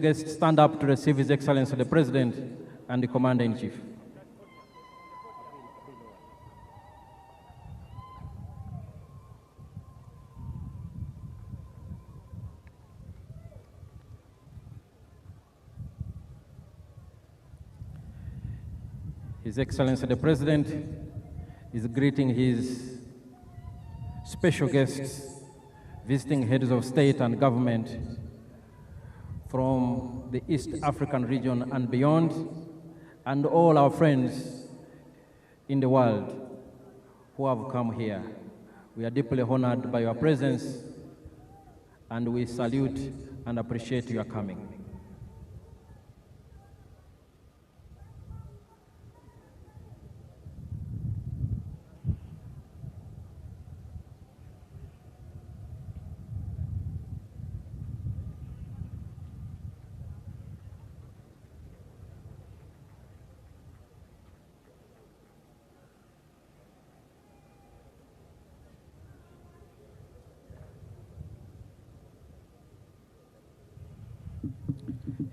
guests stand up to receive His Excellency the President and the Commander-in-Chief. His Excellency the President is greeting his special guests, visiting heads of state and government from the East African region and beyond, and all our friends in the world who have come here. We are deeply honored by your presence, and we salute and appreciate your coming.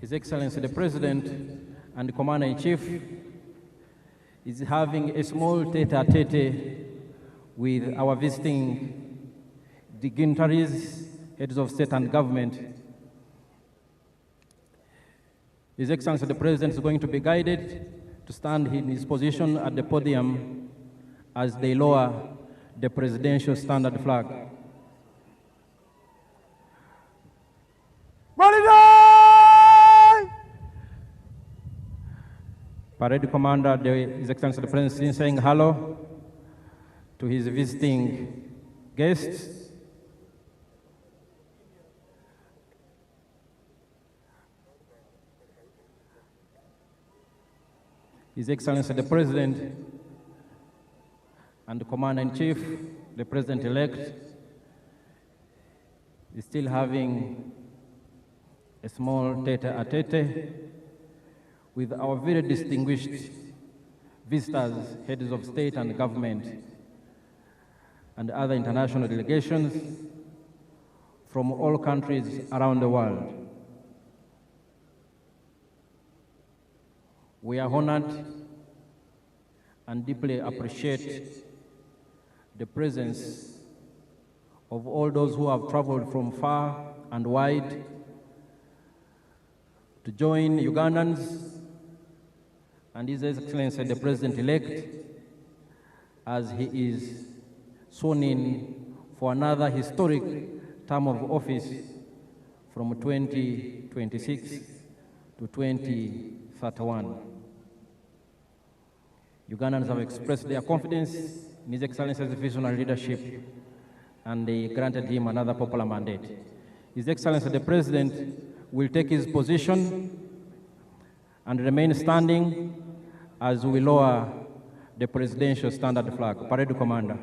His Excellency the President and the Commander-in-Chief is having a small tete-a-tete with our visiting dignitaries, heads of state and government. His Excellency the President is going to be guided to stand in his position at the podium as they lower the presidential standard flag. Parade Commander, His Excellency the President, is saying hello to his visiting guests. His Excellency the President and the Commander-in-Chief, the President-elect, is still having a small tete-a-tete with our very distinguished visitors, heads of state and government, and other international delegations from all countries around the world. We are honored and deeply appreciate the presence of all those who have traveled from far and wide to join Ugandans and His Excellency the President-elect as he is sworn in for another historic term of office from 2026 to 2031. Ugandans have expressed their confidence in His Excellency's visionary leadership, and they granted him another popular mandate. His Excellency the President will take his position and remain standing as we lower the presidential standard flag. Parade Commander.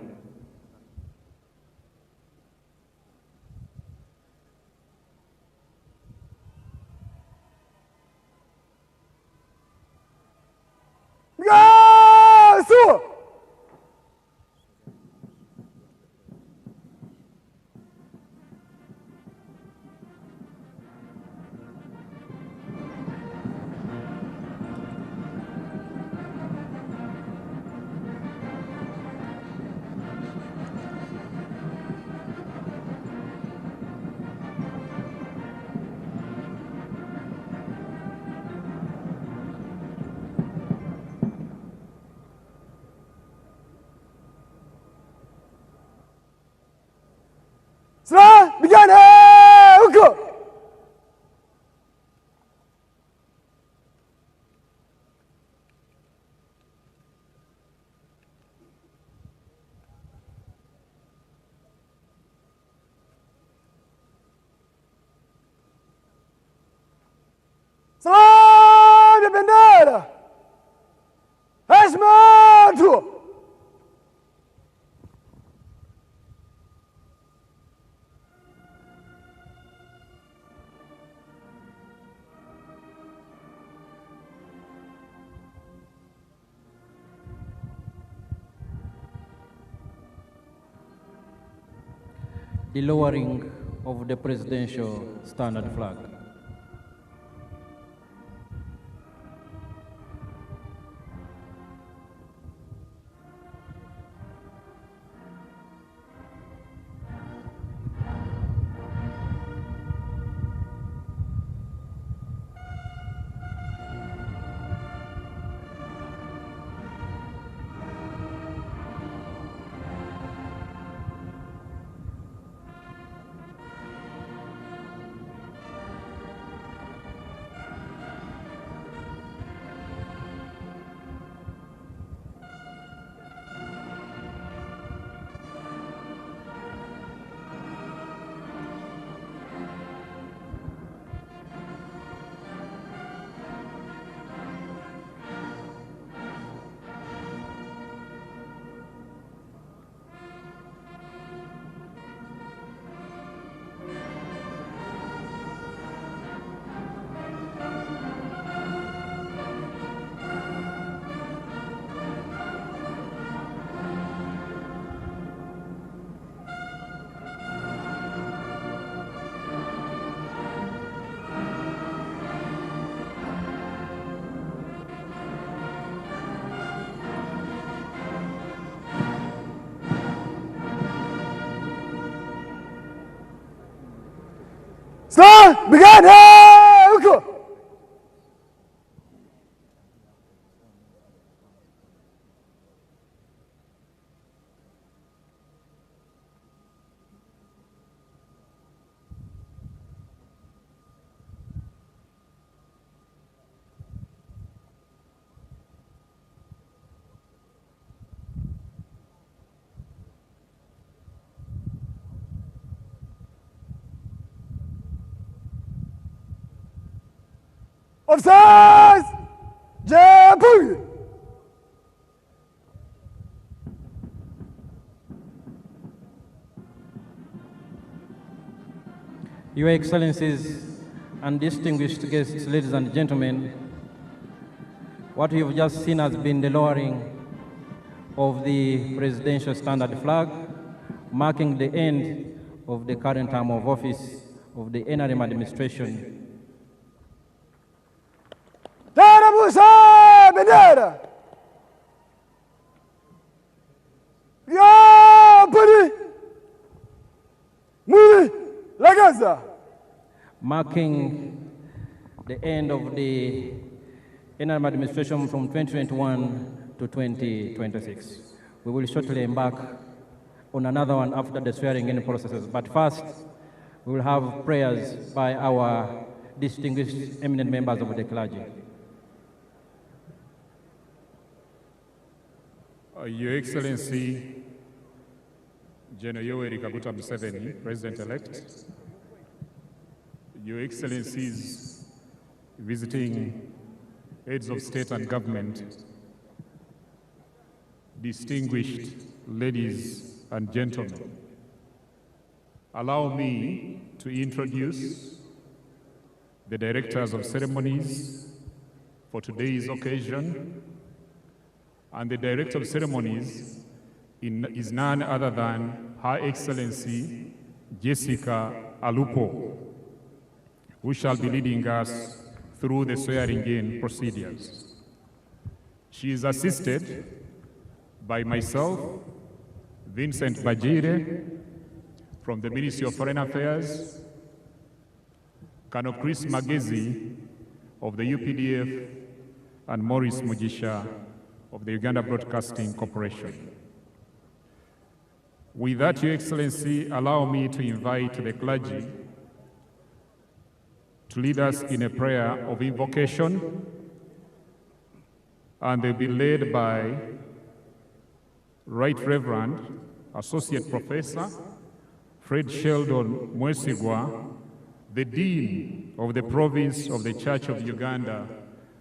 The lowering of the presidential standard flag. Start, begin, go! Officers! Jambu! Your Excellencies and distinguished guests, ladies and gentlemen, what you've just seen has been the lowering of the presidential standard flag, marking the end of the current term of office of the NRM administration. Tarabusa bendera! Yapari! Muri! Lagaza! Marking the end of the NRM administration from 2021 to 2026. We will shortly embark on another one after the swearing-in processes. But first, we will have prayers by our distinguished eminent members of the clergy. Your Excellency, General Yoweri Kaguta Museveni, President-elect, Your Excellencies, visiting heads of state and government, distinguished ladies and gentlemen, allow me to introduce the directors of ceremonies for today's occasion. And the director of ceremonies is none other than Her Excellency Jessica Alupo, who shall be leading us through the swearing-in procedures. She is assisted by myself, Vincent Bajire, from the Ministry of Foreign Affairs, Colonel Chris Magezi of the UPDF, and Maurice Mugisha of the Uganda Broadcasting Corporation. With that, Your Excellency, allow me to invite the clergy to lead us in a prayer of invocation, and they'll be led by Right Reverend Associate Professor Fred Sheldon Mwesigwa, the Dean of the Province of the Church of Uganda,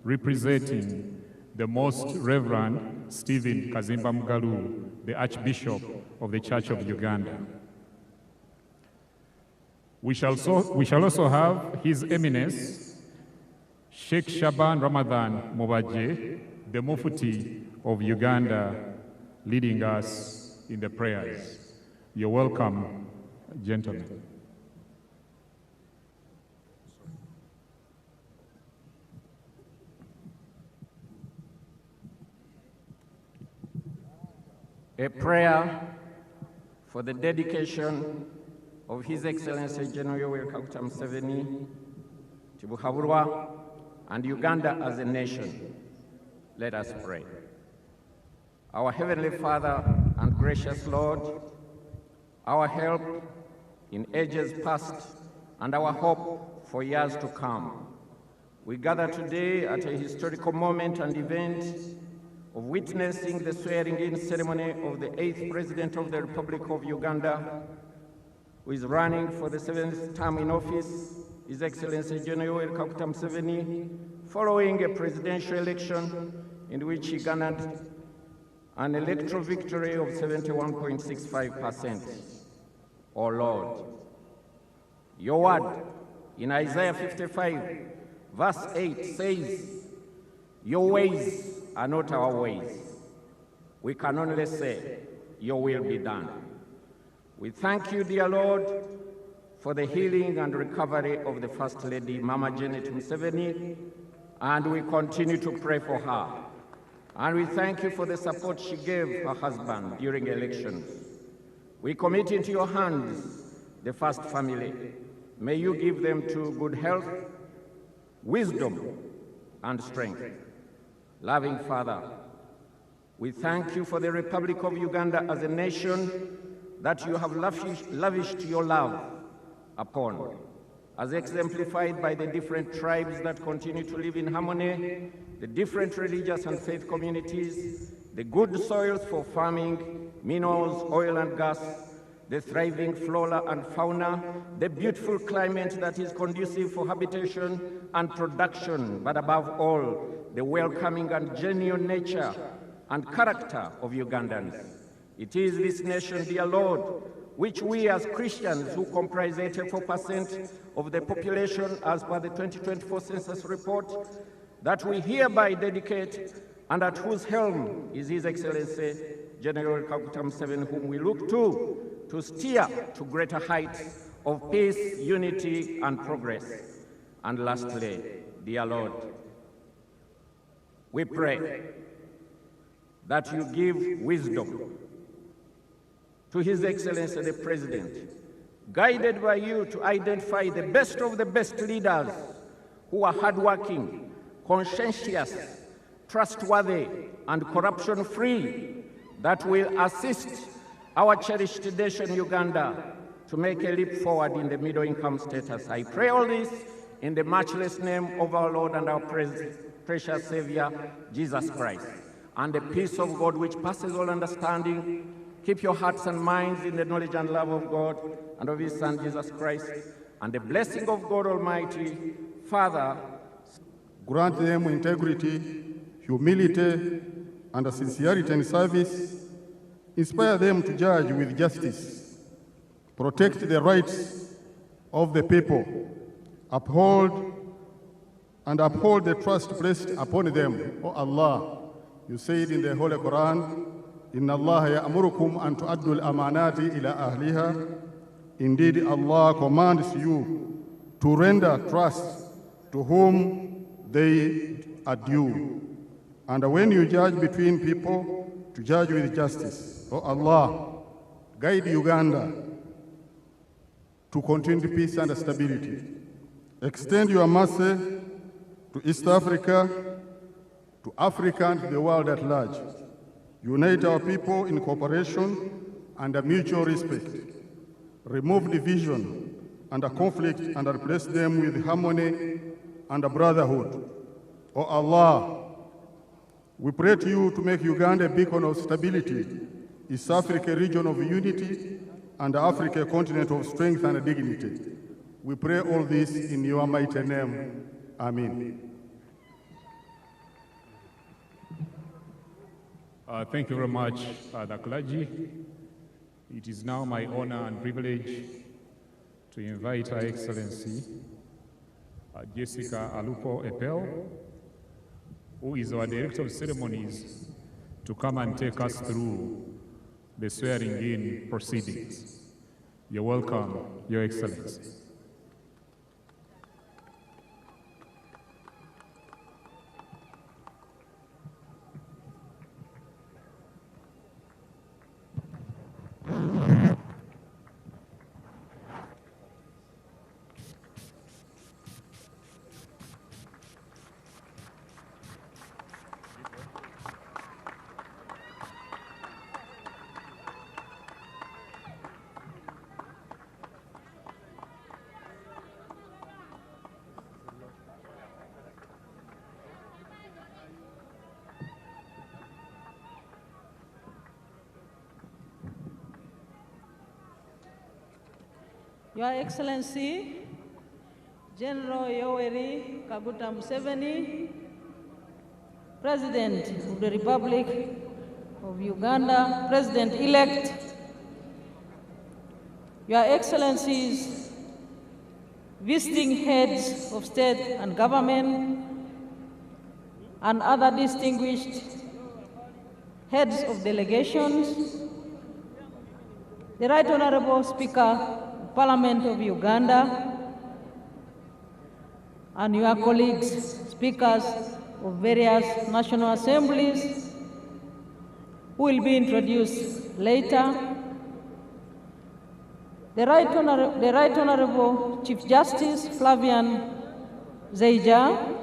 representing the Most Reverend Stephen Kazimba Mugalu, the Archbishop of the Church of Uganda. We shall also have His Eminence, Sheikh Shaban Ramadan Mobaje, the Mufti of Uganda, leading us in the prayers. You're welcome, gentlemen. A prayer for the dedication of His Excellency General Yoweri Kaguta Museveni to Buhaburwa and Uganda as a nation. Let us pray. Our Heavenly Father and gracious Lord, our help in ages past and our hope for years to come, we gather today at a historical moment and event of witnessing the swearing-in ceremony of the 8th President of the Republic of Uganda, who is running for the 7th term in office, His Excellency General Yoweri Kaguta Museveni, following a presidential election in which he garnered an electoral victory of 71.65%. Oh Lord, your word in Isaiah 55, verse 8 says, your ways are not our ways. We can only say, your will be done. We thank you, dear Lord, for the healing and recovery of the First Lady, Mama Janet Museveni, and we continue to pray for her. And we thank you for the support she gave her husband during elections. We commit into your hands the First family, May you give them to good health, wisdom, and strength. Loving Father, we thank you for the Republic of Uganda as a nation that you have lavished your love upon, as exemplified by the different tribes that continue to live in harmony, the different religious and faith communities, the good soils for farming, minerals, oil and gas, the thriving flora and fauna, the beautiful climate that is conducive for habitation and production, but above all, the welcoming and genuine nature and character of Ugandans. It is this nation, dear Lord, which we as Christians, who comprise 84% of the population as per the 2024 census report, that we hereby dedicate, and at whose helm is His Excellency General Kaguta Museveni, whom we look to steer to greater heights of peace, unity, and progress. And lastly, dear Lord, we pray that you give wisdom to His Excellency the President, guided by you to identify the best of the best leaders who are hardworking, conscientious, trustworthy, and corruption-free, that will assist our cherished nation, Uganda, to make a leap forward in the middle-income status. I pray all this in the matchless name of our Lord and our precious Savior, Jesus Christ. And the peace of God, which passes all understanding, keep your hearts and minds in the knowledge and love of God and of His Son, Jesus Christ. And the blessing of God Almighty, Father, grant them integrity, humility, and sincerity in service. Inspire them to judge with justice, protect the rights of the people, uphold the trust placed upon them. O Allah, you said in the Holy Quran, Inna Allah ya'murukum an tu'addu al-amanati ila ahliha. Indeed, Allah commands you to render trust to whom they are due. And when you judge between people, to judge with justice. O Allah, guide Uganda to continued peace and stability. Extend your mercy to East Africa, to Africa and the world at large. Unite our people in cooperation and mutual respect. Remove division and conflict and replace them with harmony and brotherhood. O Allah, we pray to you to make Uganda a beacon of stability, East Africa a region of unity, and Africa a continent of strength and dignity. We pray all this in your mighty name. Amen. Thank you very much, the clergy. It is now my honor and privilege to invite Her Excellency Jessica Alupo Epel, who is our Director of Ceremonies, to come and take us through the swearing-in proceedings. You're welcome, Your Excellency. Your Excellency, General Yoweri Kaguta Museveni, President of the Republic of Uganda, President-elect, Your Excellencies, visiting heads of state and government, and other distinguished heads of delegations, the Right Honorable Speaker, Parliament of Uganda, and your colleagues, speakers of various national assemblies, who will be introduced later, the Right Honorable Chief Justice Flavian Zeija,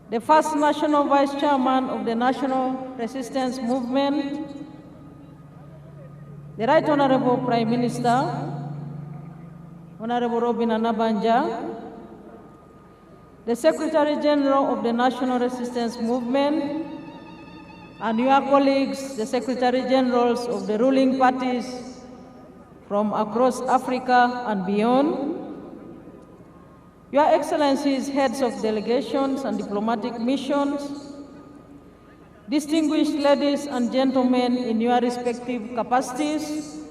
the first National Vice Chairman of the National Resistance Movement, the Right Honorable Prime Minister, Honorable Robin Anabanja, the Secretary General of the National Resistance Movement, and your colleagues, the Secretary Generals of the ruling parties from across Africa and beyond, Your Excellencies, heads of delegations and diplomatic missions, distinguished ladies and gentlemen in your respective capacities,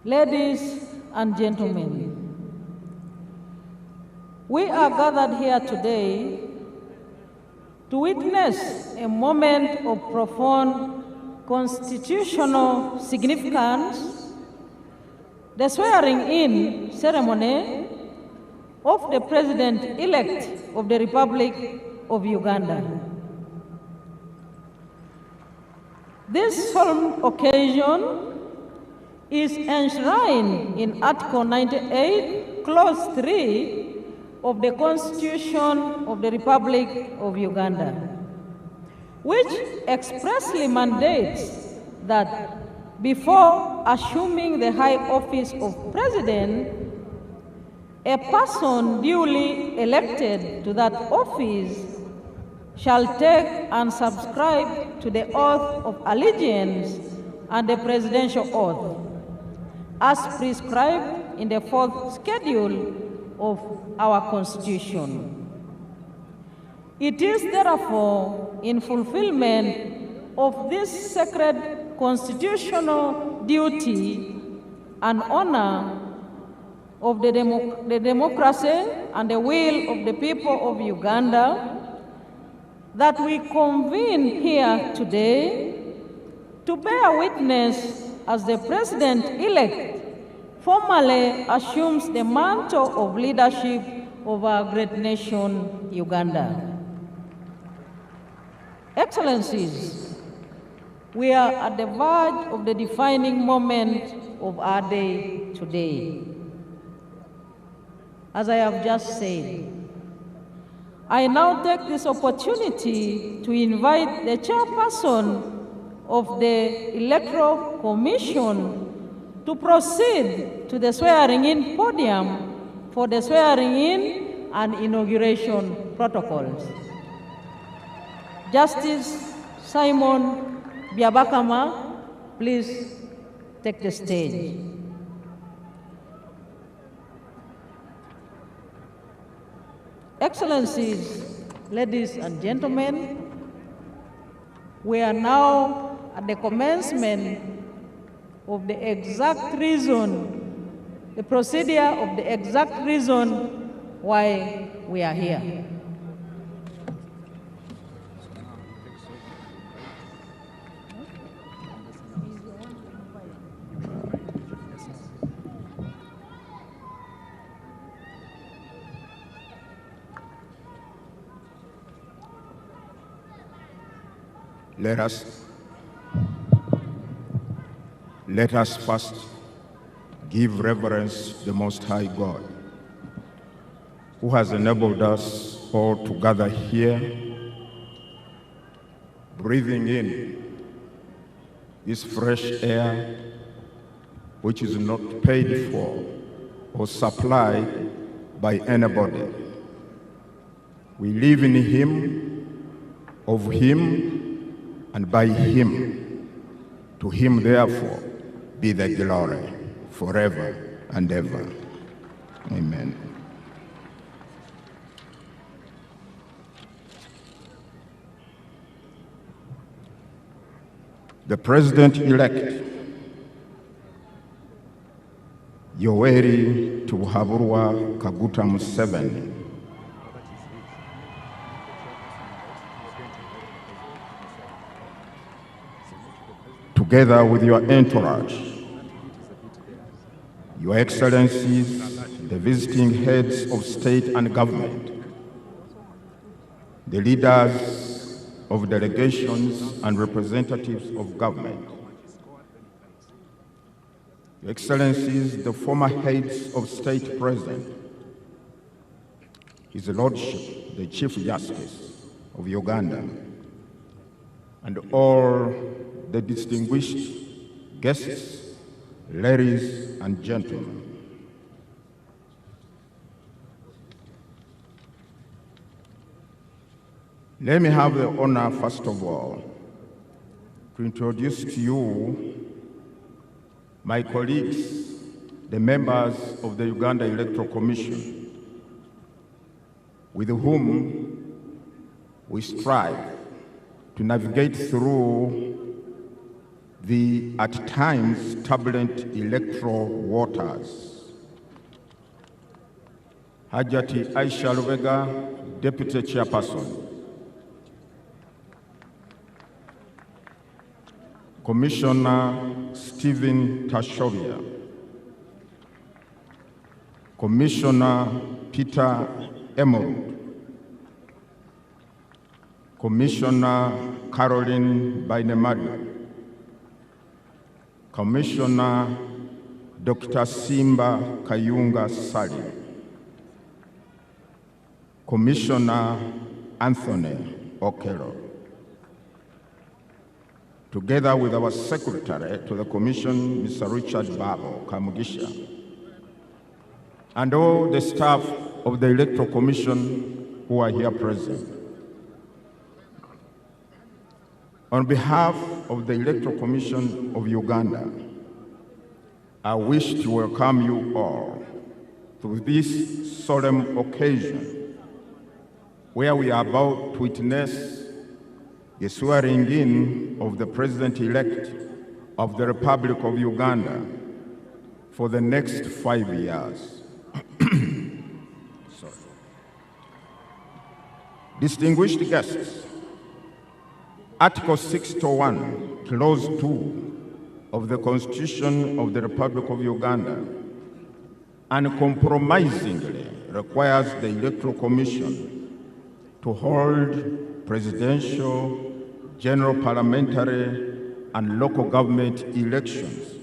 ladies and gentlemen, we are gathered here today to witness a moment of profound constitutional significance, the swearing-in ceremony of the President-elect of the Republic of Uganda. This solemn occasion is enshrined in Article 98, Clause 3 of the Constitution of the Republic of Uganda, which expressly mandates that before assuming the high office of President, a person duly elected to that office shall take and subscribe to the oath of allegiance and the presidential oath, as prescribed in the 4th schedule of our Constitution. It is therefore in fulfillment of this sacred constitutional duty and honor of the democracy and the will of the people of Uganda that we convene here today to bear witness as the President-elect formally assumes the mantle of leadership of our great nation, Uganda. Excellencies, we are at the verge of the defining moment of our day today. As I have just said, I now take this opportunity to invite the chairperson of the Electoral Commission to proceed to the swearing-in podium for the swearing-in and inauguration protocols. Justice Simon Biabakama, please take the stage. Excellencies, ladies and gentlemen, we are now at the commencement of the exact reason, the procedure of the exact reason why we are here. Let us first give reverence to the Most High God, who has enabled us all to gather here, breathing in this fresh air, which is not paid for or supplied by anybody. We live in Him, of Him, and by Him. To Him, therefore, be the glory forever and ever. Amen. The President-elect, Yoweri Kaguta Museveni, together with your entourage, Your Excellencies, the visiting heads of state and government, the leaders of delegations and representatives of government, Your Excellencies, the former heads of state present, His Lordship, the Chief Justice of Uganda, and all the distinguished guests, ladies and gentlemen. Let me have the honor, first of all, to introduce to you my colleagues, the members of the Uganda Electoral Commission, with whom we strive to navigate through the, at times, turbulent electoral waters. Hajati Aisha Lubega, Deputy Chairperson. Commissioner Stephen Tashovia, Commissioner Peter Emerald, Commissioner Caroline Bainemari, Commissioner Dr. Simba Kayunga Sali, Commissioner Anthony Okello, together with our Secretary to the Commission, Mr. Richard Babo Kamugisha, and all the staff of the Electoral Commission who are here present. On behalf of the Electoral Commission of Uganda, I wish to welcome you all to this solemn occasion where we are about to witness the swearing-in of the President-elect of the Republic of Uganda for the next 5 years. Distinguished guests, Article 601, Clause 2 of the Constitution of the Republic of Uganda uncompromisingly requires the Electoral Commission to hold presidential, general parliamentary, and local government elections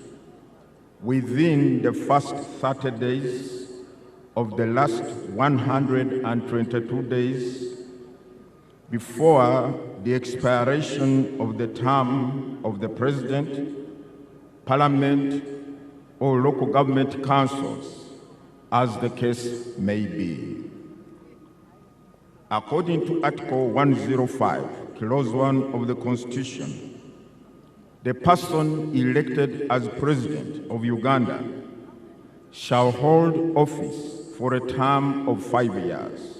within the first 30 days of the last 122 days before the expiration of the term of the President, Parliament, or local government councils, as the case may be. According to Article 105, Clause 1 of the Constitution, the person elected as President of Uganda shall hold office for a term of 5 years.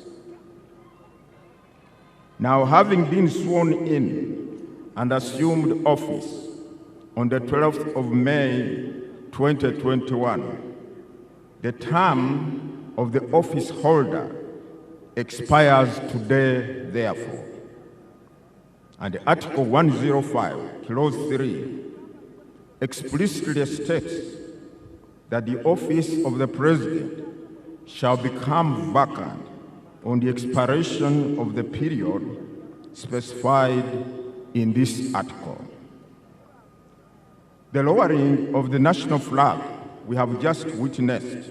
Now, having been sworn in and assumed office on the 12th of May 2021, the term of the office holder expires today, therefore. And Article 105, Clause 3, explicitly states that the office of the President shall become vacant on the expiration of the period specified in this article. The lowering of the national flag we have just witnessed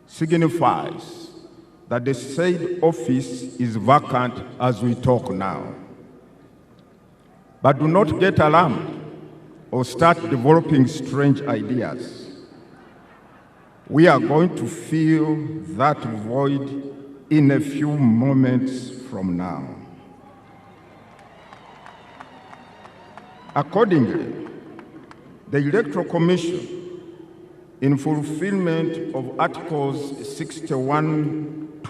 signifies that the said office is vacant as we talk now. But do not get alarmed or start developing strange ideas. We are going to fill that void in a few moments from now. Accordingly, the Electoral Commission, in fulfillment of Articles 61(2)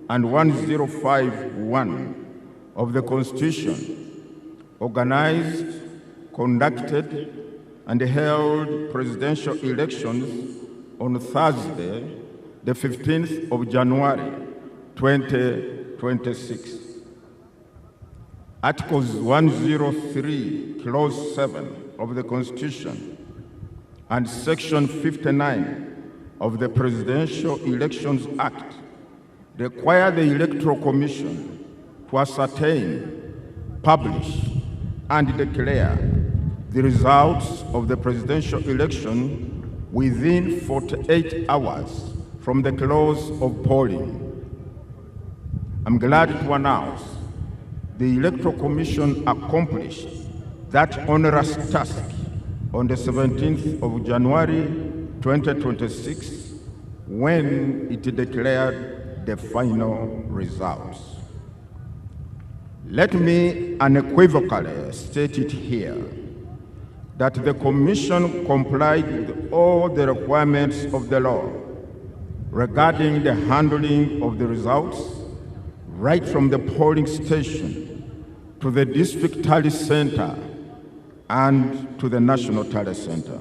and 105(1) of the Constitution, organized, conducted, and held presidential elections on Thursday, the 15th of January, 2026. Articles 103, Clause 7 of the Constitution and Section 59 of the Presidential Elections Act require the Electoral Commission to ascertain, publish, and declare the results of the presidential election within 48 hours from the close of polling. I'm glad to announce the Electoral Commission accomplished that onerous task on the 17th of January 2026 when it declared the final results. Let me unequivocally state it here that the Commission complied with all the requirements of the law regarding the handling of the results, right from the polling station to the district tally center and to the national tally center.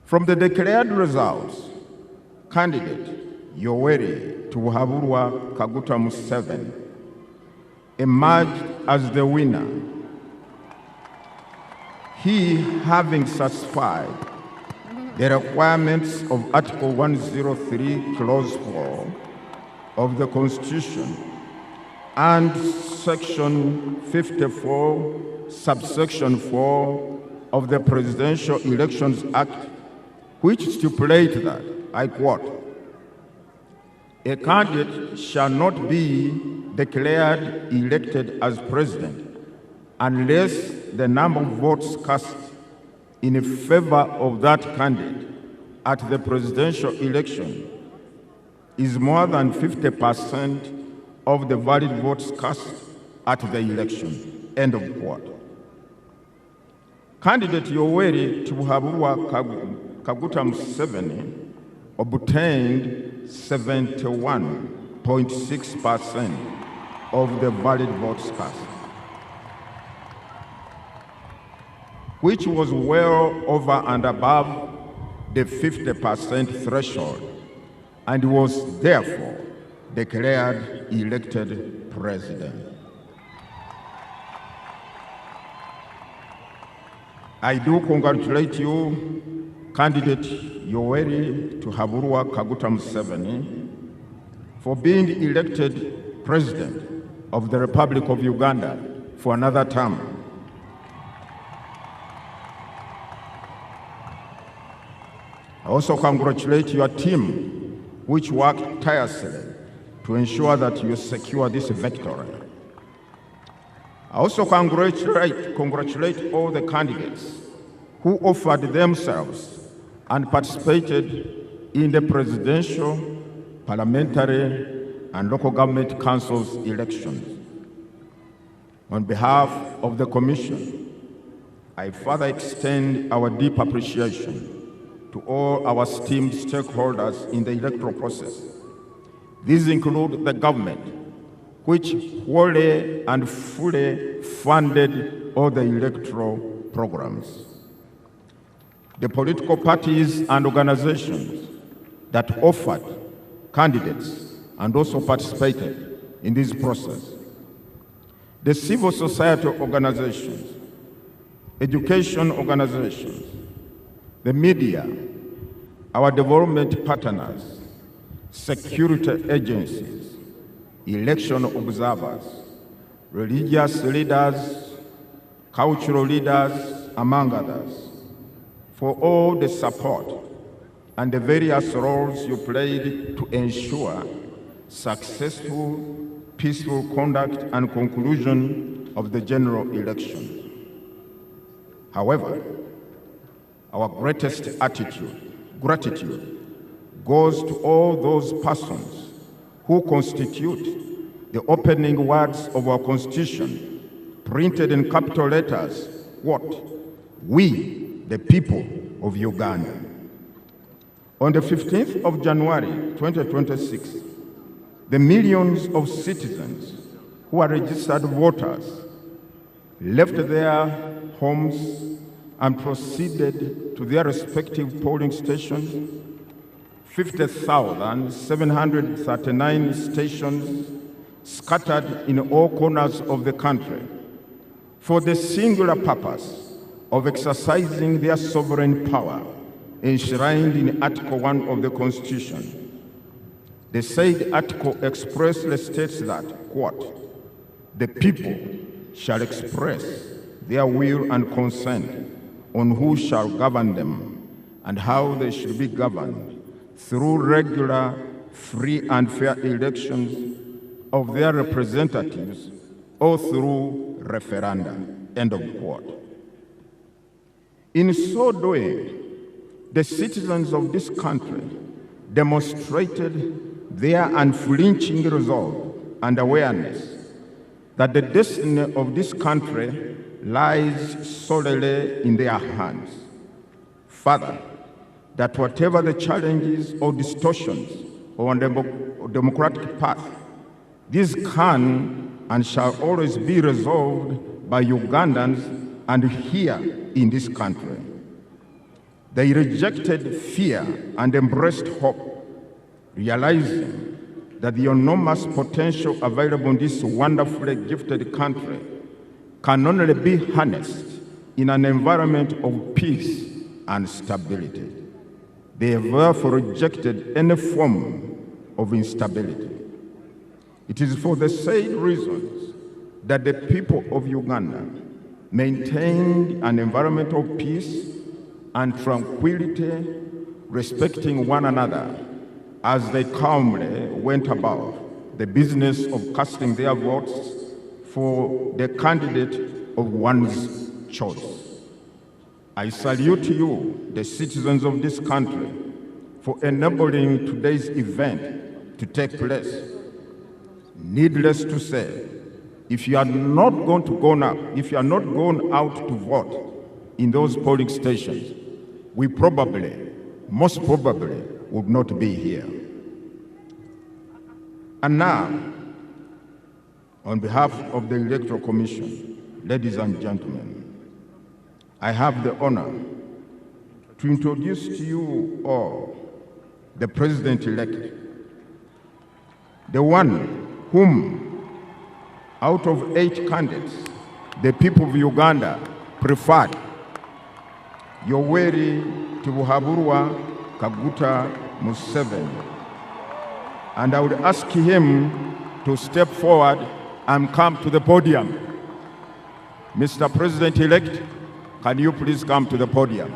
From the declared results, candidate Yoweri Kaguta Museveni emerged as the winner, he having satisfied the requirements of Article 103, Clause 4 of the Constitution and Section 54, Subsection 4 of the Presidential Elections Act, which stipulate that, I quote, "A candidate shall not be declared elected as president unless the number of votes cast in favor of that candidate at the presidential election is more than 50% of the valid votes cast at the election." End of quote. Candidate Yoweri Kaguta Museveni obtained 71.6% of the valid votes cast, which was well over and above the 50% threshold, and was therefore declared elected president. I do congratulate you, candidate Yoweri Kaguta Museveni, for being elected President of the Republic of Uganda for another term. I also congratulate your team, which worked tirelessly to ensure that you secure this victory. I also congratulate all the candidates who offered themselves and participated in the presidential, parliamentary, and local government councils elections. On behalf of the Commission, I further extend our deep appreciation to all our esteemed stakeholders in the electoral process. These include the government, which wholly and fully funded all the electoral programs, the political parties and organizations that offered candidates and also participated in this process, the civil society organizations, education organizations, the media, our development partners, security agencies, election observers, religious leaders, cultural leaders, among others, for all the support and the various roles you played to ensure successful, peaceful conduct and conclusion of the general election. However, our greatest gratitude goes to all those persons who constitute the opening words of our Constitution, printed in capital letters, what? We, the people of Uganda. On the 15th of January 2026, the millions of citizens who are registered voters left their homes and proceeded to their respective polling stations. 50,739 stations scattered in all corners of the country for the singular purpose of exercising their sovereign power enshrined in Article 1 of the Constitution. The said article expressly states that, quote, "The people shall express their will and consent on who shall govern them and how they should be governed through regular, free and fair elections of their representatives or through referenda." End of quote. In so doing, the citizens of this country demonstrated their unflinching resolve and awareness that the destiny of this country lies solely in their hands. Further, that whatever the challenges or distortions on the democratic path, these can and shall always be resolved by Ugandans and here in this country. They rejected fear and embraced hope, realizing that the enormous potential available in this wonderfully gifted country can only be harnessed in an environment of peace and stability. They have therefore rejected any form of instability. It is for the said reasons that the people of Uganda maintained an environment of peace and tranquility, respecting one another as they calmly went about the business of casting their votes for the candidate of one's choice. I salute you, the citizens of this country, for enabling today's event to take place. Needless to say, if you are not going out to vote in those polling stations, we most probably, would not be here. And now, on behalf of the Electoral Commission, ladies and gentlemen, I have the honor to introduce to you all the President-elect, the one whom, out of 8 candidates, the people of Uganda preferred, Yoweri Kaguta Museveni. And I would ask him to step forward and come to the podium. Mr. President-elect, can you please come to the podium?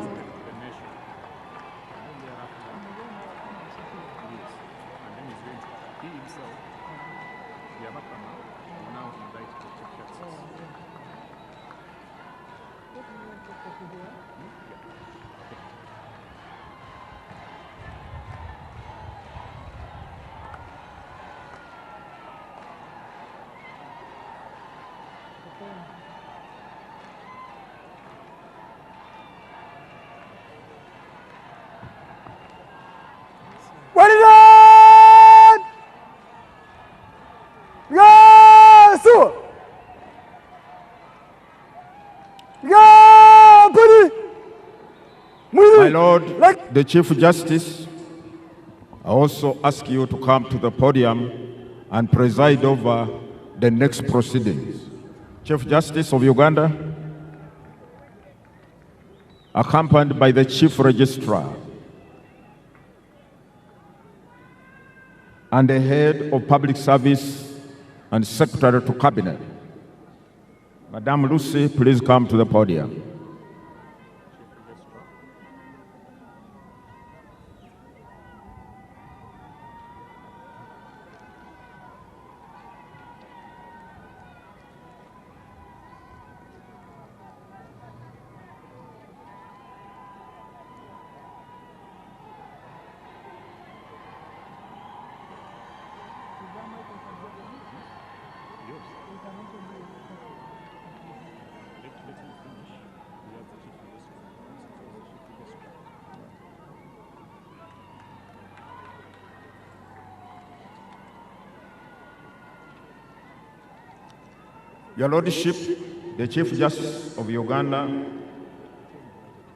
My Lord, the Chief Justice, I also ask you to come to the podium and preside over the next proceedings. Chief Justice of Uganda, accompanied by the Chief Registrar and the Head of Public Service and Secretary to Cabinet. Madame Lucy, please come to the podium. Your Lordship, the Chief Justice of Uganda,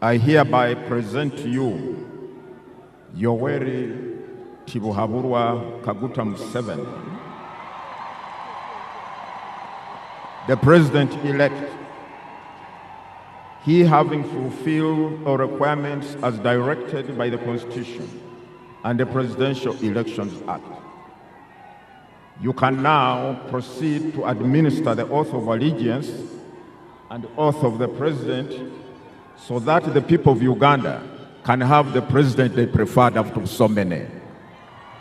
I hereby present to you Yoweri Kaguta Museveni, the President-elect, he having fulfilled all requirements as directed by the Constitution and the Presidential Elections Act. You can now proceed to administer the oath of allegiance and oath of the president so that the people of Uganda can have the president they preferred after so many.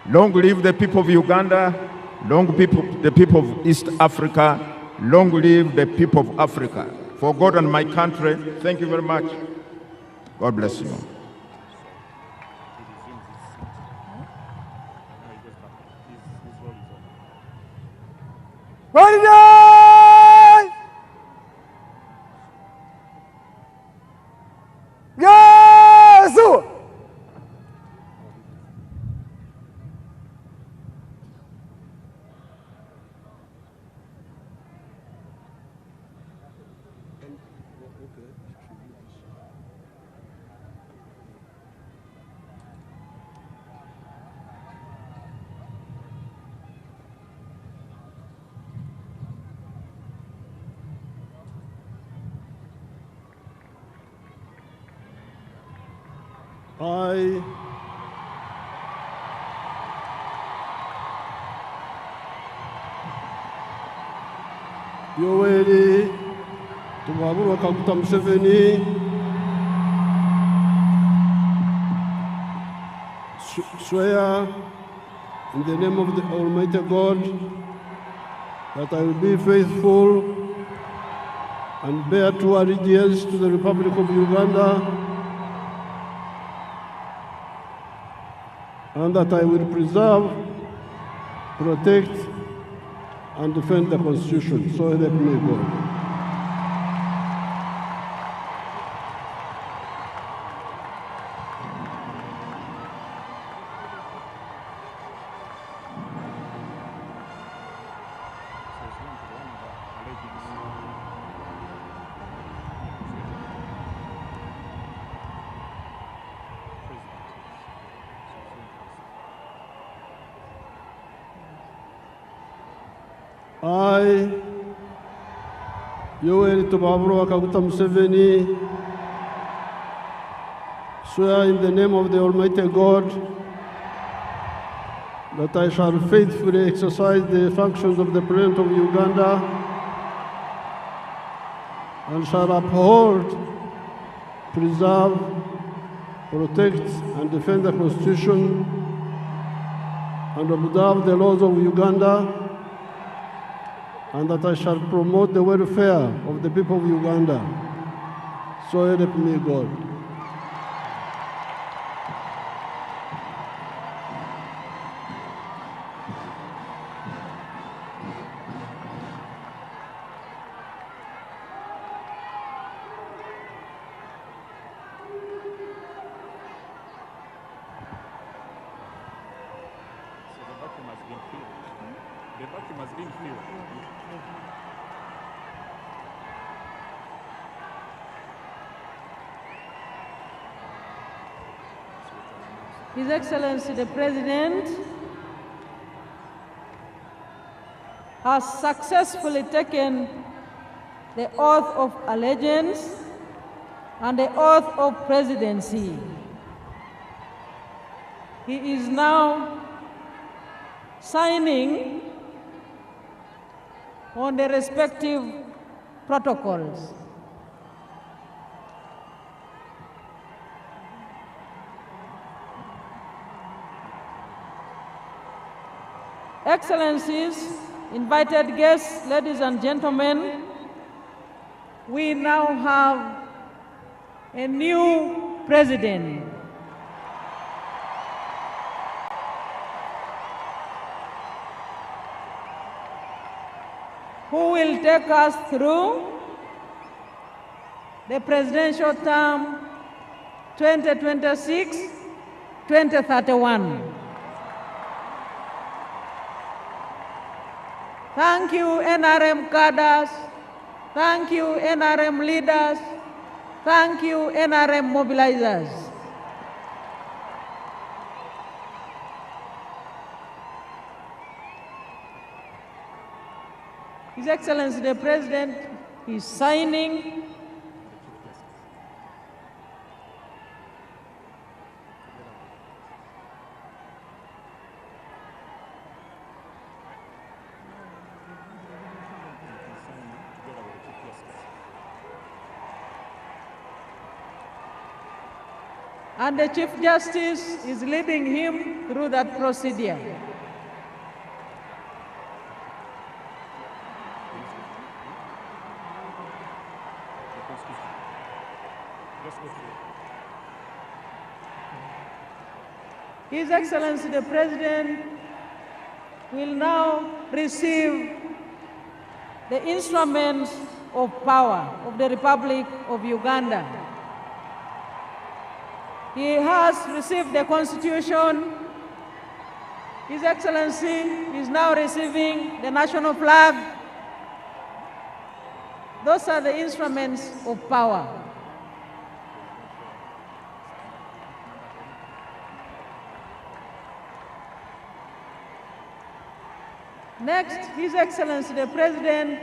Long live the people of Uganda, long live the people of East Africa, long live the people of Africa. For God and my country, thank you very much. God bless you. President! Yes! I, Yoweri Kaguta Museveni, swear in the name of the Almighty God that I will be faithful and bear true allegiance to the Republic of Uganda, and that I will preserve, protect, and defend the Constitution. So help me God. I, Yoweri Kaguta Museveni, swear in the name of the Almighty God that I shall faithfully exercise the functions of the President of Uganda and shall uphold, preserve, protect, and defend the Constitution and observe the laws of Uganda, and that I shall promote the welfare of the people of Uganda. So help me God. His Excellency the President has successfully taken the oath of allegiance and the oath of presidency. He is now signing on the respective protocols. Excellencies, invited guests, ladies and gentlemen, we now have a new president. Who will take us through the presidential term 2026-2031. Thank you, NRM cadres. Thank you, NRM leaders. Thank you, NRM mobilizers. His Excellency the President is signing and the Chief Justice is leading him through that procedure. His Excellency the President will now receive the instruments of power of the Republic of Uganda. He has received the Constitution. His Excellency is now receiving the national flag. Those are the instruments of power. Next, His Excellency the President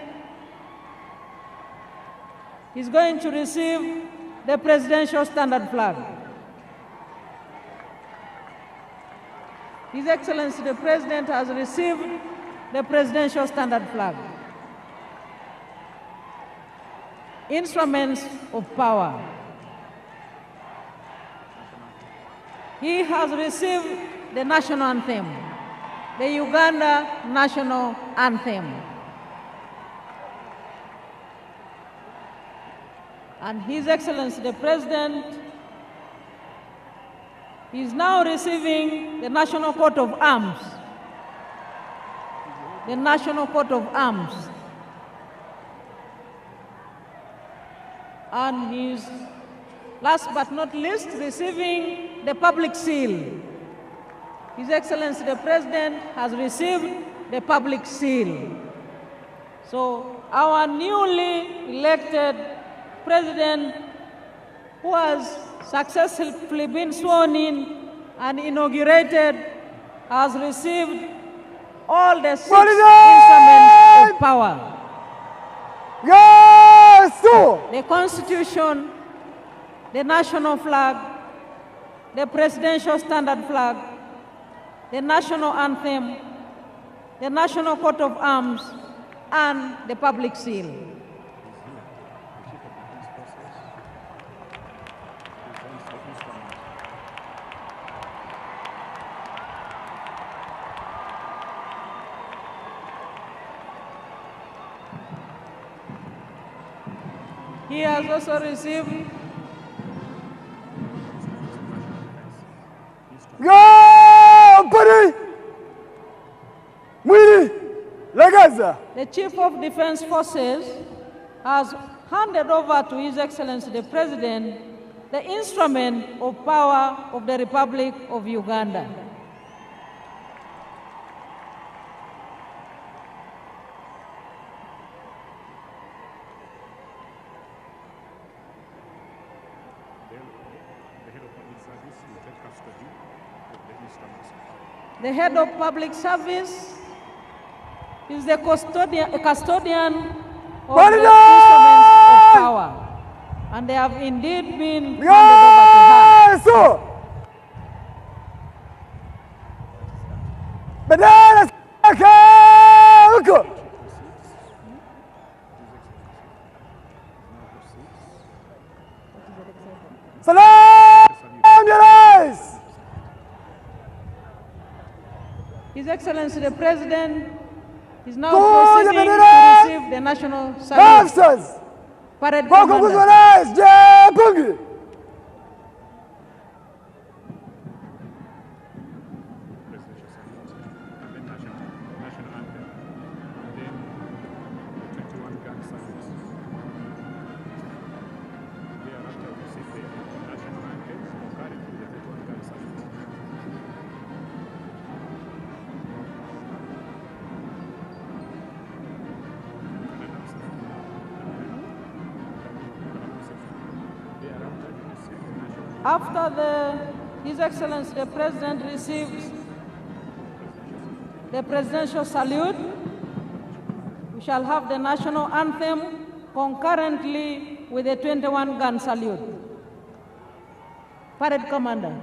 is going to receive the Presidential Standard Flag. His Excellency the President has received the Presidential Standard Flag. Instruments of power. He has received the national anthem, the Uganda national anthem. And His Excellency the President is now receiving the National Coat of Arms. The National Coat of Arms. And he is, last but not least, receiving the public seal. His Excellency the President has received the public seal. So our newly elected President, who has successfully been sworn in and inaugurated, has received all the 6 instruments of power. Yes, sir. The Constitution, the national flag, the Presidential Standard Flag, the national anthem, the National Coat of Arms, and the public seal. He has also received the Chief of Defense Forces has handed over to His Excellency the President the instrument of power of the Republic of Uganda. The head of public service is the custodian of the instruments of power, and they have indeed been handed over to her. His Excellency the President is now proceeding to receive the national salute. Parade Commander. After His Excellency the President receives the presidential salute, we shall have the national anthem concurrently with the 21-gun salute. Parade Commander.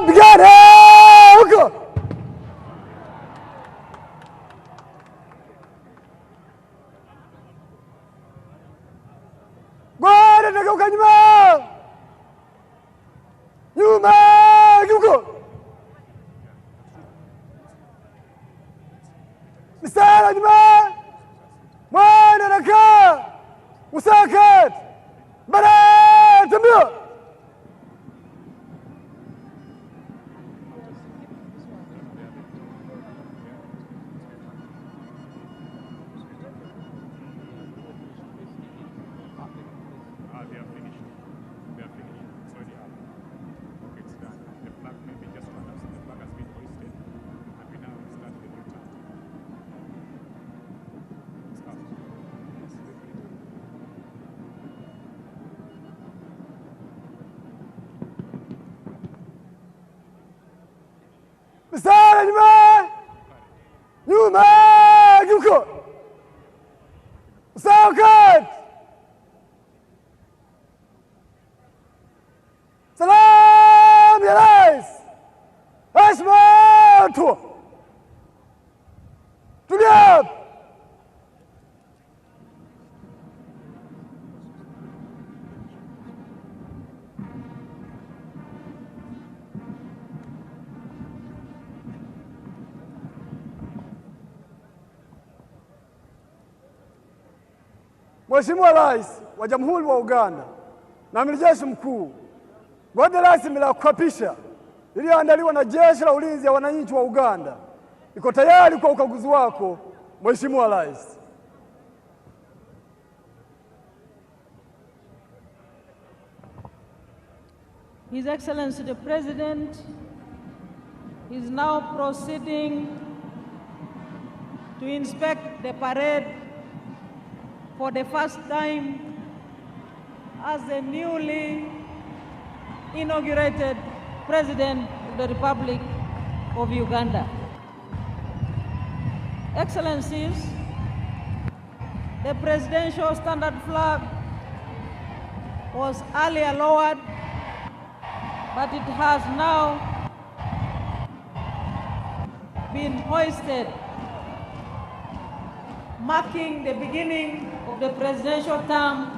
Mapigano huko. Bwana nageuka nyuma. Nyuma huko. Mstari nyuma. Bwana nakaa. Usakat. Bara tambio. Mstari nyuma. Nyuma huko. Usakat. Salam ya Rais. Heshima tu. Tulia. Mheshimiwa Rais wa Jamhuri wa Uganda na Amiri Jeshi Mkuu, gwaride rasmi la kuapisha iliyoandaliwa na Jeshi la Ulinzi ya Wananchi wa Uganda iko tayari kwa ukaguzi wako, Mheshimiwa Rais. His Excellency the President is now proceeding to inspect the parade for the first time as the newly inaugurated President of the Republic of Uganda. Excellencies, the presidential standard flag was earlier lowered, but it has now been hoisted, marking the beginning of the presidential term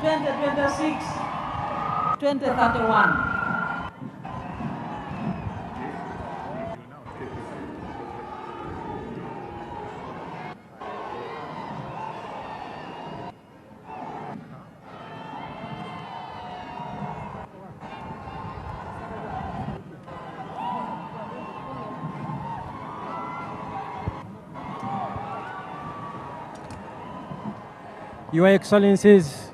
2026-2031. Your Excellencies,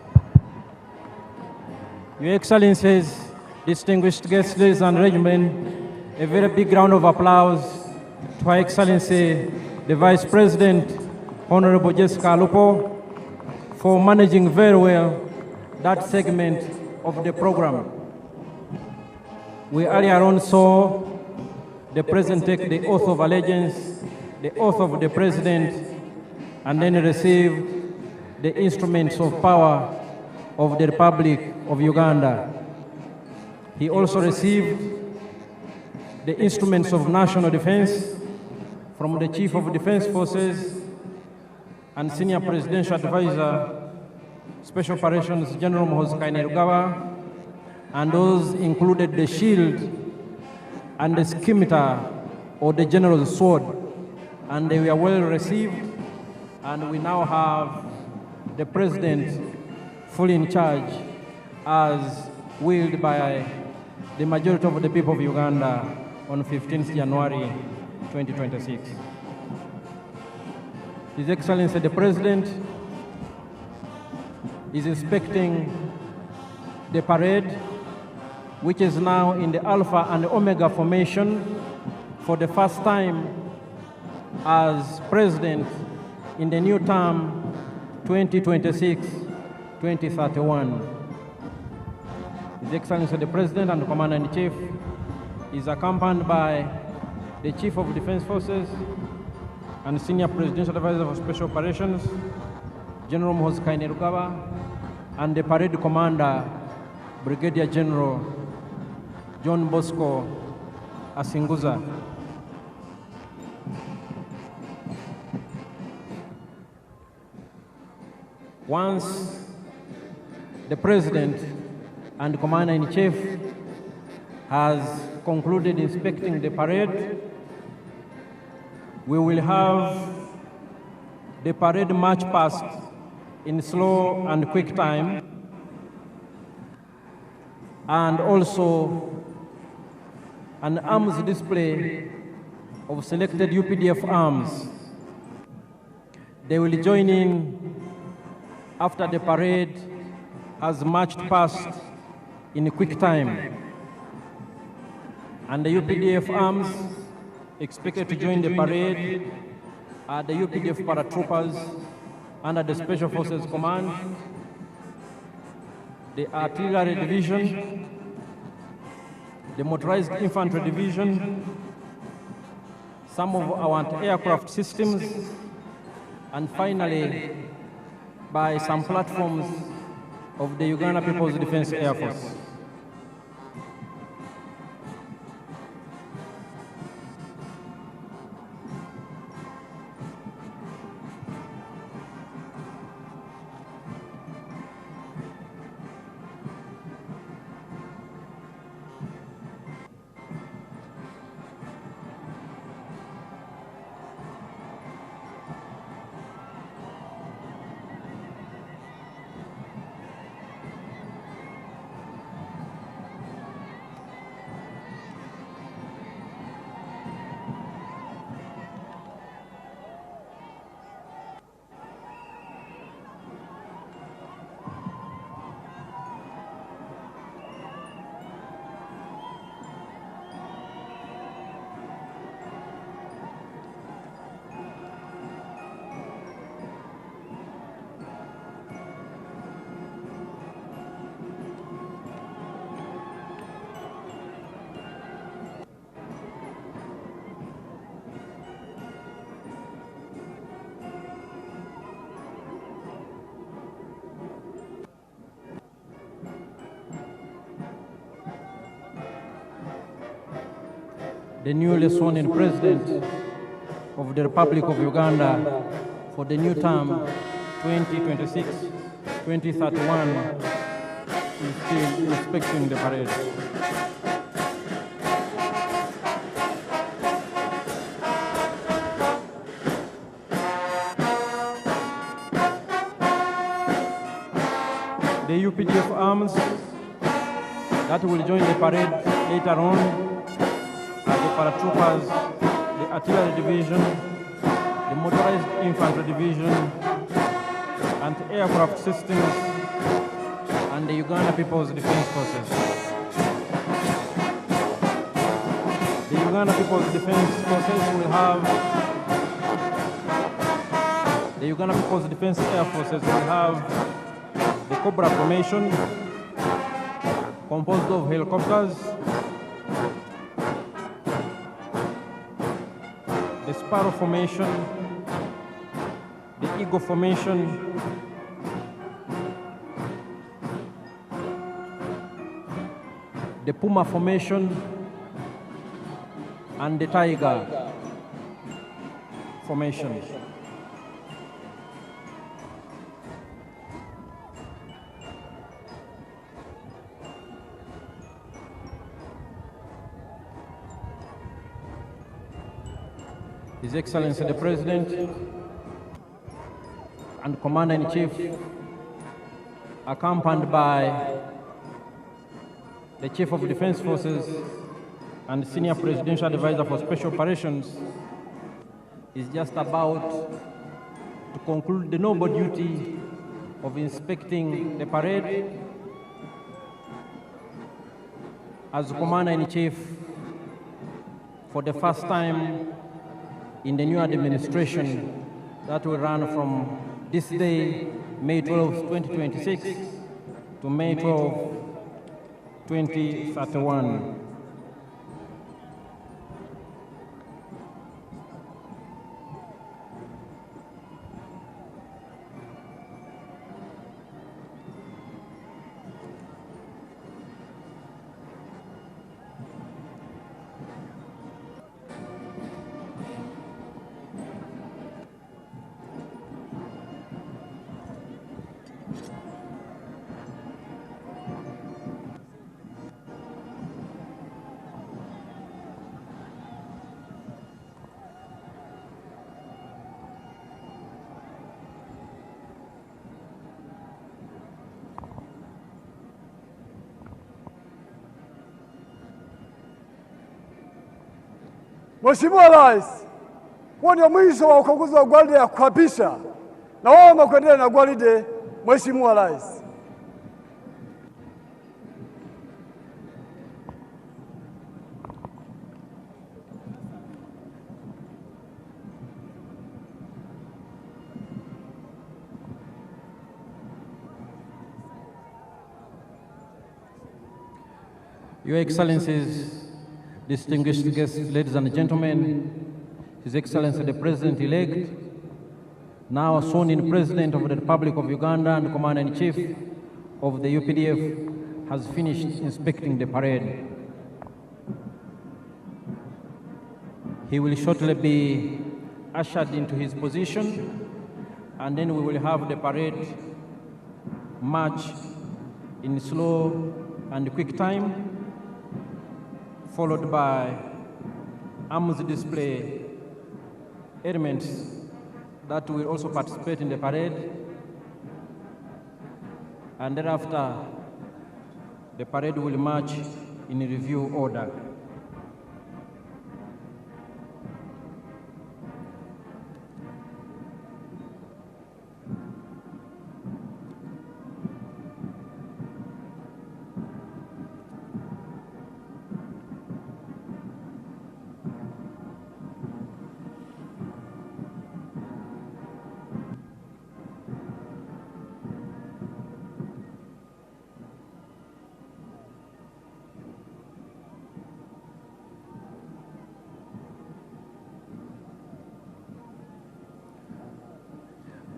distinguished guests, ladies and gentlemen, a very big round of applause to Her Excellency, the Vice President, Honorable Jessica Lupo, for managing very well that segment of the program. We earlier on saw the President take the oath of allegiance, the oath of the President, and then receive the instruments of power of the Republic of Uganda. He also received the instruments of national defense from the Chief of Defense Forces and Senior Presidential Advisor, Special Operations General Kaine, and those included the shield and the scimitar or the general's sword, and they were well received, and we now have the President fully in charge as willed by the majority of the people of Uganda on 15th January 2026. His Excellency the President is inspecting the parade, which is now in the Alpha and Omega formation for the first time as President in the new term 2026-2031. His Excellency the President and the Commander-in-Chief is accompanied by the Chief of Defense Forces and Senior Presidential Advisor for Special Operations, General Kaine, and the Parade Commander, Brigadier General John Bosco Asinguza. Once the President and Commander-in-Chief has concluded inspecting the parade, we will have the parade march past in slow and quick time, and also an arms display of selected UPDF arms. They will join in after the parade has marched past in a quick time. And the UPDF arms expected to join the parade are the UPDF paratroopers under the Special Forces Command, the Artillery Division, the Motorized Infantry Division, some of our anti-aircraft systems, and finally, by some platforms of the Uganda People's Defense Air Force. The newly sworn-in President of the Republic of Uganda for the new term 2026-2031 is still inspecting the parade. The UPDF arms that will join the parade later on are the paratroopers, the Artillery Division, the Motorized Infantry Division, anti-aircraft systems, and the Uganda People's Defense Forces. The Uganda People's Defense Forces will have, the Uganda People's Defense Air Forces will have the Cobra formation, composed of helicopters, the Sparrow formation, the Eagle formation, the Puma formation, and the Tiger formation. His Excellency the President and Commander-in-Chief, accompanied by the Chief of Defense Forces and Senior Presidential Advisor for Special Operations, is just about to conclude the noble duty of inspecting the parade as Commander-in-Chief for the first time in the new administration that will run from this day, May 12, 2026, to May 12, 2031. Mheshimiwa Rais, huo ndio mwisho wa ukaguzi wa gwaride ya kuapisha, na waomba kuendelea na gwaride. Mheshimiwa Rais. Your Excellencies, distinguished guests, ladies and gentlemen, His Excellency the President-elect, now sworn-in President of the Republic of Uganda and Commander-in-Chief of the UPDF, has finished inspecting the parade. He will shortly be ushered into his position, and then we will have the parade march in slow and quick time, followed by arms display elements that will also participate in the parade. And thereafter, the parade will march in review order.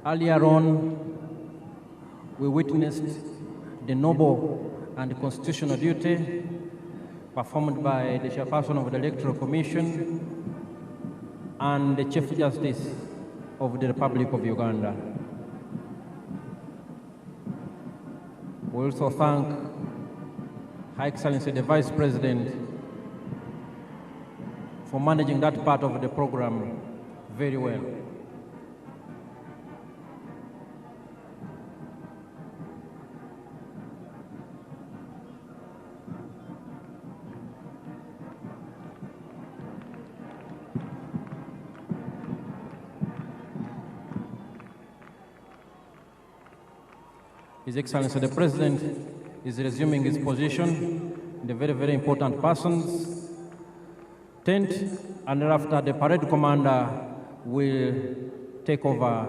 Earlier on, we witnessed the noble and constitutional duty performed by the chairperson of the Electoral Commission and the Chief Justice of the Republic of Uganda. We also thank Her Excellency the Vice President for managing that part of the program very well. His Excellency the President is resuming his position in the very, very important person's tent, and thereafter the parade commander will take over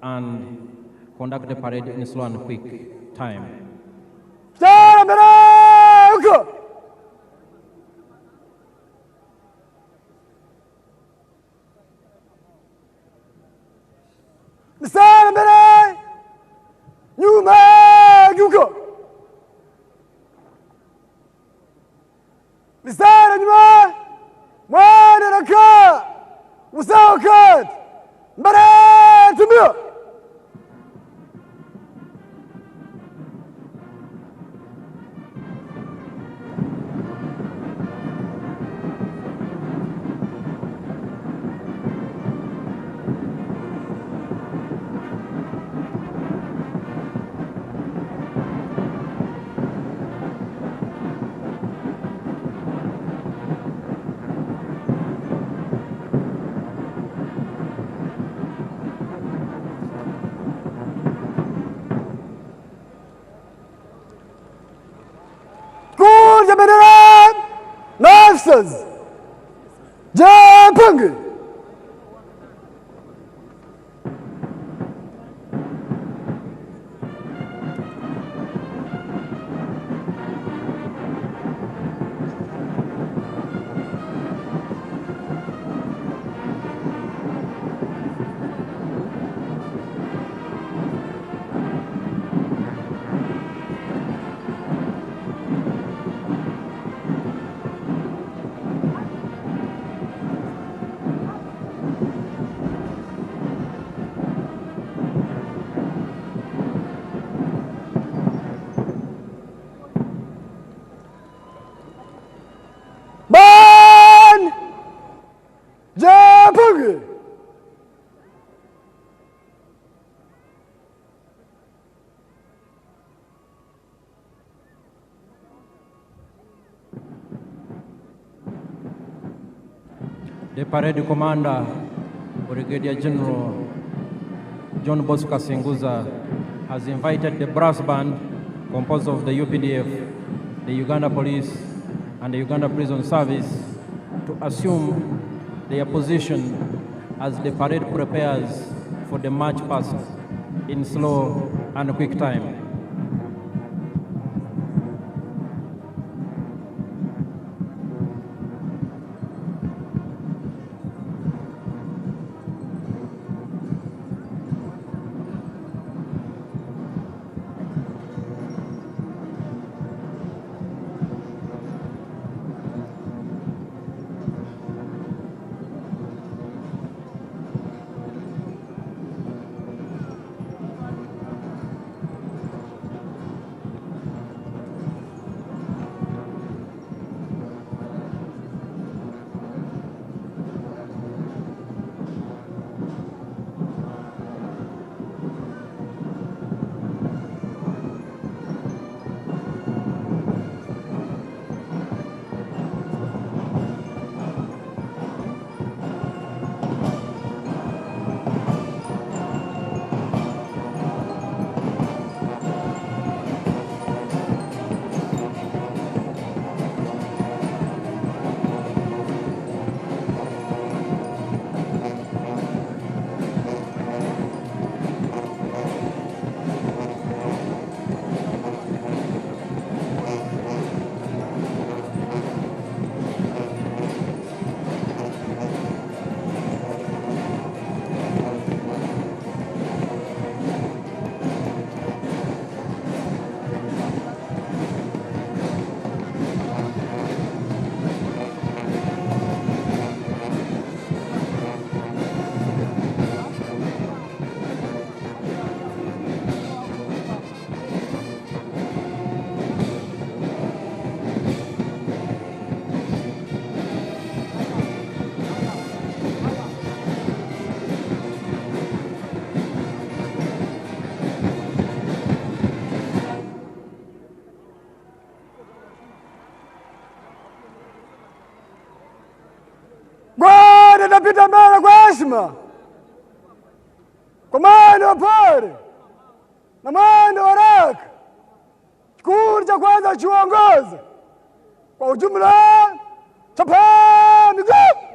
and conduct the parade in slow and quick time. Mistari nyuma, mwende raka, usawa kat, mbare tumia. Japangi. the parade commander, Brigadier General John Bosco Kasinguza, has invited the brass band composed of the UPDF, the Uganda Police, and the Uganda Prison Service to assume their position as the parade prepares for the march past in slow and quick time. Napita mbele kwa heshima, kwa mwendo wa pole na mwendo wa haraka. Kikundi cha kwanza chuongoza kwa ujumla, chapa miguu.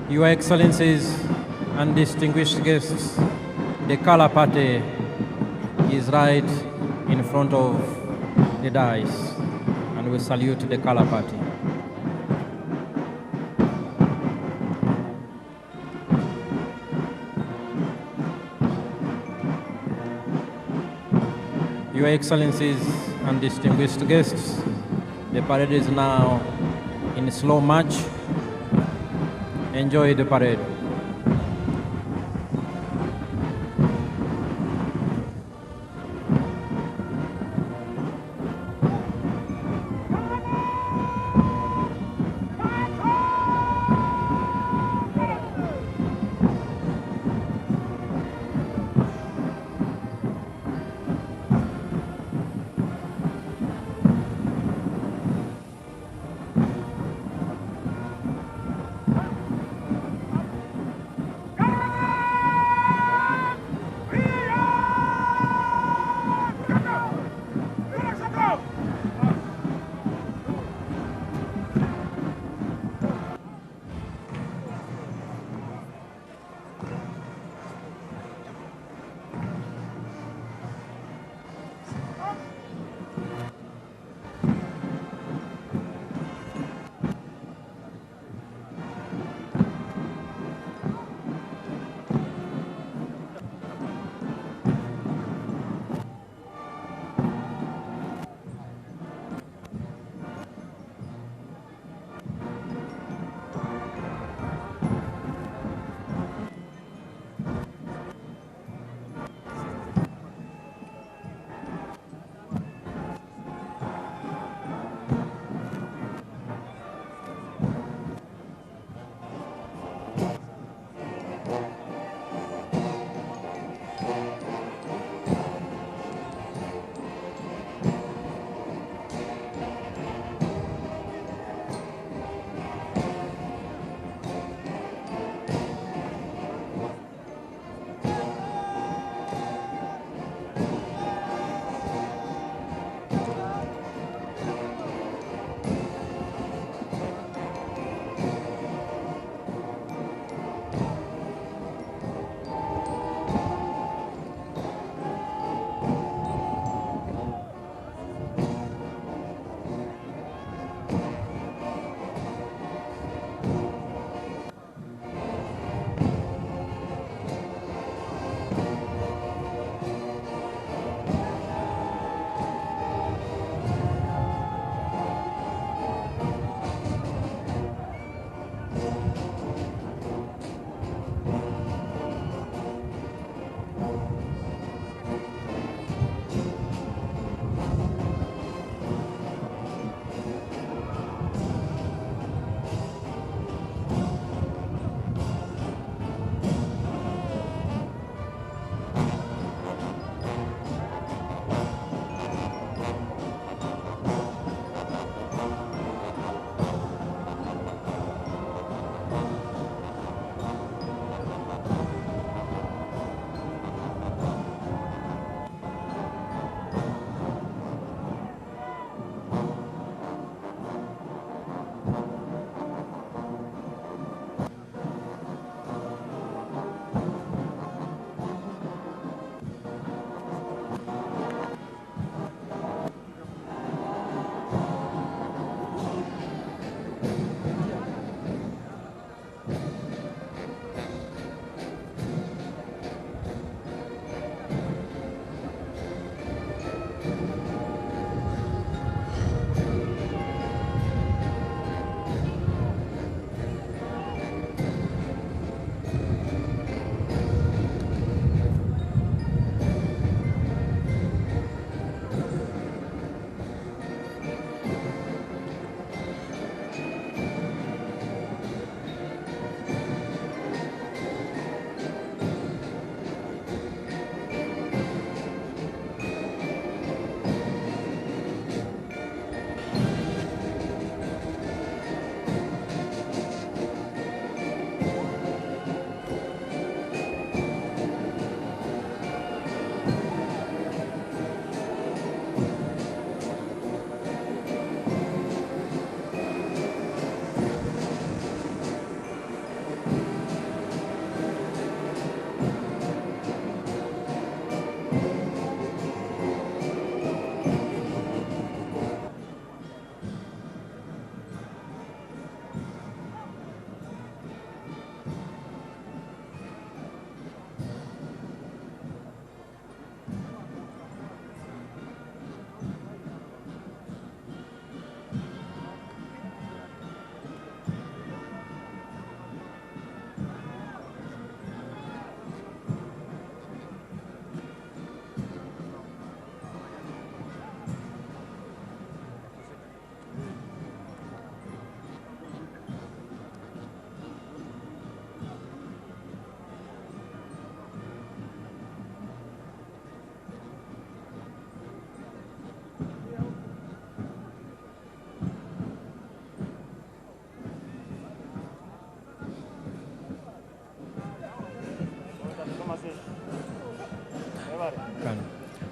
Your Excellencies and distinguished guests, the color party is right in front of the dais, and we salute the color party. Your Excellencies and distinguished guests, the parade is now in slow march. Enjoy the parade.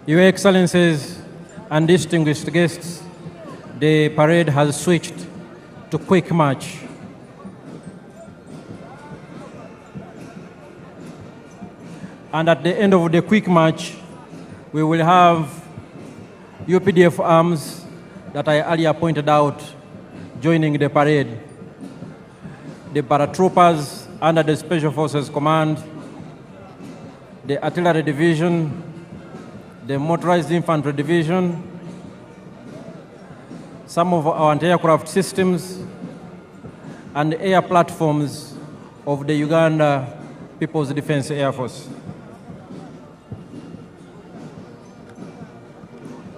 Your Excellencies and distinguished guests, the parade has switched to quick march. And at the end of the quick march, we will have UPDF arms that I earlier pointed out joining the parade. The paratroopers under the Special Forces Command, the Artillery Division, the Motorized Infantry Division, some of our anti-aircraft systems, and air platforms of the Uganda People's Defense Air Force.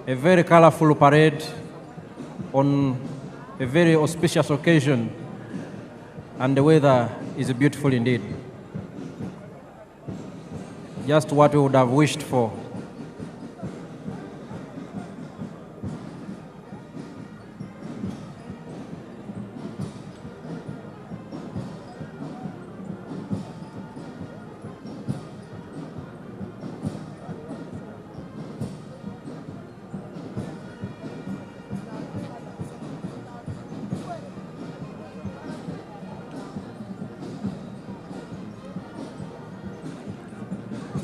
A very colorful parade on a very auspicious occasion, and the weather is beautiful indeed. Just what we would have wished for.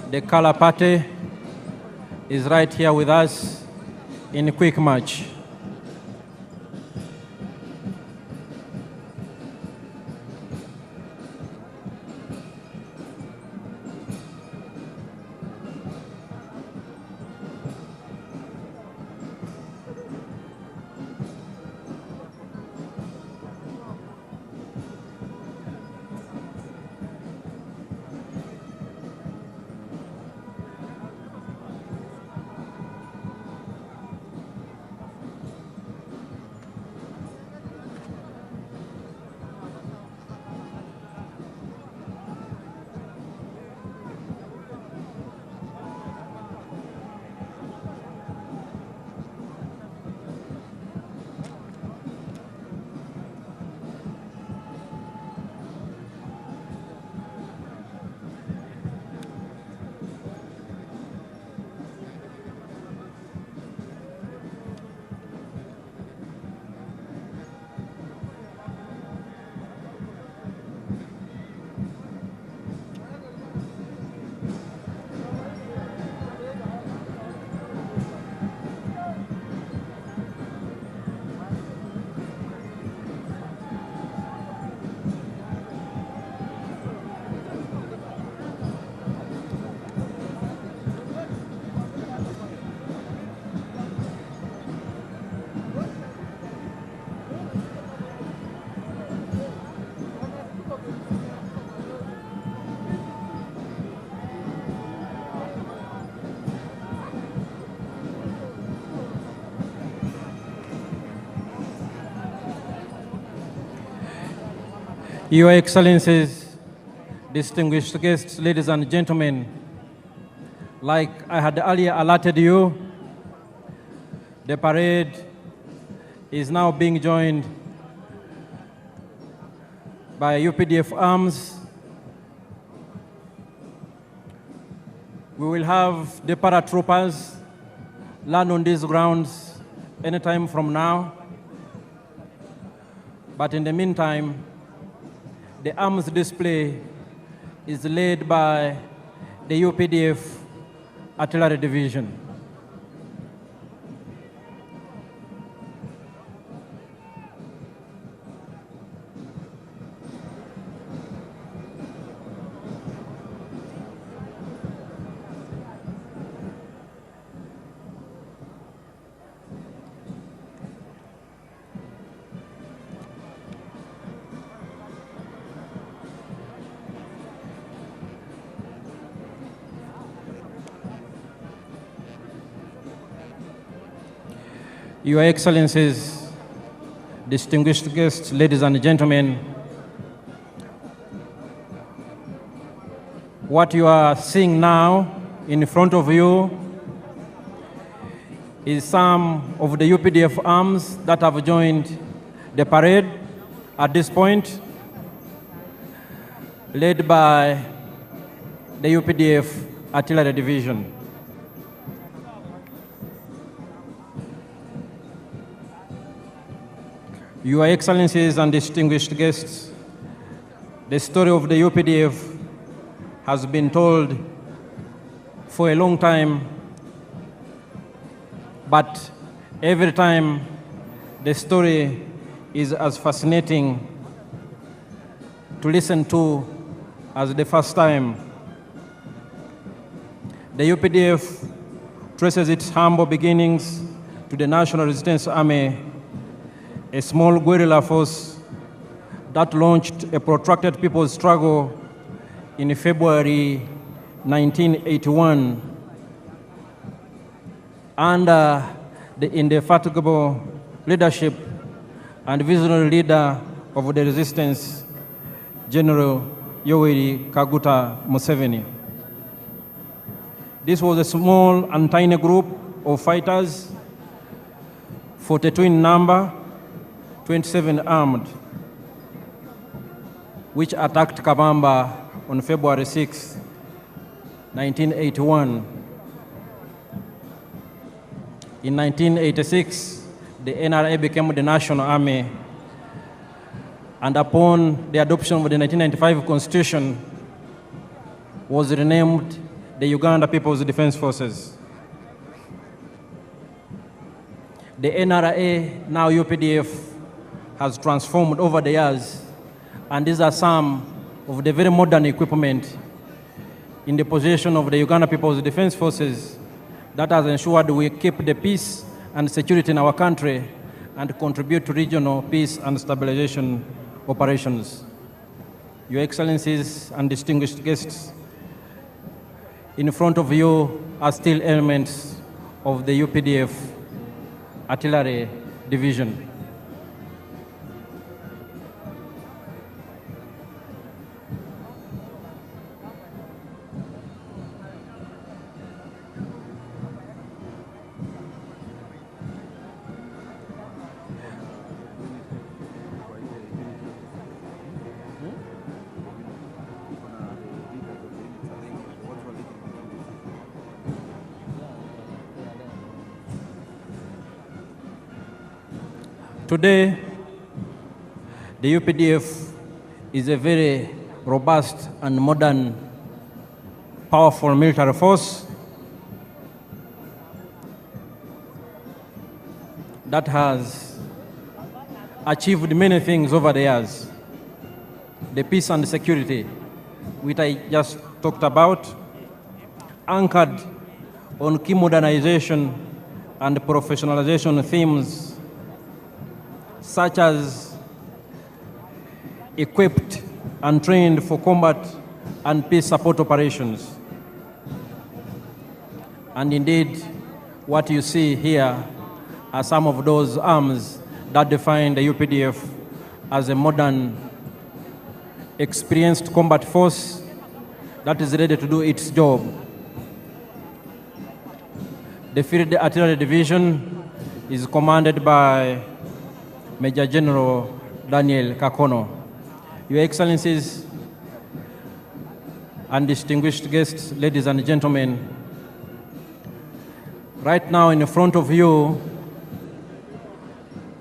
The color party is right here with us in quick march. Your Excellencies, distinguished guests, ladies and gentlemen, like I had earlier alerted you, the parade is now being joined by UPDF arms. We will have the paratroopers land on these grounds anytime from now. But in the meantime, the arms display is led by the UPDF Artillery Division. Your Excellencies, distinguished guests, ladies and gentlemen, what you are seeing now in front of you is some of the UPDF arms that have joined the parade at this point, led by the UPDF Artillery Division. Your Excellencies and distinguished guests, the story of the UPDF has been told for a long time, but every time the story is as fascinating to listen to as the first time. The UPDF traces its humble beginnings to the National Resistance Army, a small guerrilla force that launched a protracted people's struggle in February 1981 under the indefatigable leadership and visionary leader of the resistance, General Yoweri Kaguta Museveni. This was a small and tiny group of fighters, 42 in number, 27 armed, which attacked Kabamba on February 6, 1981. In 1986, the NRA became the National Army, and upon the adoption of the 1995 Constitution, was renamed the Uganda People's Defense Forces. The NRA, now UPDF, has transformed over the years, and these are some of the very modern equipment in the possession of the Uganda People's Defense Forces that has ensured we keep the peace and security in our country and contribute to regional peace and stabilization operations. Your Excellencies and distinguished guests, in front of you are still elements of the UPDF Artillery Division. Today, the UPDF is a very robust and modern, powerful military force that has achieved many things over the years. The peace and security, which I just talked about, anchored on key modernization and professionalization themes such as equipped and trained for combat and peace support operations. And indeed, what you see here are some of those arms that define the UPDF as a modern, experienced combat force that is ready to do its job. The Field Artillery Division is commanded by Major General Daniel Kakono. Your Excellencies and distinguished guests, ladies and gentlemen, right now in front of you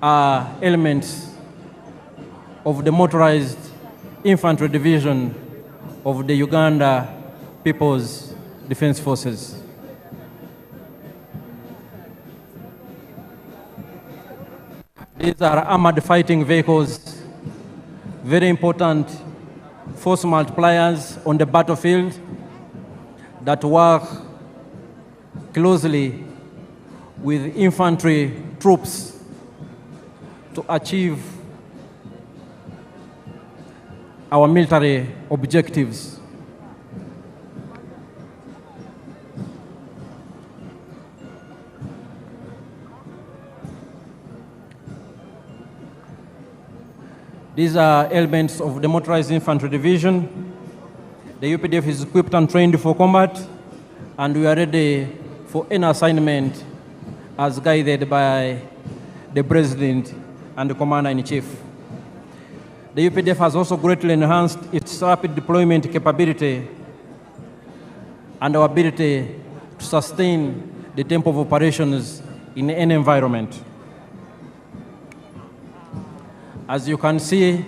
are elements of the motorized infantry division of the Uganda People's Defense Forces. These are armored fighting vehicles, very important force multipliers on the battlefield that work closely with infantry troops to achieve our military objectives. These are elements of the Motorized Infantry Division. The UPDF is equipped and trained for combat, and we are ready for any assignment as guided by the President and the Commander-in-Chief. The UPDF has also greatly enhanced its rapid deployment capability and our ability to sustain the tempo of operations in any environment. As you can see,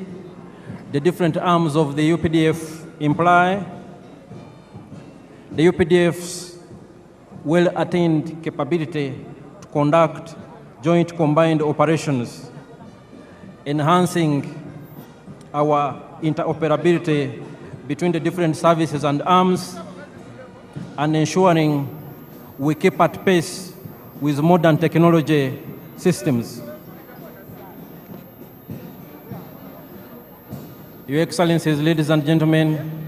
the different arms of the UPDF imply the UPDF's well-attained capability to conduct joint combined operations, enhancing our interoperability between the different services and arms, and ensuring we keep at pace with modern technology systems. Your Excellencies, ladies and gentlemen,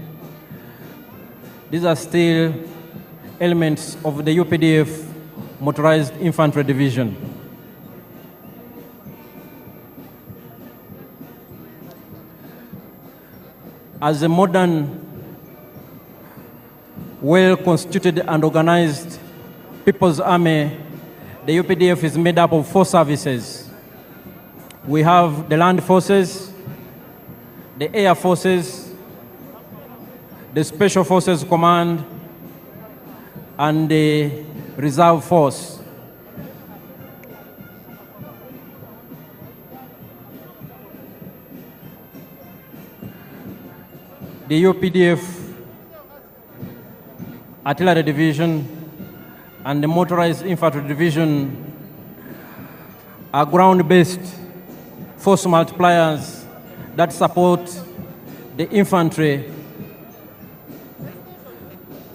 these are still elements of the UPDF Motorized Infantry Division. As a modern, well-constituted and organized People's Army, the UPDF is made up of 4 services. We have the Land Forces, the Air Forces, the Special Forces Command, and the Reserve Force. The UPDF Artillery Division and the Motorized Infantry Division are ground-based force multipliers that support the infantry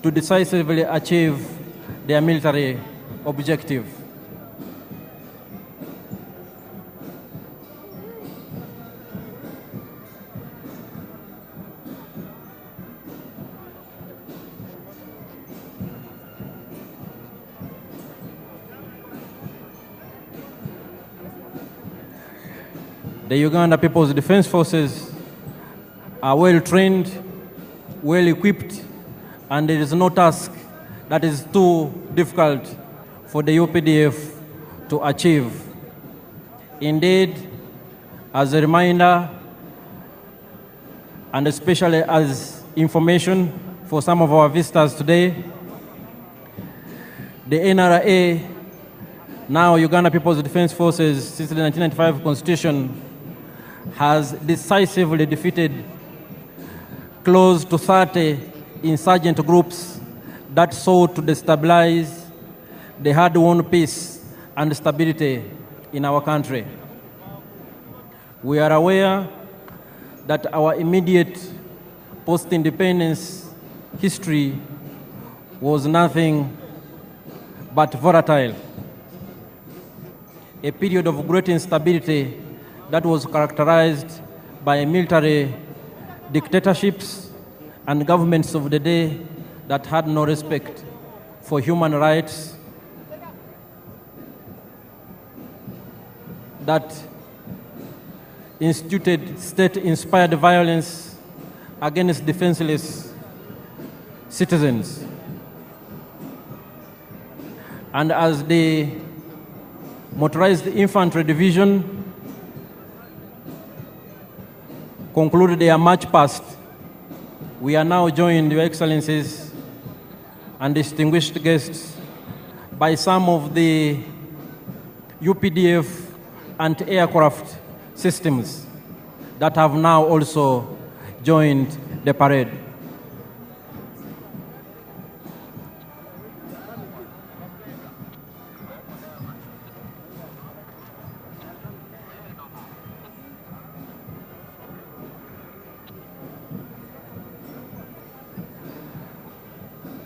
to decisively achieve their military objective. The Uganda People's Defense Forces are well-trained, well-equipped, and there is no task that is too difficult for the UPDF to achieve. Indeed, as a reminder, and especially as information for some of our visitors today, the NRA, now Uganda People's Defense Forces, since the 1995 Constitution, has decisively defeated close to 30 insurgent groups that sought to destabilize the hard-won peace and stability in our country. We are aware that our immediate post-independence history was nothing but volatile, a period of great instability that was characterized by military dictatorships and governments of the day that had no respect for human rights, that instituted state-inspired violence against defenseless citizens. And as the Motorized Infantry Division concluded their march past, we are now joined, Your Excellencies and distinguished guests, by some of the UPDF anti-aircraft systems that have now also joined the parade.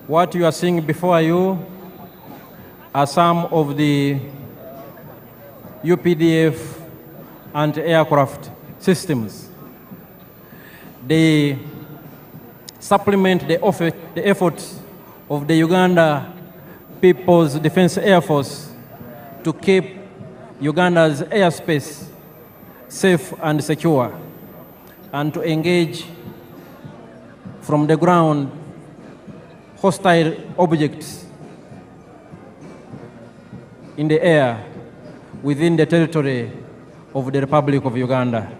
What you are seeing before you are some of the UPDF anti-aircraft systems. They supplement the efforts of the Uganda People's Defense Air Force to keep Uganda's airspace safe and secure, and to engage from the ground hostile objects in the air within the territory of the Republic of Uganda.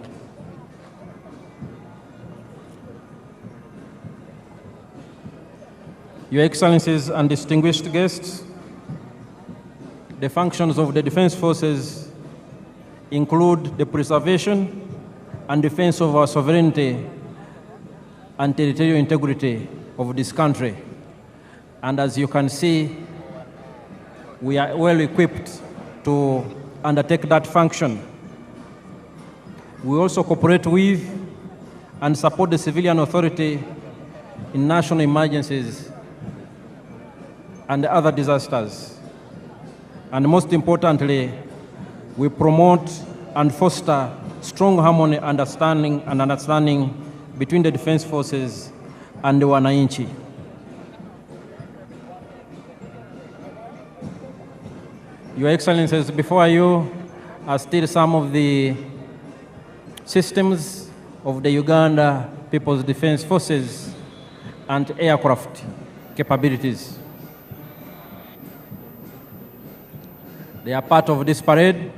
Your Excellencies and distinguished guests, the functions of the Defense Forces include the preservation, and defense of our sovereignty and territorial integrity of this country. And as you can see, we are well equipped to undertake that function. We also cooperate with and support the civilian authority in national emergencies and other disasters. And most importantly, we promote and foster strong harmony, understanding between the defense forces and the wananchi. Your Excellencies, before you are still some of the systems of the Uganda People's Defense Forces and aircraft capabilities. They are part of this parade.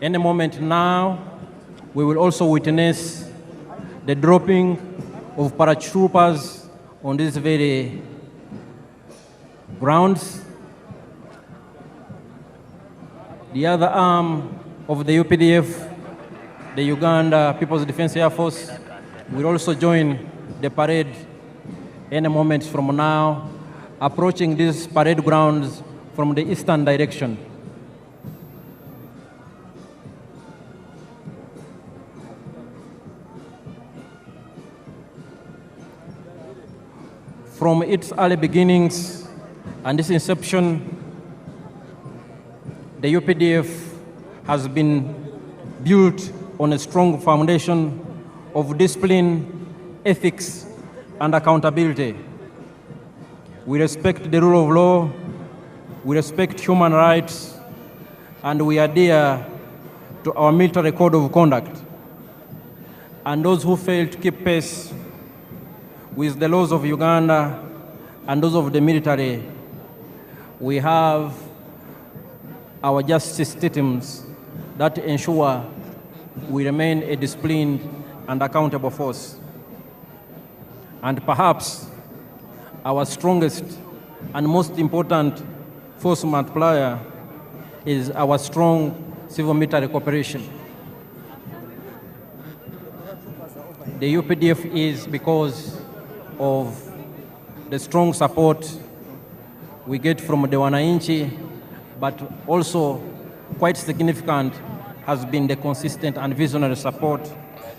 Any moment now, we will also witness the dropping of paratroopers on these very grounds. The other arm of the UPDF, the Uganda People's Defense Air Force, will also join the parade any moment from now, approaching these parade grounds from the eastern direction. From its early beginnings and its inception, the UPDF has been built on a strong foundation of discipline, ethics, and accountability. We respect the rule of law, we respect human rights, and we adhere to our military code of conduct. And those who fail to keep pace with the laws of Uganda and those of the military, we have our justice systems that ensure we remain a disciplined and accountable force. And perhaps our strongest and most important force multiplier is our strong civil-military cooperation. The UPDF is because of the strong support we get from the wananchi, but also quite significant has been the consistent and visionary support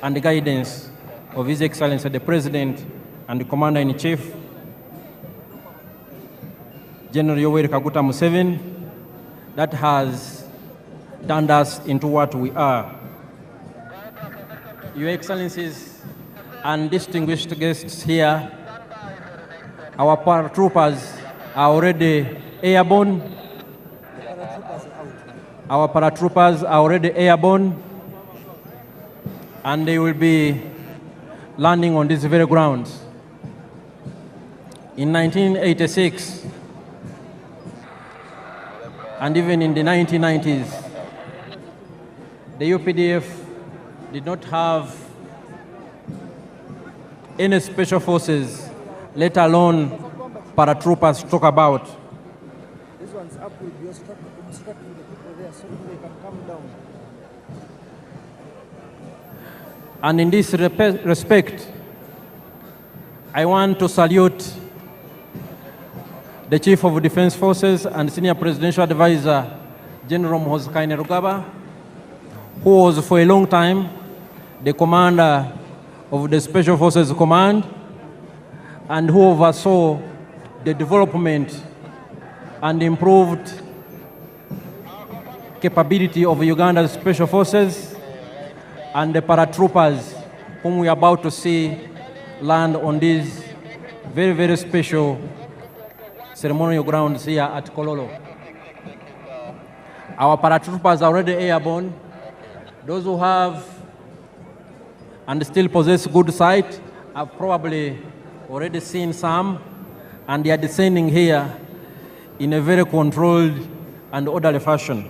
and the guidance of His Excellency the President and the Commander-in-Chief, General Yoweri Kaguta Museveni, that has turned us into what we are. Your Excellencies and distinguished guests here, our paratroopers are already airborne. Our paratroopers are already airborne, and they will be landing on these very grounds. In 1986, and even in the 1990s, the UPDF did not have any special forces, let alone paratroopers to talk about. This one's up with you, obstructing the people there so they can come down. And in this respect, I want to salute the Chief of Defense Forces and Senior Presidential Advisor, General Rugaba, who was for a long time the commander of the Special Forces Command and who oversaw the development and improved capability of Uganda's Special Forces and the paratroopers whom we are about to see land on these very, very special ceremonial grounds here at Kololo. Our paratroopers are already airborne. Those who have and still possess good sight have probably already seen some, and they are descending here in a very controlled and orderly fashion.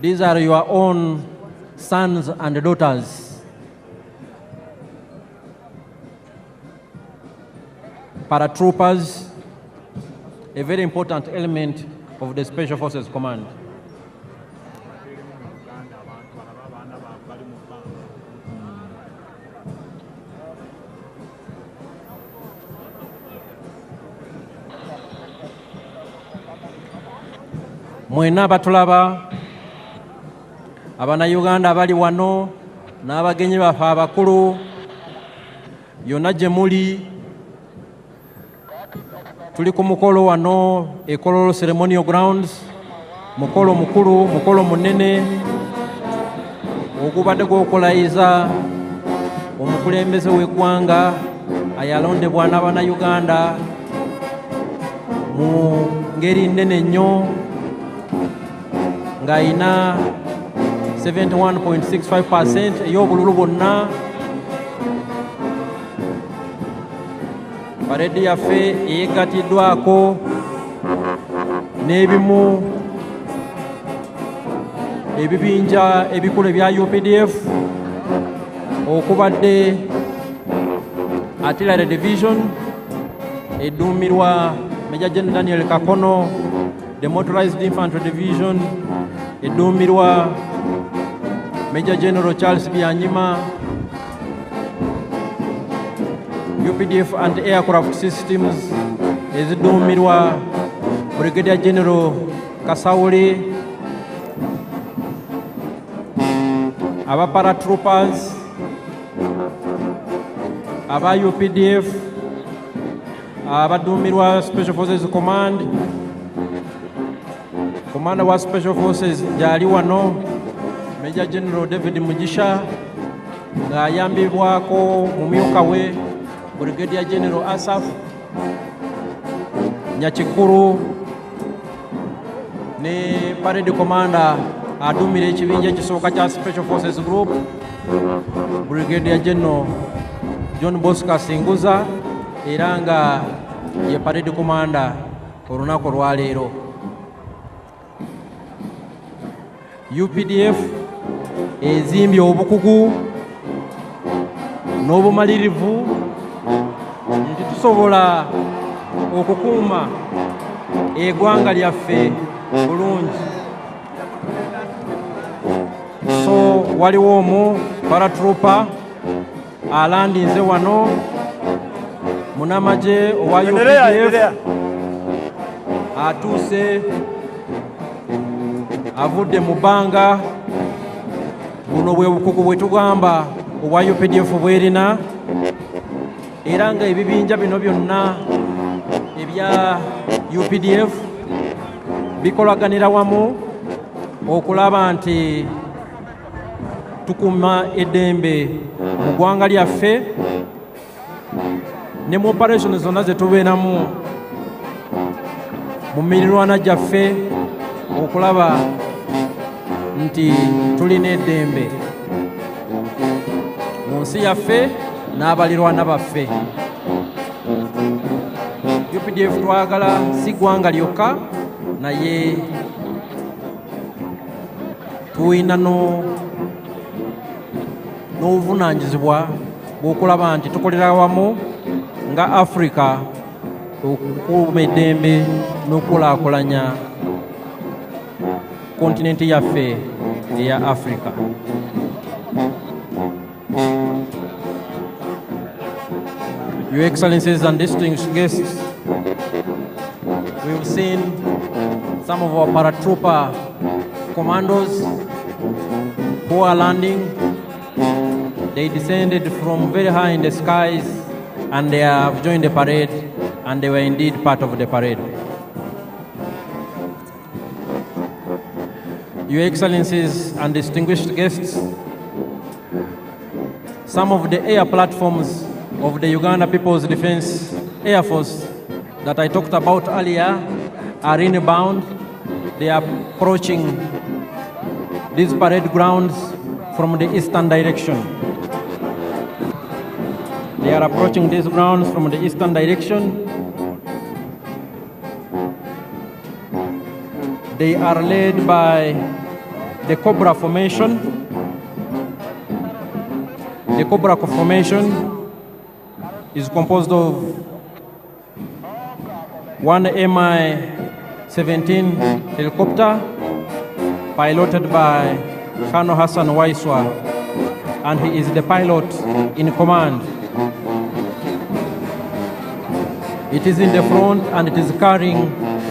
These are your own sons and daughters, paratroopers a very important element of the Special Forces Command. Mwena abatulaba, Abannayuganda abali wano n'abagenyi baffe abakulu, yonna gye muli, tuli ku mukolo wano e Kololo Ceremonial Grounds, mukolo mukulu, mukolo munene ogubadde gw'okulayiza omukulembeze w'eggwanga ayalondebwa n'Abannayuganda mu ngeri nnene nnyo ng'ayina 71.65% ey'obululu bwonna. Paredi yaffe eyeggatiddwako n'ebimu ebibinja ebikulu ebya UPDF okubadde Artillery Division edduumirwa Major General Daniel Kakono, the Motorized Infantry Division edduumirwa Major General Charles Byanyima, UPDF anti-aircraft systems ezidduumirwa Brigadier General Kasawuli, aba paratroopers, aba UPDF abadduumirwa Special Forces Command, Commander wa Special Forces gyali wano Major General David Mugisha ng'ayambibwako mumyuka we Brigadier General Asaf Nyakikuru ne Parade Commander aduumira ekibinja ekisooka kya Special Forces Group Brigadier General John Bosco Singuza era nga ye Parade Commander olunaku olwaleero. UPDF ezimbye obukugu n'obumalirivu nti tusobola okukuuma eggwanga lyaffe bulungi. So waliwo omu paratrooper alandinze wano munamaje owa UPDF atuuse avudde mu bbanga. Buno bwe bukugu bwe tugamba obwa UPDF bwerina era nga ebibinja bino byonna ebya UPDF bikolaganira wamu okulaba nti tukuuma eddembe mu ggwanga lyaffe ne mu operation zonna ze tubeeramu mu mirirwana gyaffe okulaba nti tulina eddembe mu nsi yaffe n'abalirwana baffe. UPDF twagala si ggwanga lyokka naye tulina n'obuvunaanyizibwa bw'okulaba nti tukolera wamu nga Afrika okukuuma eddembe n'okulaakulanya kontinenti yaffe eya Afrika. Your Excellencies and distinguished guests, we've seen some of our paratrooper commandos who are landing. They descended from very high in the skies and they have joined the parade, and they were indeed part of the parade. Your Excellencies and distinguished guests, some of the air platforms of the Uganda People's Defense Air Force that I talked about earlier are inbound. They are approaching these parade grounds from the eastern direction. They are approaching these grounds from the eastern direction. They are led by the Cobra formation. The Cobra formation is composed of one Mi-17 helicopter piloted by Colonel Hassan Waiswa, and he is the pilot in command. It is in the front and it is carrying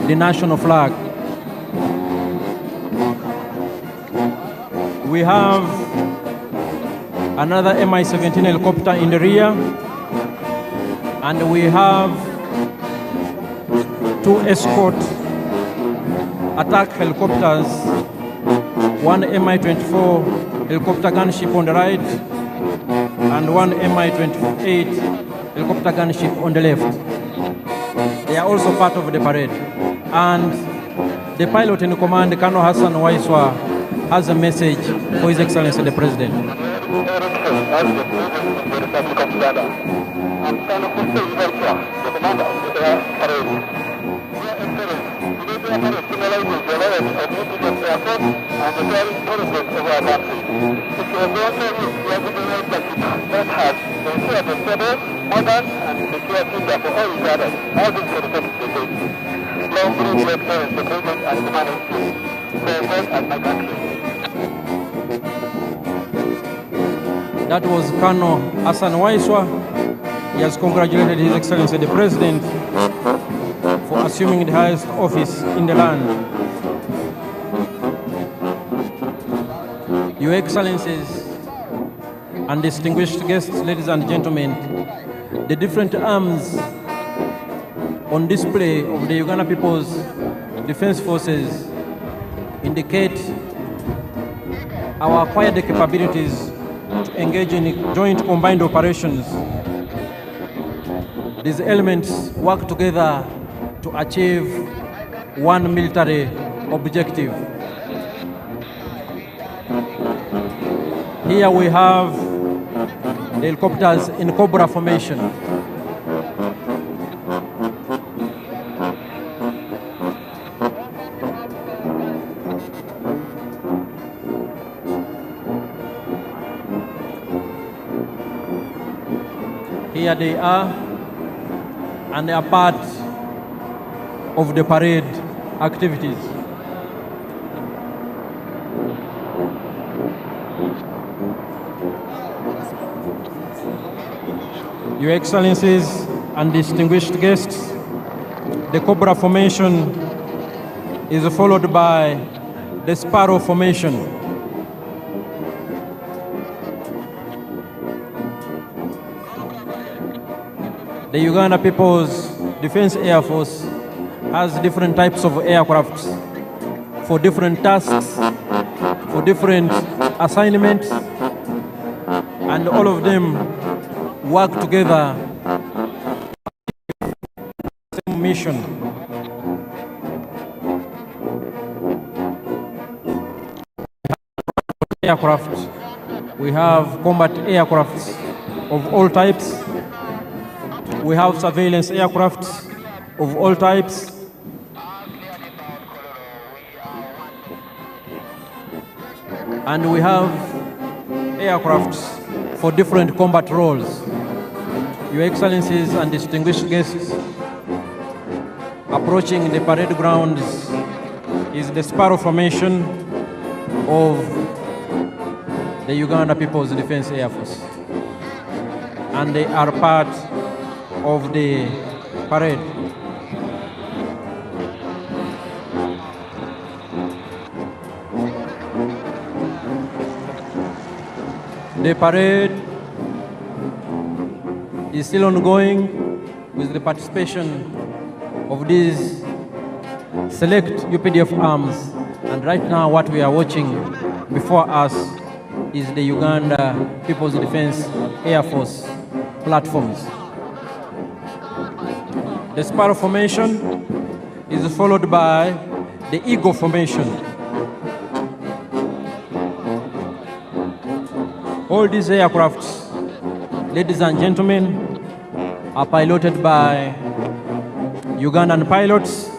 the national flag. We have another Mi-17 helicopter in the rear, and we have two escort attack helicopters, one Mi-24 helicopter gunship on the right and one Mi-28 helicopter gunship on the left. They are also part of the parade. And the pilot in command, Colonel Hassan Waiswa, has a message for His Excellency the President. That was Colonel Hassan Waiswa. He has congratulated His Excellency the President for assuming the highest office in the land. Your Excellencies and distinguished guests, ladies and gentlemen, the different arms on display of the Uganda People's Defense Forces indicate our acquired capabilities to engage in joint combined operations. These elements work together to achieve one military objective. Here we have the helicopters in cobra formation. Here they are, and they are part of the parade activities. Your Excellencies and distinguished guests, the cobra formation is followed by the sparrow formation. The Uganda People's Defense Air Force has different types of aircrafts for different tasks, for different assignments, and all of them work together on the same mission. Aircraft. We have combat aircrafts of all types. We have surveillance aircraft of all types. And we have aircrafts for different combat roles. Your Excellencies and distinguished guests, approaching the parade grounds is the sparrow formation of the Uganda People's Defense Air Force. And they are part of the parade. The parade is still ongoing with the participation of these select UPDF arms, and right now what we are watching before us is the Uganda People's Defense Air Force platforms. The sparrow formation is followed by the eagle formation. All these aircrafts, ladies and gentlemen, are piloted by Ugandan pilots,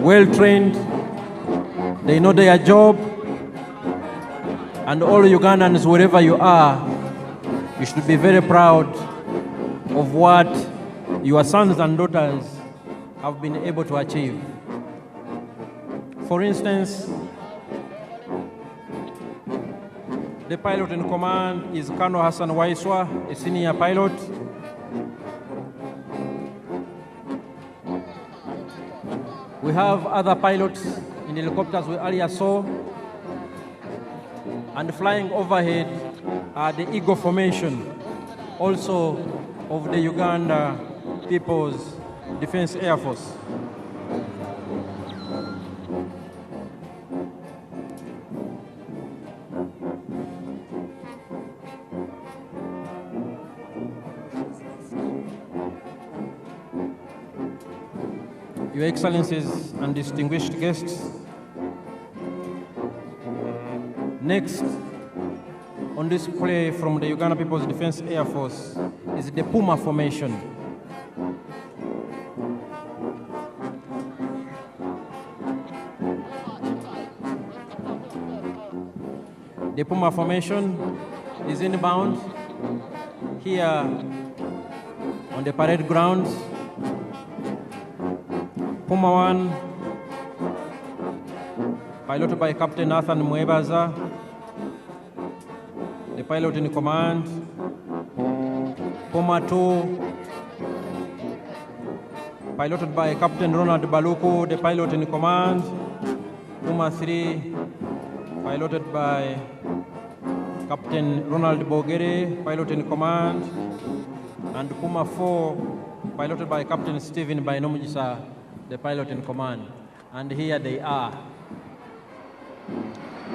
well trained, they know their job, and all Ugandans, wherever you are, you should be very proud of what your sons and daughters have been able to achieve. For instance, the pilot in command is Colonel Hassan Waiswa, a senior pilot. We have other pilots in helicopters we earlier saw, and flying overhead are the Eagle Formation, also of the Uganda People's Defense Air Force. Your Excellencies and distinguished guests, next on display from the Uganda People's Defense Air Force is the Puma Formation. The Puma Formation is inbound here on the parade grounds. Puma 1, piloted by Captain Nathan Mwebaza, the pilot in command. Puma 2, piloted by Captain Ronald Baluku, the pilot in command. Puma 3, piloted by Captain Ronald Bogere, pilot in command. And Puma 4, piloted by Captain Stephen Bainomujisa, the pilot in command. And here they are.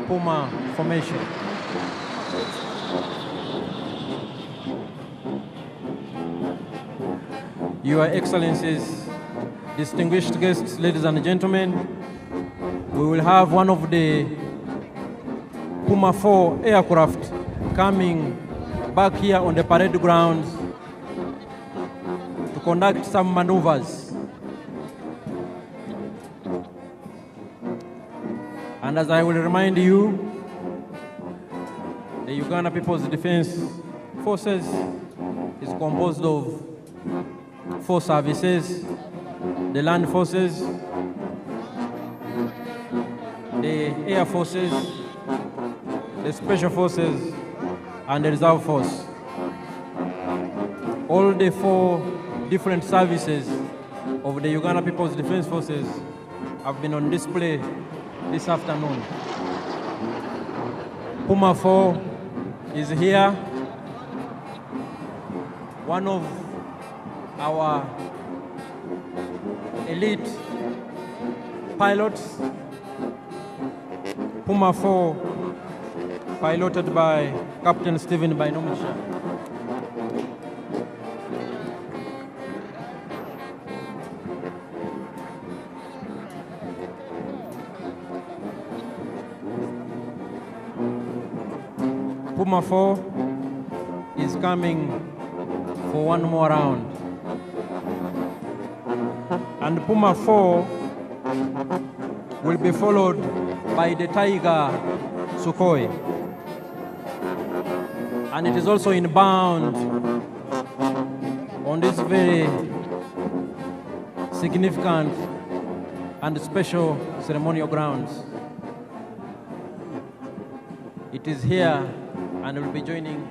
Puma Formation. Your Excellencies, distinguished guests, ladies and gentlemen, we will have one of the Puma 4 aircraft coming back here on the parade grounds to conduct some maneuvers. And as I will remind you, the Uganda People's Defense Forces is composed of 4 services: the Land Forces, the Air Forces, the Special Forces, and the Reserve Force. All the 4 different services of the Uganda People's Defense Forces have been on display this afternoon. Puma 4 is here, one of our elite pilots. Puma 4, piloted by Captain Stephen Bainomujisa. Puma 4 is coming for one more round. And Puma 4 will be followed by the Tiger Sukhoi. And it is also inbound on this very significant and special ceremonial grounds. It is here and will be joining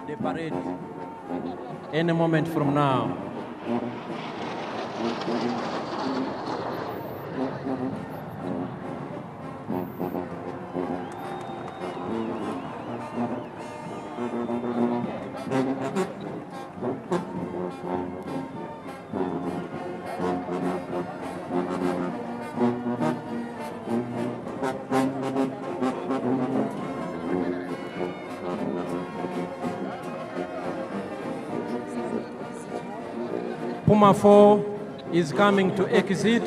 the parade any moment from now. Puma 4 is coming to exit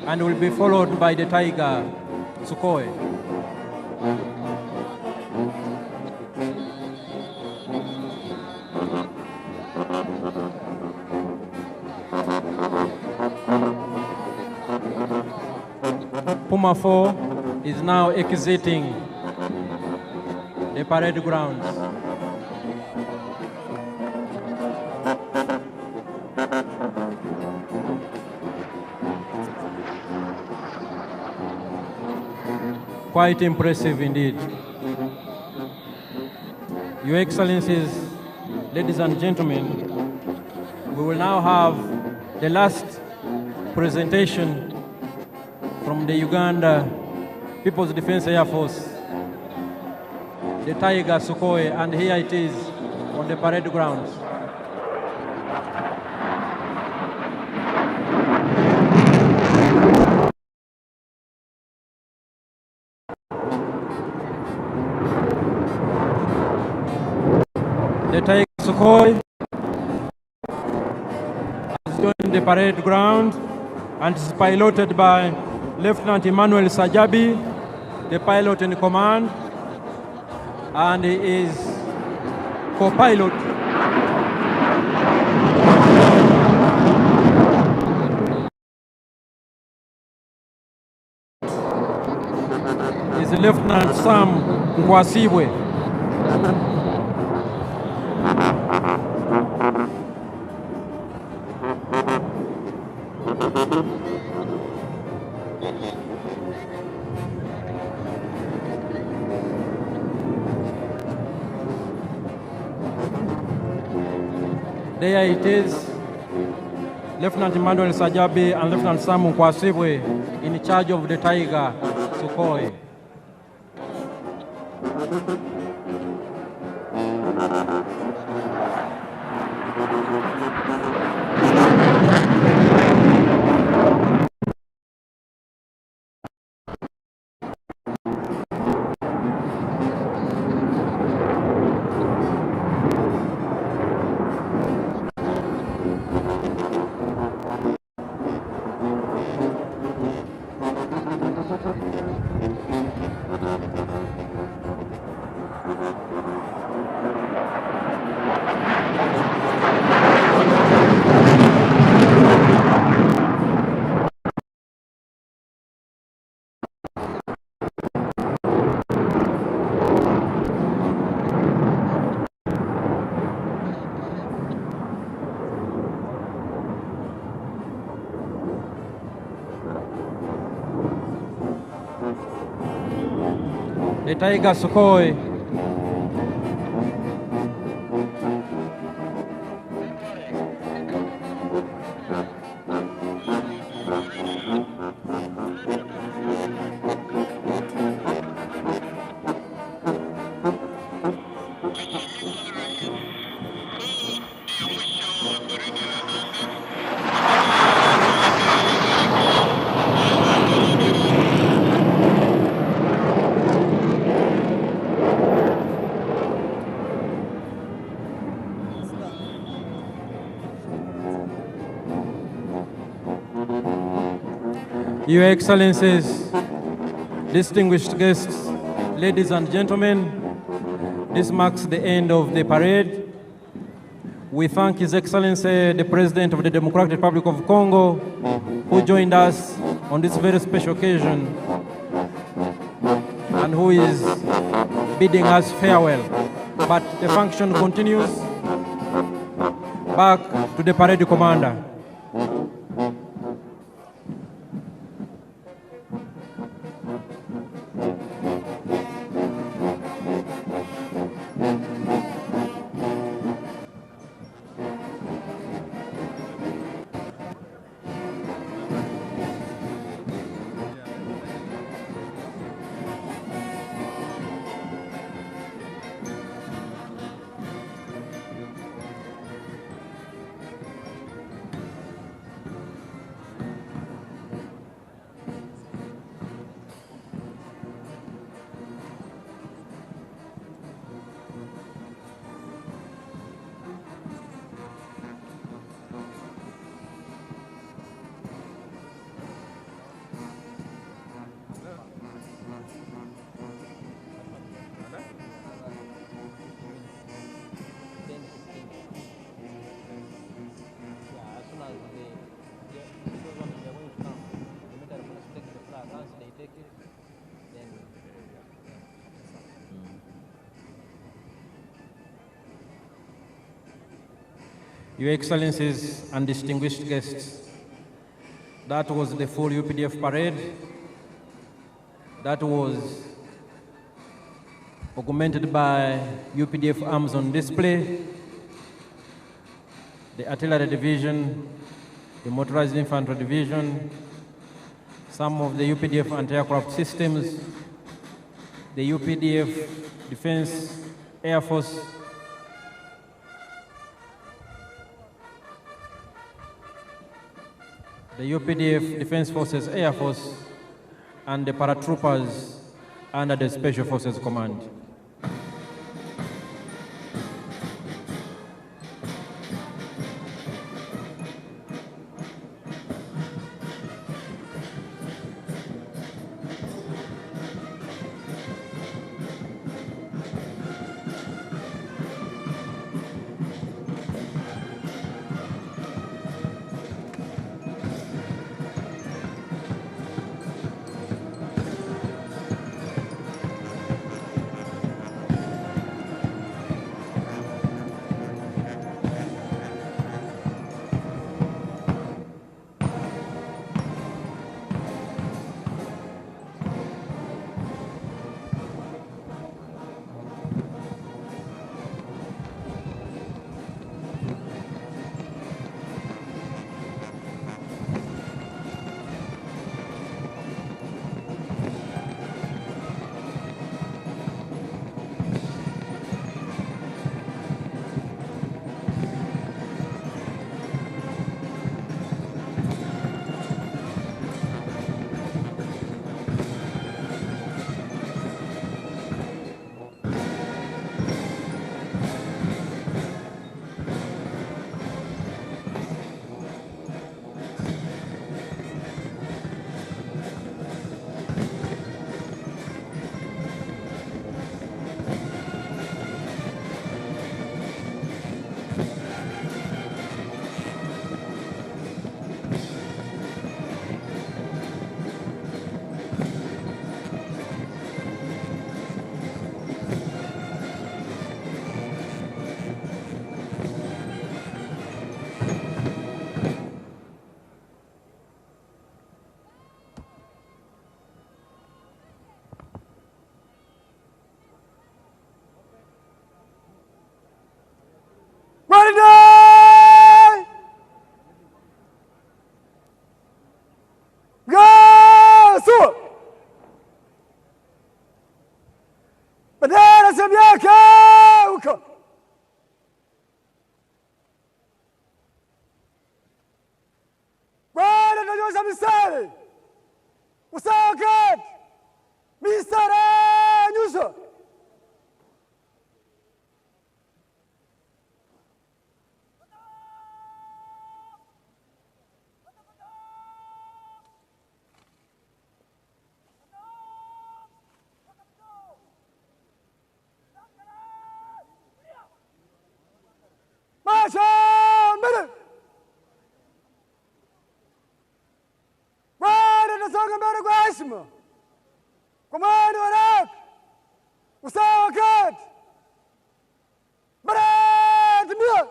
and will be followed by the Tiger Sukhoi. Puma 4 is now exiting the parade grounds. Quite impressive indeed. Your Excellencies, ladies and gentlemen, we will now have the last presentation from the Uganda People's Defense Air Force, the Tiger Sukhoi, and here it is on the parade grounds. The Tiger Sukhoi has joined the parade ground and is piloted by Lieutenant Emmanuel Sajabi, the pilot in command, and he is co-pilot is Lieutenant Sam Nkwasibwe. There it is, Lieutenant Emmanuel Sajabi and Lieutenant Sam Nkwasibwe in charge of the Tiger Sukhoi. The Tiger Sukhoi Your Excellencies, distinguished guests, ladies and gentlemen, this marks the end of the parade. We thank His Excellency, the President of the Democratic Republic of Congo, who joined us on this very special occasion and who is bidding us farewell. But the function continues. Back to the parade commander. Your Excellencies and distinguished guests, that was the full UPDF parade. that was augmented by UPDF arms on display, the artillery division, the motorized infantry division, some of the UPDF anti-aircraft systems, the UPDF Defense Air Force, the UPDF Defense Forces Air Force, and the paratroopers under the Special Forces Command. Komando haraka, usawa wakati, timia.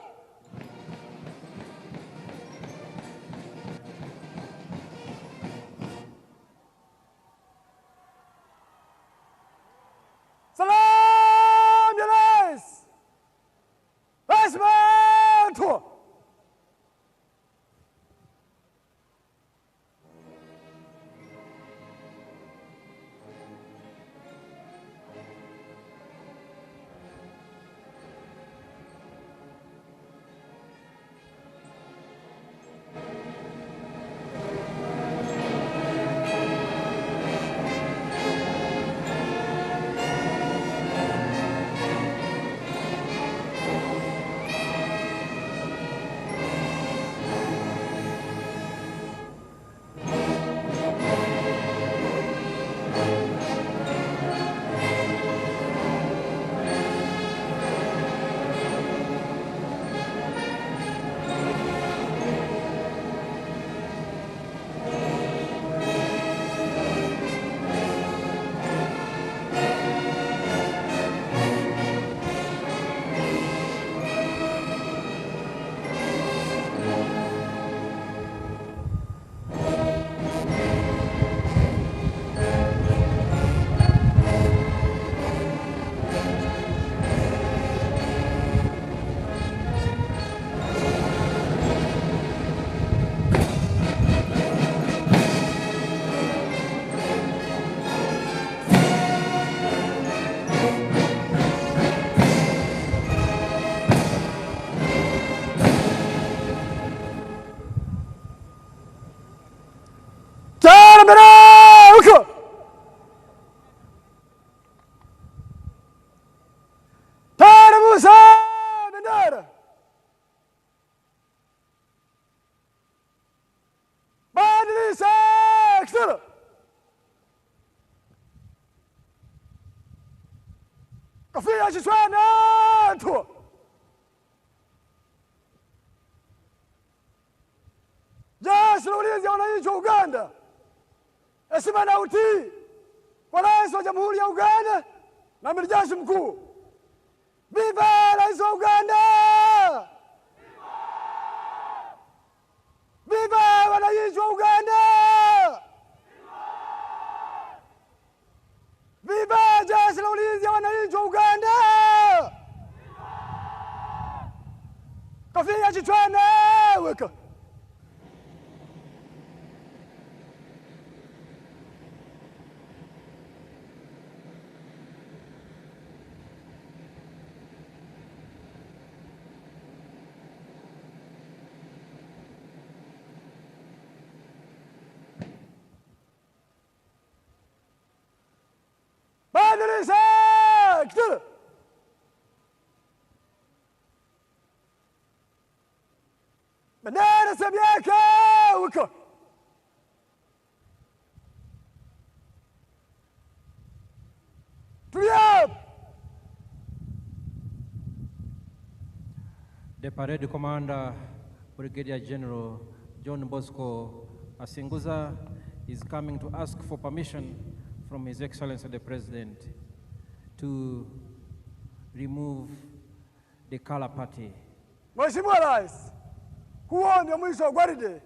Salam ya rais, rasmi. kafia chichwana tu jeshi la ulinzi ya wananchi wa Uganda, heshima na utii kwa Rais wa Jamhuri ya Uganda na Amiri Jeshi Mkuu. Viva Rais wa Uganda! Viva wananchi wa Uganda! Viva jeshi la ulinzi ya wananchi wa Uganda! Kofia kichwani weka. Kina. Bendera sebyeka wika. The parade commander, Brigadier General John Bosco Asinguza, is coming to ask for permission from His Excellency the President to remove the color party. Mheshimiwa Rais, huo ndio mwisho wa gwaride.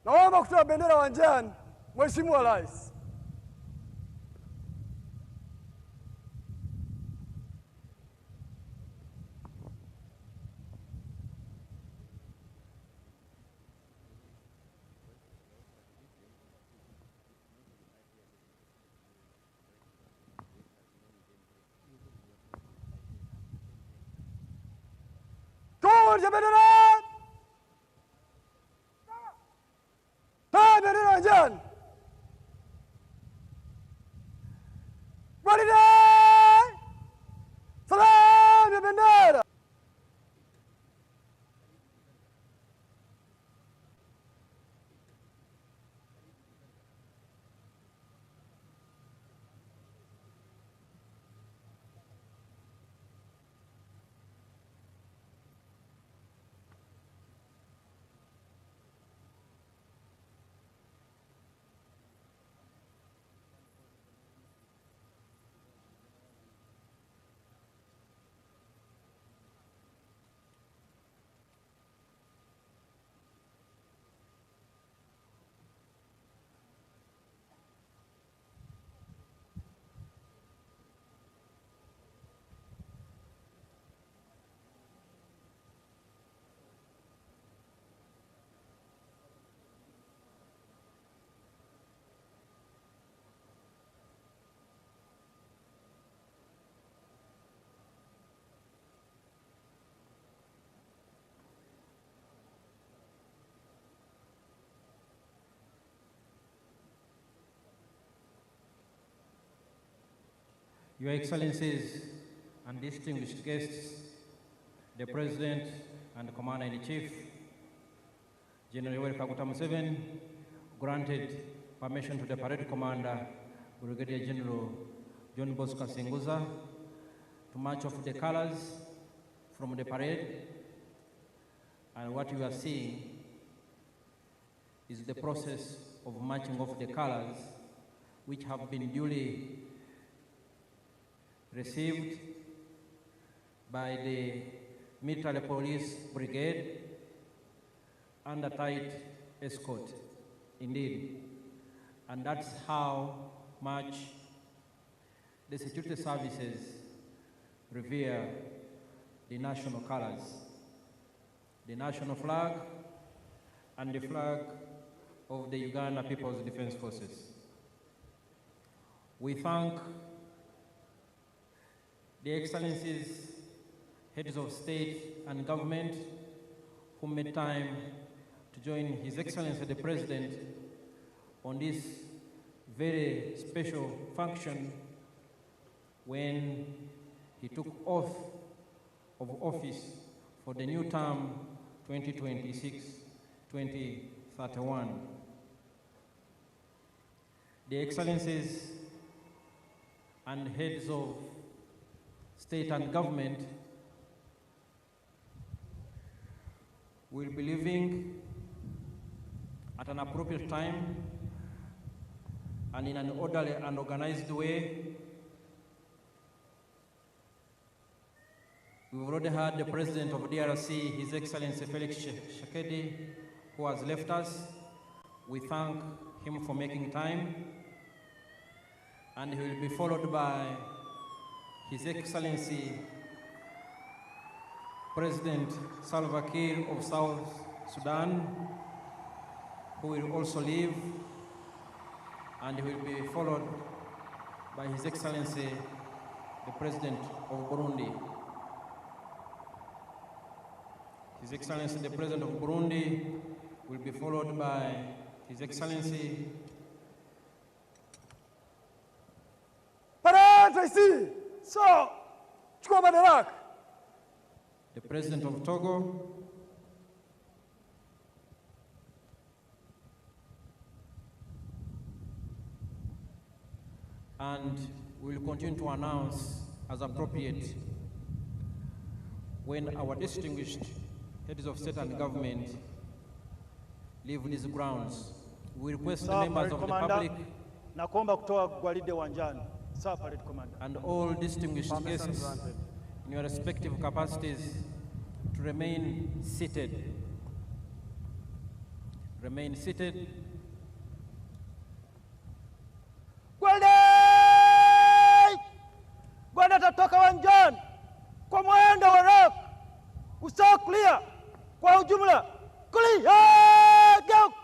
Naomba kutoa bendera uwanjani, Mheshimiwa Rais. Kurja bendera! Toa bendera uwanjani! Gwaride! Salamu ya bendera! Your Excellencies and distinguished guests, the President and Commander-in-Chief, General Yoweri Kaguta Museveni, granted permission to the parade commander, Brigadier General John Bosco Asinguza, to march off the colors from the parade. And what you are seeing is the process of marching off the colors, which have been duly received by the military police brigade under tight escort, indeed. And that's how much the security services revere the national colors, the national flag, and the flag of the Uganda People's Defense Forces. We thank the Excellencies, heads of state and government, who made time to join His Excellency the President on this very special function when he took oath of office for the new term 2026-2031. The Excellencies and heads of state and government will be living at an appropriate time and in an orderly and organized way. We've already heard the President of DRC, His Excellency Felix Tshisekedi, who has left us. We thank him for making time. And he will be followed by His Excellency President Salva Kiir of South Sudan, who will also leave, and he will be followed by His Excellency the President of Burundi. His Excellency the President of Burundi will be followed by His Excellency the President of Togo, and we will continue to announce as appropriate when our distinguished heads of state and government leave these grounds. We request the members of the public and all distinguished guests in your respective capacities to remain seated. Remain seated. Gwanda tatoka wanjani kwa mwendo wa rafu usawa clear kwa ujumla clear go.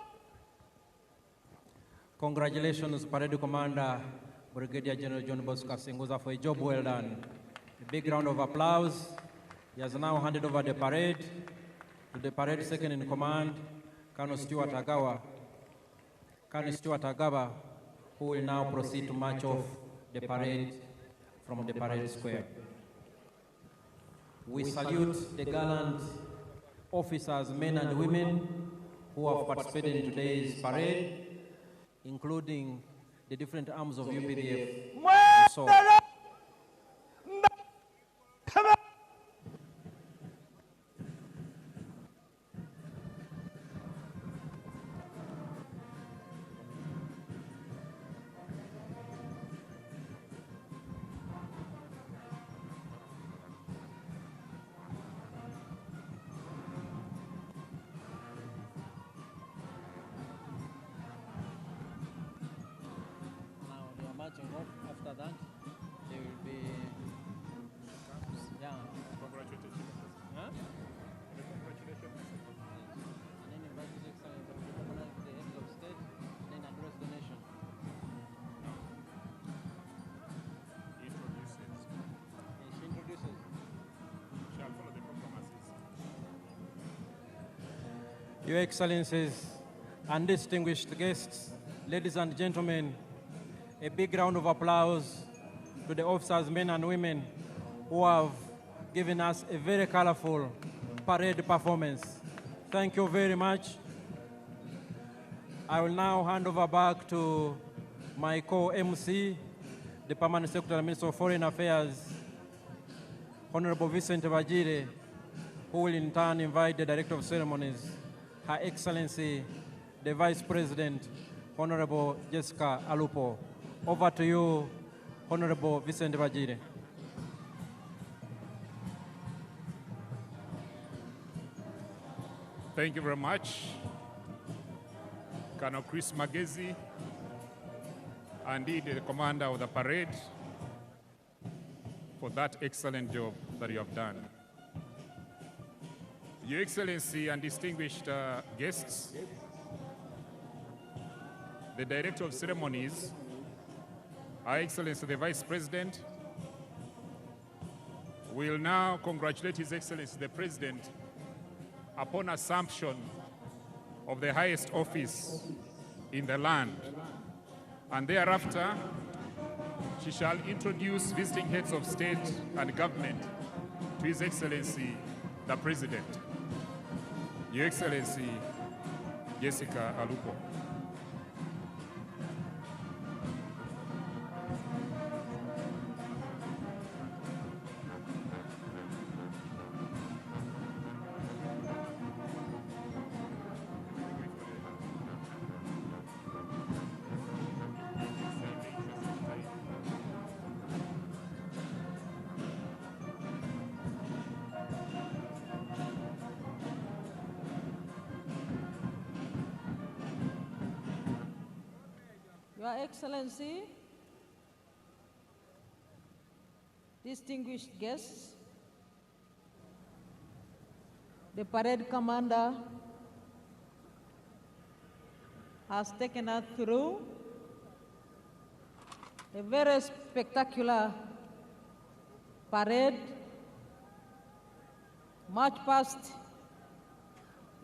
Congratulations, Parade Commander Brigadier General John Bosco Kasinguza, for a job well done. A big round of applause. He has now handed over the parade to the parade second in command, Colonel Stuart Agawa. Colonel Stuart Agawa, who will now proceed to march off the parade from the parade square. We salute the gallant officers, men and women, who have participated in today's parade, including the different arms of UPDF. So, after that, there will be, yeah. Congratulations. Huh? Congratulations. And then invite His Excellency to recognize the heads of state, and then address the nation. Introduces. And she introduces. Shall follow the proclamations. Your Excellencies and distinguished guests, ladies and gentlemen, a big round of applause to the officers, men and women, who have given us a very colorful parade performance. Thank you very much. I will now hand over back to my co-MC, the Permanent Secretary and Minister of Foreign Affairs, Honorable Vincent Vajire, who will in turn invite the Director of Ceremonies, Her Excellency, the Vice President, Honorable Jessica Alupo. Over to you, Honorable Vincent Vajire. Thank you very much, Colonel Chris Magezi, and indeed the commander of the parade, for that excellent job that you have done. Your Excellency and distinguished guests, the Director of Ceremonies, Her Excellency the Vice President, will now congratulate His Excellency the President upon assumption of the highest office in the land. And thereafter, she shall introduce visiting heads of state and government to His Excellency the President. Your Excellency, Jessica Alupo. Your Excellency, distinguished guests, the parade commander has taken us through a very spectacular parade, march past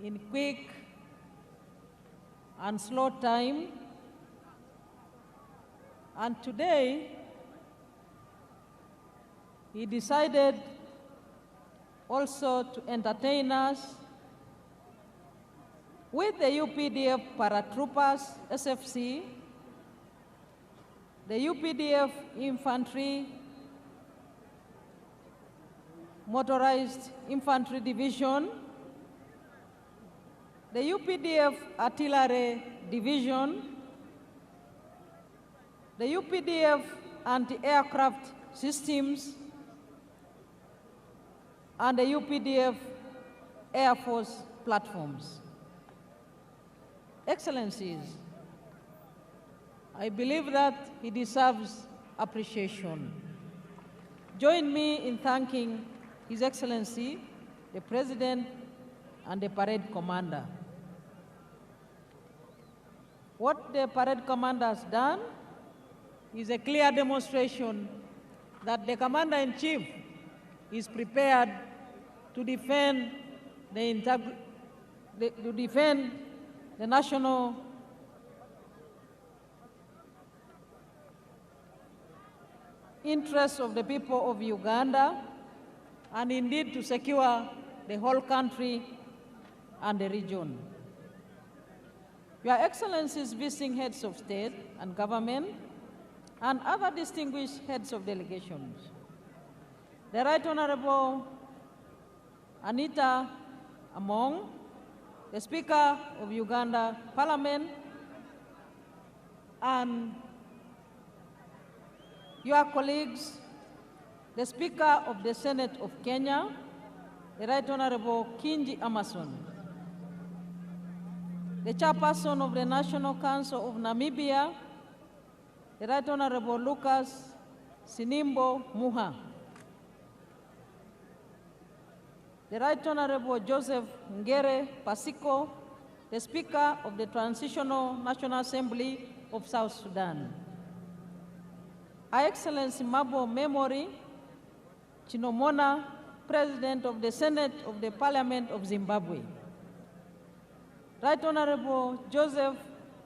in quick and slow time. And today, he decided also to entertain us with the UPDF paratroopers, SFC, the UPDF infantry, motorized infantry division, the UPDF artillery division, the UPDF anti-aircraft systems, and the UPDF Air Force platforms. Excellencies, I believe that he deserves appreciation. Join me in thanking His Excellency, the President, and the parade commander. What the parade commander has done is a clear demonstration that the Commander-in-Chief is prepared to defend the national interests of the people of Uganda, and indeed to secure the whole country and the region. Your Excellencies, visiting heads of state and government, and other distinguished heads of delegations, the Right Honorable Anita Among, the Speaker of Uganda Parliament, and your colleagues, the Speaker of the Senate of Kenya, the Right Honorable Kingi Amason, the Chairperson of the National Council of Namibia, the Right Honorable Lucas Sinimbo Muha, the Right Honorable Joseph Ngere Pasiko, the Speaker of the Transitional National Assembly of South Sudan, Her Excellency Mabo Memory Chinomona, President of the Senate of the Parliament of Zimbabwe, Right Honorable Joseph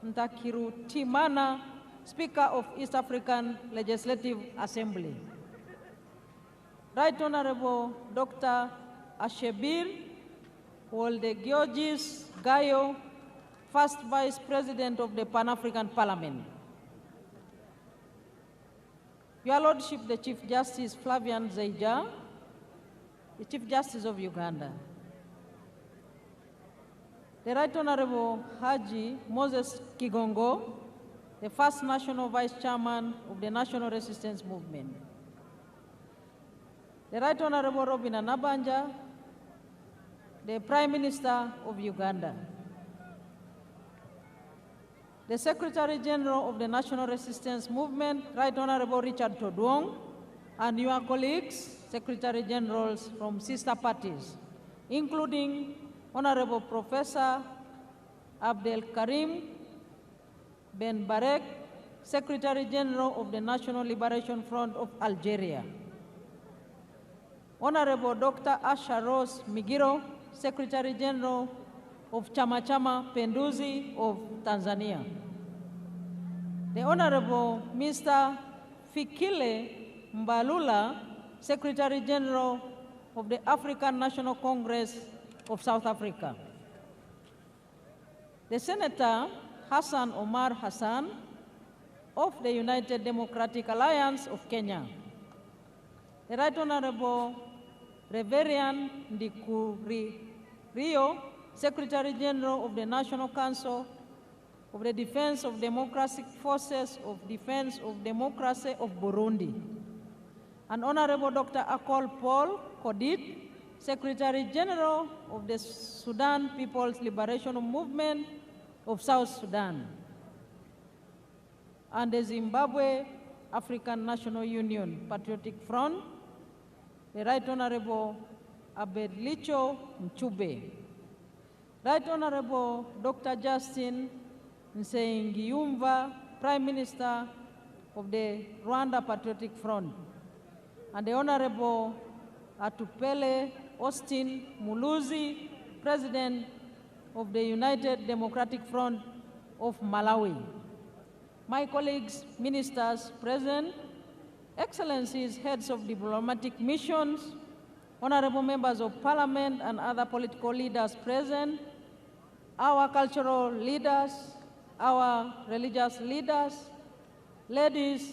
Ntakiru Timana, Speaker of East African Legislative Assembly, Right Honorable Dr. Ashebir Woldegiorgis Gayo, First Vice President of the Pan-African Parliament, Your Lordship, the Chief Justice Flavian Zaija, the Chief Justice of Uganda, the Right Honorable Haji Moses Kigongo, the First National Vice Chairman of the National Resistance Movement, the Right Honorable Robin Anabanja, the Prime Minister of Uganda, the Secretary General of the National Resistance Movement, Right Honorable Richard Todwong, and your colleagues, Secretary Generals from sister parties, including Honorable Professor Abdel Karim Ben Barek, Secretary General of the National Liberation Front of Algeria, Honorable Dr. Asha Rose Migiro, Secretary General of Chama Chama Penduzi of Tanzania, the Honorable Mr. Fikile Mbalula, Secretary General of the African National Congress of South Africa, the Senator Hassan Omar Hassan of the United Democratic Alliance of Kenya, the Right Honorable Reverend Ndikuri Rio, Secretary General of the National Council of the Defense of Democratic Forces of Defense of Democracy of Burundi, and Honorable Dr. Akol Paul Kodit, Secretary General of the Sudan People's Liberation Movement of South Sudan. and the Zimbabwe African National Union Patriotic Front, the Right Honorable Abedlicho Mchube, Right Honorable Dr. Justin Nsengiyumva, Prime Minister of the Rwanda Patriotic Front, and the Honorable Atupele Austin Muluzi, President of the United Democratic Front of Malawi. My colleagues, ministers present, excellencies, heads of diplomatic missions, honorable members of parliament and other political leaders present, our cultural leaders, our religious leaders, ladies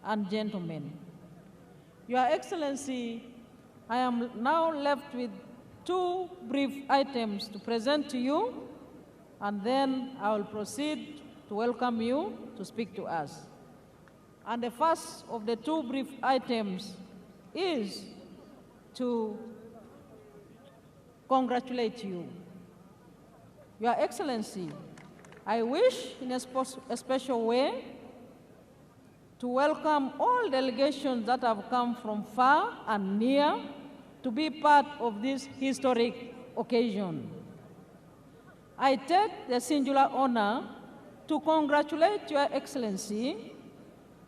and gentlemen. Your Excellency, I am now left with two brief items to present to you, and then I will proceed to welcome you to speak to us. And the first of the two brief items is to congratulate you. Your Excellency, I wish in a special way to welcome all delegations that have come from far and near to be part of this historic occasion. I take the singular honor to congratulate Your Excellency,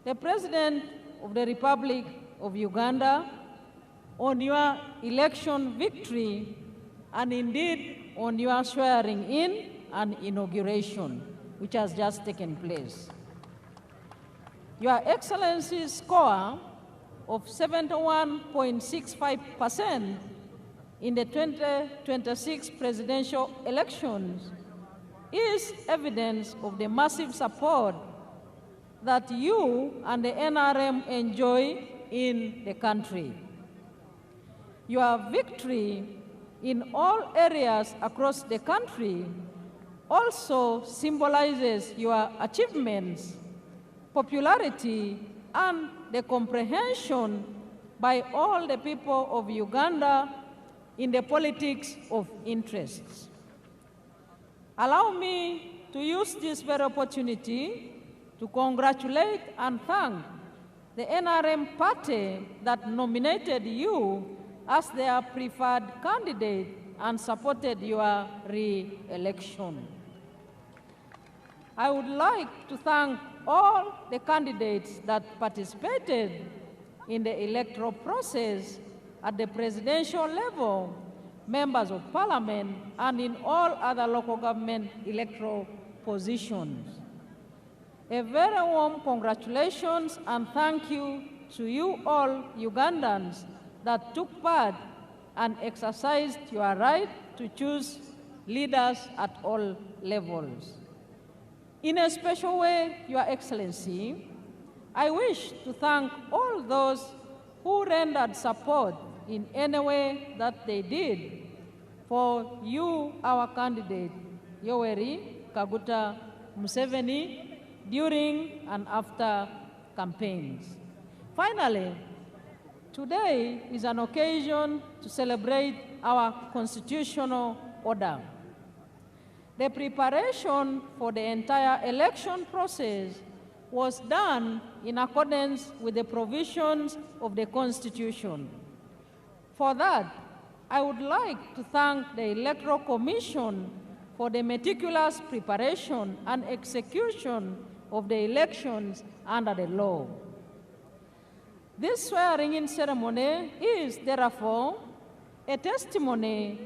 the President of the Republic of Uganda, on your election victory and indeed on your swearing in and inauguration, which has just taken place. Your Excellency's score of 71.65% in the 2026 presidential elections is evidence of the massive support that you and the NRM enjoy in the country. Your victory in all areas across the country also symbolizes your achievements, popularity, and the comprehension by all the people of Uganda in the politics of interests. Allow me to use this very opportunity to congratulate and thank the NRM party that nominated you as their preferred candidate and supported your re-election. I would like to thank all the candidates that participated in the electoral process at the presidential level, members of parliament, and in all other local government electoral positions. A very warm congratulations and thank you to you all Ugandans that took part and exercised your right to choose leaders at all levels. In a special way, Your Excellency, I wish to thank all those who rendered support in any way that they did for you, our candidate, Yoweri Kaguta Museveni, during and after campaigns. Finally, today is an occasion to celebrate our constitutional order. The preparation for the entire election process was done in accordance with the provisions of the Constitution. For that, I would like to thank the Electoral Commission for the meticulous preparation and execution of the elections under the law. This swearing-in ceremony is, therefore, a testimony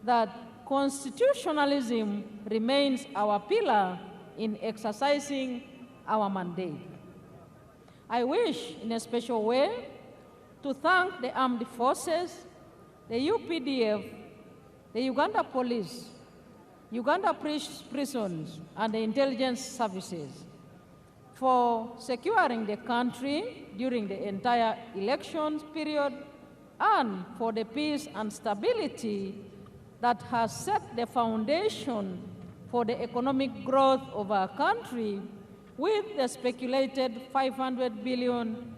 that constitutionalism remains our pillar in exercising our mandate. I wish, in a special way, to thank the armed forces, the UPDF, the Uganda Police, Uganda prisons, and the intelligence services for securing the country during the entire elections period and for the peace and stability that has set the foundation for the economic growth of our country with the speculated $500 billion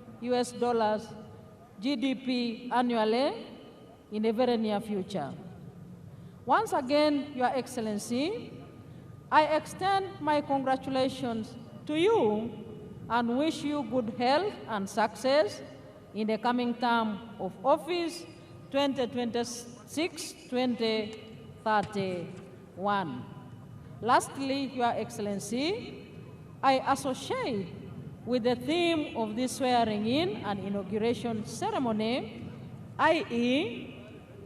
GDP annually in the very near future. Once again, Your Excellency, I extend my congratulations to you and wish you good health and success in the coming term of office 2026-2031. Lastly, Your Excellency, I associate with the theme of this swearing-in and inauguration ceremony, i.e.,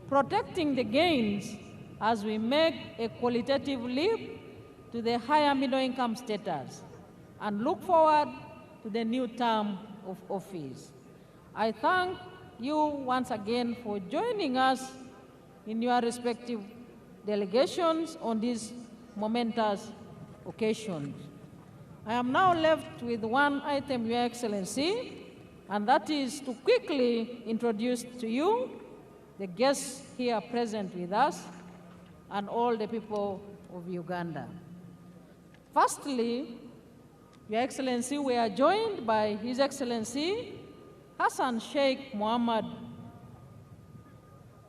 protecting the gains as we make a qualitative leap to the higher middle-income status and look forward to the new term of office. I thank you once again for joining us in your respective delegations on these momentous occasions. I am now left with one item, Your Excellency, and that is to quickly introduce to you the guests here present with us and all the people of Uganda. Firstly, Your Excellency, we are joined by His Excellency Hassan Sheikh Mohammed,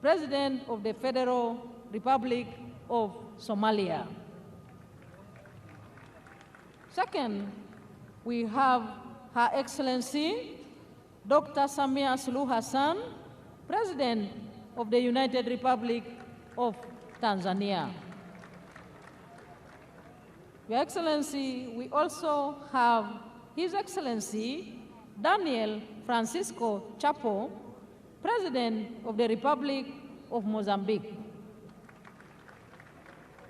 President of the Federal Republic of Somalia. Second, we have Her Excellency Dr. Samia Suluhu Hassan, President of the United Republic of Tanzania. Your Excellency, we also have His Excellency Daniel Francisco Chapo, President of the Republic of Mozambique.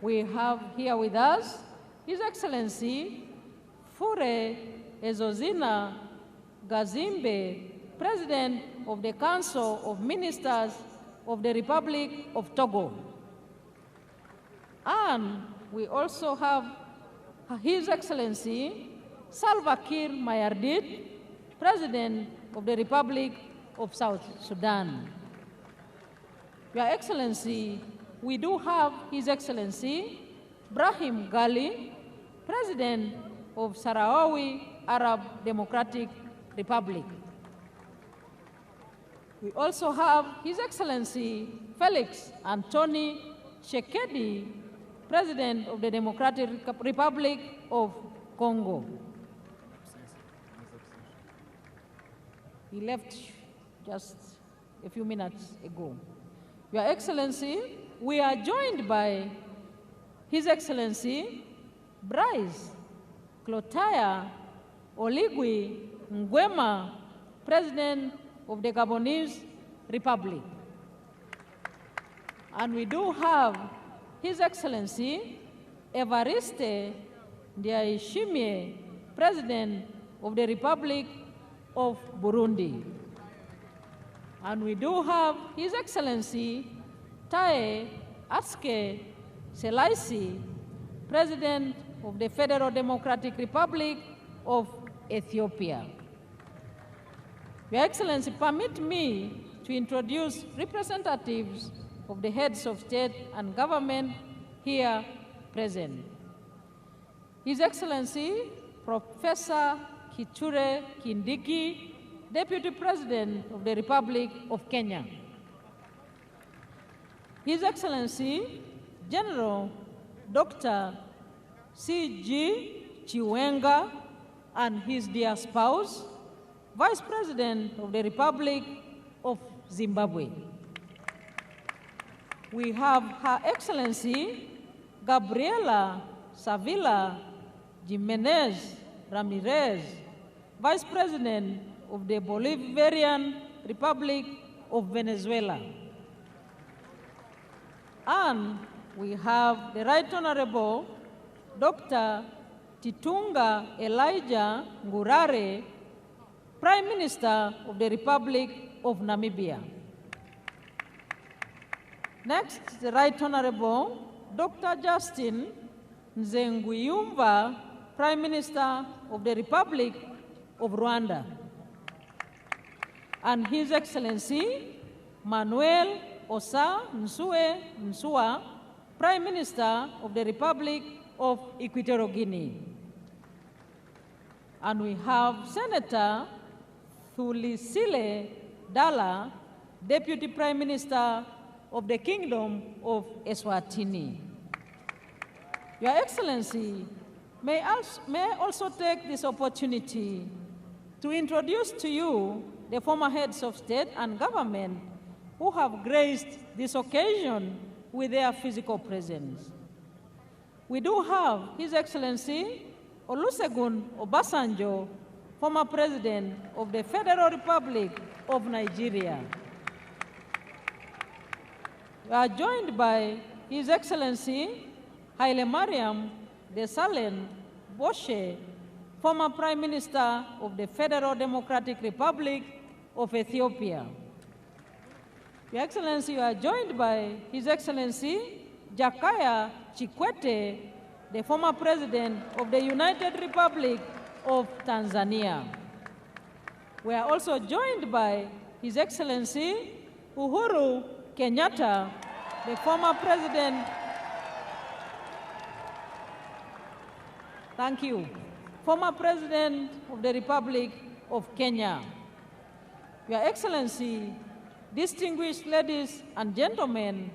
We have here with us His Excellency Fure Ezozina Gazimbe, President of the Council of Ministers of the Republic of Togo. And we also have His Excellency Salva Kiir Mayardit, President of the Republic of South Sudan. Your Excellency, we do have His Excellency Brahim Gali, President of Sahrawi Arab Democratic Republic. We also have His Excellency Felix Anthony Tshisekedi, President of the Democratic Republic of Congo. He left just a few minutes ago. Your Excellency, we are joined by His Excellency Bryce Clotaire Oligui Nguema, President of the Gabonese Republic. And we do have His Excellency Evariste Ndayishimiye, President of the Republic of Burundi. And we do have His Excellency Tarehe Atske Selassie, President of the Federal Democratic Republic of Ethiopia. Your Excellency, permit me to introduce representatives of the heads of state and government here present. His Excellency Professor Kithure Kindiki, Deputy President of the Republic of Kenya. His Excellency General Dr. C.G. Chiwenga and his dear spouse, Vice President of the Republic of Zimbabwe. We have Her Excellency Gabriela Savila Jimenez Ramirez, Vice President of the Bolivarian Republic of Venezuela. And we have the Right Honorable Dr. Titunga Elijah Ngurare, Prime Minister of the Republic of Namibia. Next, the Right Honorable Dr. Justin Nzenguyumva, Prime Minister of the Republic of Rwanda. And His Excellency Manuel Osa Nsue Nsua, Prime Minister of the Republic of Equatorial Guinea. And we have Senator Thulisile Dala, Deputy Prime Minister of the Kingdom of Eswatini. Your Excellency, May I also take this opportunity to introduce to you the former heads of state and government who have graced this occasion with their physical presence. We do have His Excellency Olusegun Obasanjo, former President of the Federal Republic of Nigeria. We are joined by His Excellency Haile Mariam Desalegn Boshe, former Prime Minister of the Federal Democratic Republic of Ethiopia. Your Excellency, you are joined by His Excellency Jakaya Kikwete, the former President of the United Republic of Tanzania. We are also joined by His Excellency Uhuru Kenyatta, the former President. Thank you. Former President of the Republic of Kenya. Your Excellency, distinguished ladies and gentlemen,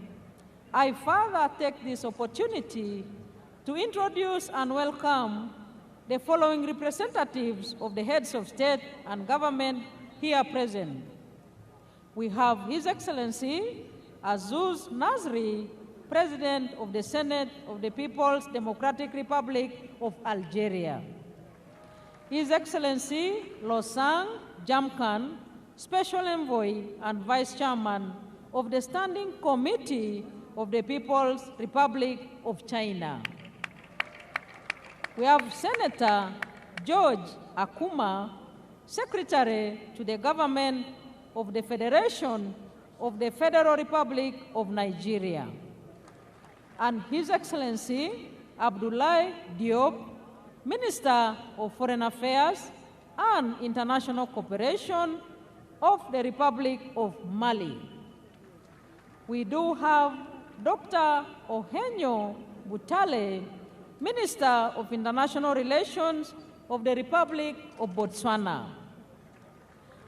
I further take this opportunity to introduce and welcome the following representatives of the heads of state and government here present. We have His Excellency Azouz Nasri, President of the Senate of the People's Democratic Republic of Algeria. His Excellency Losang Jamkan, Special Envoy and Vice Chairman of the Standing Committee of the People's Republic of China. We have Senator George Akuma, Secretary to the Government of the Federation of the Federal Republic of Nigeria. And His Excellency Abdoulaye Diop, Minister of Foreign Affairs and International Cooperation of the Republic of Mali. We do have Dr. Ohenyo Butale, Minister of International Relations of the Republic of Botswana.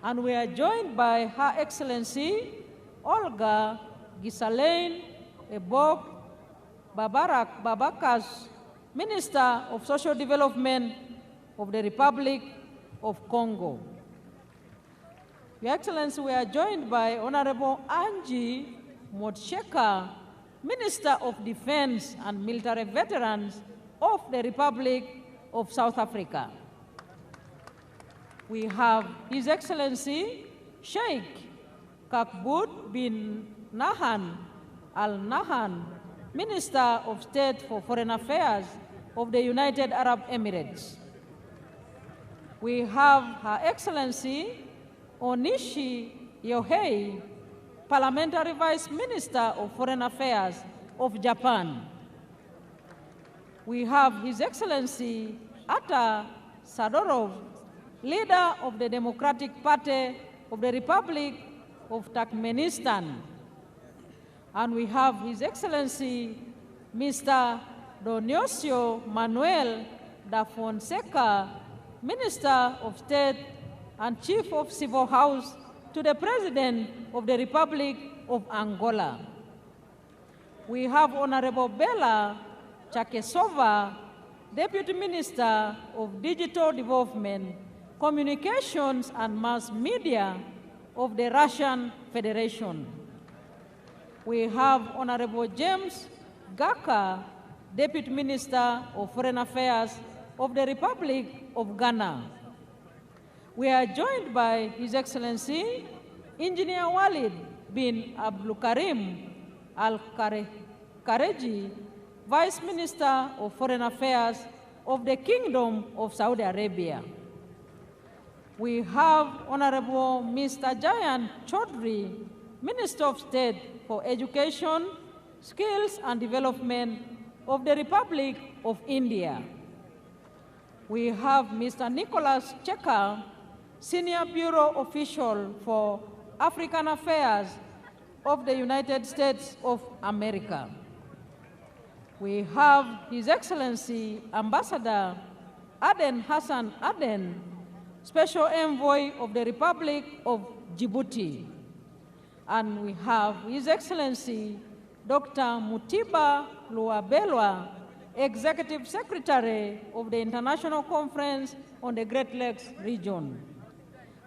And we are joined by Her Excellency Olga Gisalaine Ebok Babarak Babakas, Minister of Social Development of the Republic of Congo. Your Excellency, we are joined by Honorable Angie Motsheka, Minister of Defense and Military Veterans of the Republic of South Africa. We have His Excellency Sheikh Kakbut bin Nahan Al Nahan, Minister of State for Foreign Affairs of the United Arab Emirates. We have Her Excellency Onishi Yohei, Parliamentary Vice Minister of Foreign Affairs of Japan. We have His Excellency Atta Sadorov, leader of the Democratic Party of the Republic of Turkmenistan. And we have His Excellency Mr. Dionisio Manuel da Fonseca, Minister of State and Chief of Civil House to the President of the Republic of Angola. We have Honorable Bella Chakesova, Deputy Minister of Digital Development, Communications and Mass Media of the Russian Federation. We have Honorable James Gaka, Deputy Minister of Foreign Affairs of the Republic of Ghana. We are joined by His Excellency Engineer Walid bin Abdulkarim Al-Kareji, Vice Minister of Foreign Affairs of the Kingdom of Saudi Arabia. We have Honorable Mr. Jayan Chaudhry, Minister of State for Education, Skills and Development of the Republic of India. We have Mr. Nicholas Cheka, Senior Bureau Official for African Affairs of the United States of America. We have His Excellency Ambassador Aden Hassan Aden, Special Envoy of the Republic of Djibouti. And we have His Excellency Dr. Mutiba Luabelwa, Executive Secretary of the International Conference on the Great Lakes region.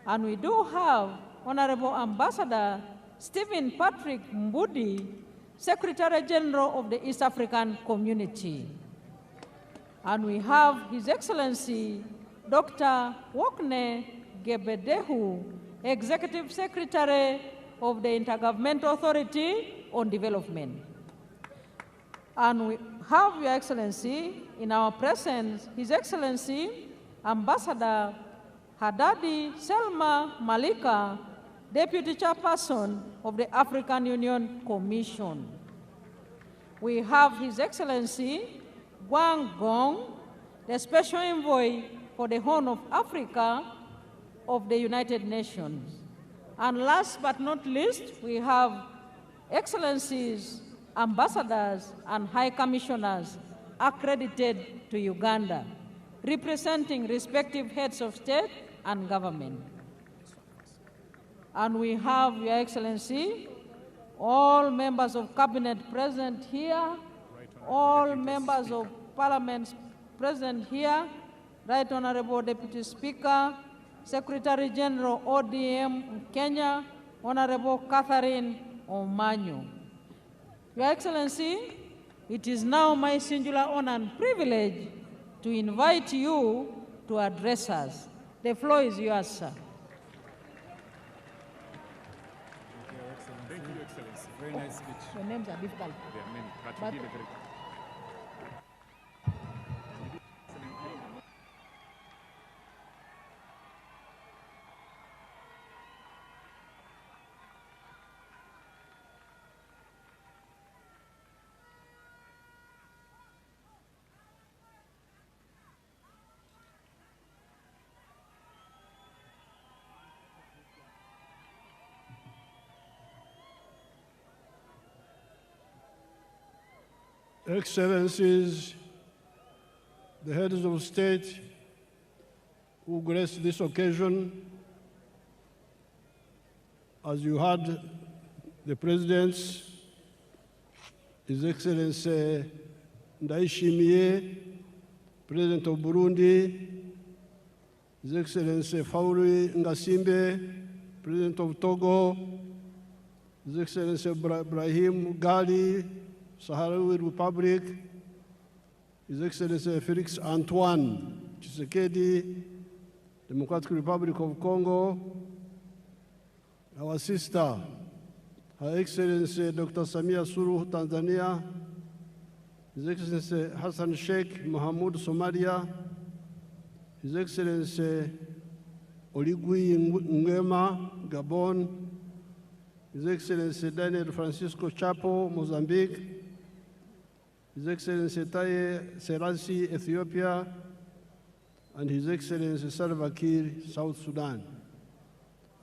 And we do have Honorable Ambassador Stephen Patrick Mbudi, Secretary General of the East African Community. And we have His Excellency Dr. Wokne Gebedehu, Executive Secretary of the Intergovernmental Authority on Development. And we have, Your Excellency, in our presence, His Excellency Ambassador Hadadi Selma Malika, Deputy Chairperson of the African Union Commission. We have His Excellency Wang Gong, the Special Envoy for the Horn of Africa of the United Nations. And last but not least, we have Excellencies, Ambassadors, and High Commissioners accredited to Uganda, representing respective heads of state and government. And we have, Your Excellency, all members of cabinet present here, all members of parliament present here, Right Honorable Deputy Speaker, Secretary General ODM Kenya, Honorable Catherine Omanyo. Your Excellency, it is now my singular honor and privilege to invite you to address us. The floor is yours, sir. Thank you, Your Excellency. Very nice speech. Your names are difficult. There are many, but But you did a very Excellencies, the heads of state who graced this occasion, as you heard the presidents, His Excellency Ndayishimiye, President of Burundi, His Excellency Fauri Ngasimbe, President of Togo, His Excellency Ibrahim Gali, Sahrawi Republic, His Excellency Felix Antoine Tshisekedi, Democratic Republic of Congo, our sister, Her Excellency Dr. Samia Suluhu, Tanzania, His Excellency Hassan Sheikh Mohamud, Somalia, His Excellency Oligui Nguema, Gabon, His Excellency Daniel Francisco Chapo, Mozambique, His Excellency Taye Selassie, Ethiopia, and His Excellency Salva Kiir, South Sudan,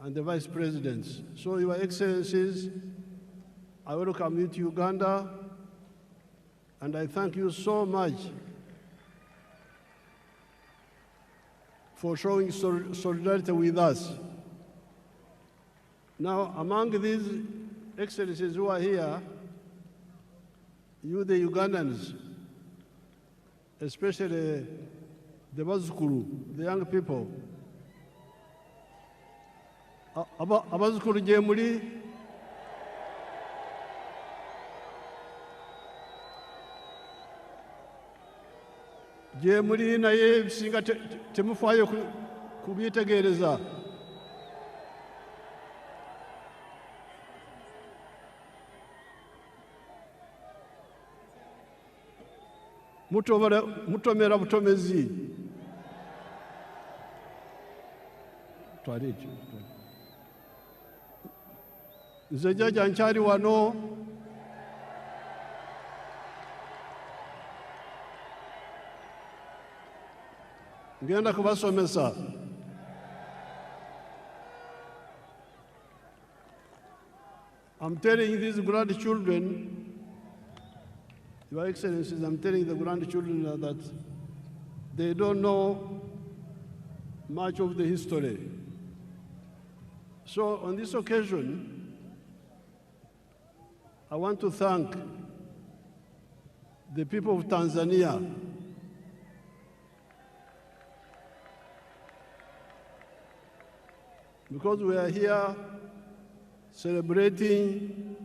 and the Vice Presidents. So, Your Excellencies, I welcome you to Uganda, and I thank you so much for showing solidarity with us. Now, among these Excellencies who are here, you, the Ugandans, especially the Bazukuru, the young people, Abazukuru Jemuli, Jemuli naye singa temufayo kubitegereza. Mutomera butomezi. Twalije. Nze jaja nkyali wano. Ngenda kubasomesa. I'm telling these grandchildren, Your Excellencies, I'm telling the grandchildren that they don't know much of the history. So on this occasion, I want to thank the people of Tanzania, because we are here celebrating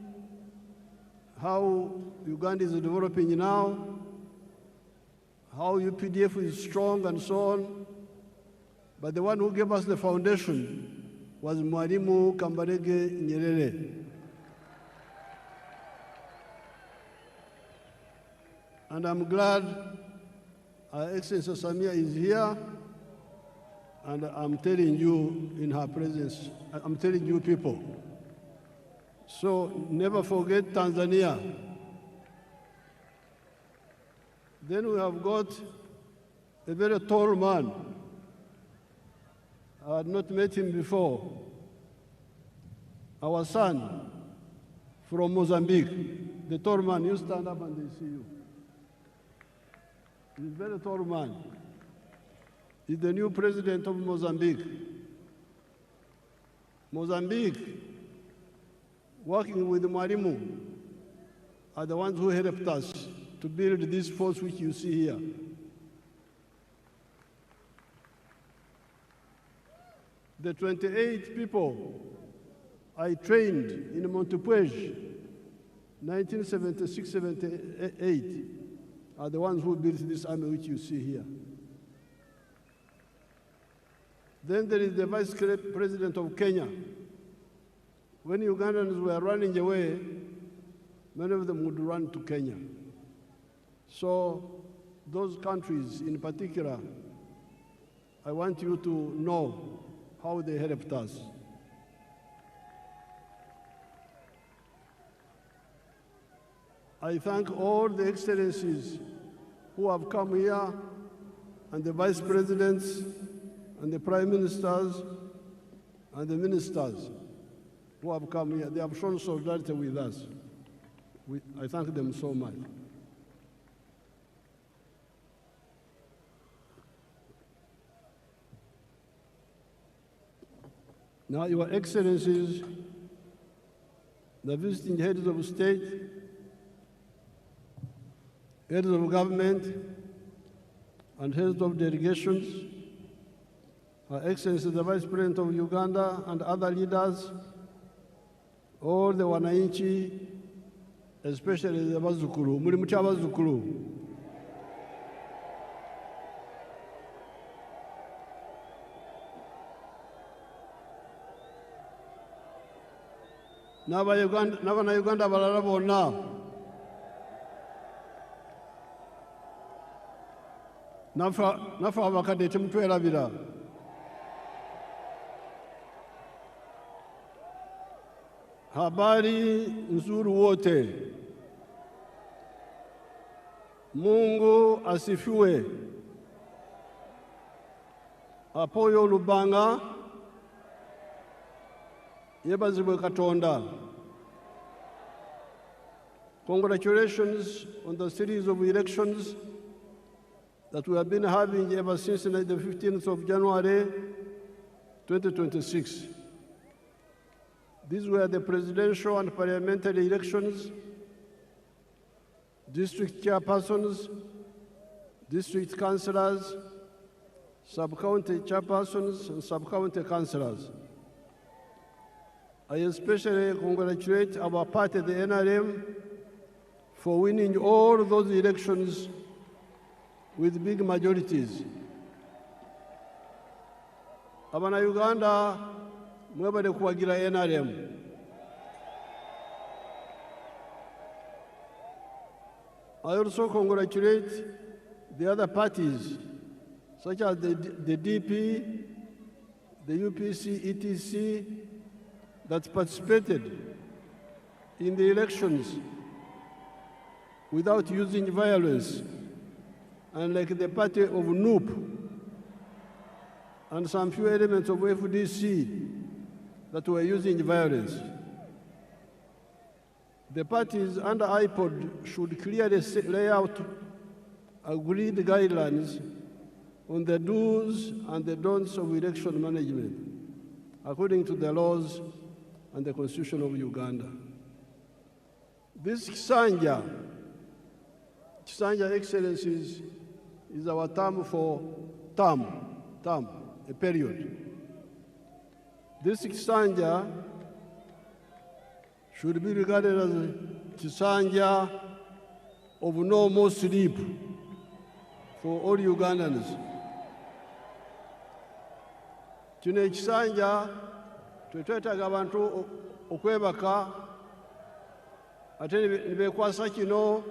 how Uganda is developing now, how UPDF is strong and so on. But the one who gave us the foundation was Mwalimu Kambarage Nyerere. And I'm glad Her Excellency Samia is here, and I'm telling you in her presence, I'm telling you people. So never forget Tanzania. Then we have got a very tall man. I had not met him before. Our son from Mozambique, the tall man. You stand up and they see you. He's a very tall man. He's the new president of Mozambique. Mozambique, working with Mwalimu, are the ones who helped us to build this force which you see here. The 28 people I trained in Montepuez, 1976-78, are the ones who built this army which you see here. Then there is the Vice President of Kenya. When Ugandans were running away, many of them would run to Kenya. So those countries in particular, I want you to know how they helped us. I thank all the excellencies who have come here, and the vice presidents, and the prime ministers, and the ministers who have come here. They have shown solidarity with us. I thank them so much. Now, Your Excellencies, the visiting heads of state, heads of government, and heads of delegations, Her Excellency the Vice President of Uganda and other leaders, all the wananchi, especially the Bazukulu, muri mucha Bazukulu. N'Abanyuganda balala bonna nafa abakadde temutwerabira. Habari nzuri wote. Mungu asifiwe. Apoyo Lubanga yebazibwe Katonda. Congratulations on the series of elections that we have been having ever since the 15th of January 2026. These were the presidential and parliamentary elections, district chairpersons, district councillors, sub-county chairpersons, and sub-county councillors. I especially congratulate our party, the NRM, for winning all those elections with big majorities. Abana Uganda, mwebale kuwagira NRM. I also congratulate the other parties, such as the DP, the UPC, ETC, that participated in the elections without using violence, and like the party of NUP and some few elements of FDC that were using violence. The parties under IPOD should clearly lay out agreed guidelines on the do's and the don'ts of election management, according to the laws and the Constitution of Uganda. This Kisanja Kisanja, Excellencies, is our term for a period. This Kisanja should be regarded as a Kisanja of no more sleep for all Ugandans. Kino ekisanja twetwetaaga abantu okwebaka ate ne beekwasa kino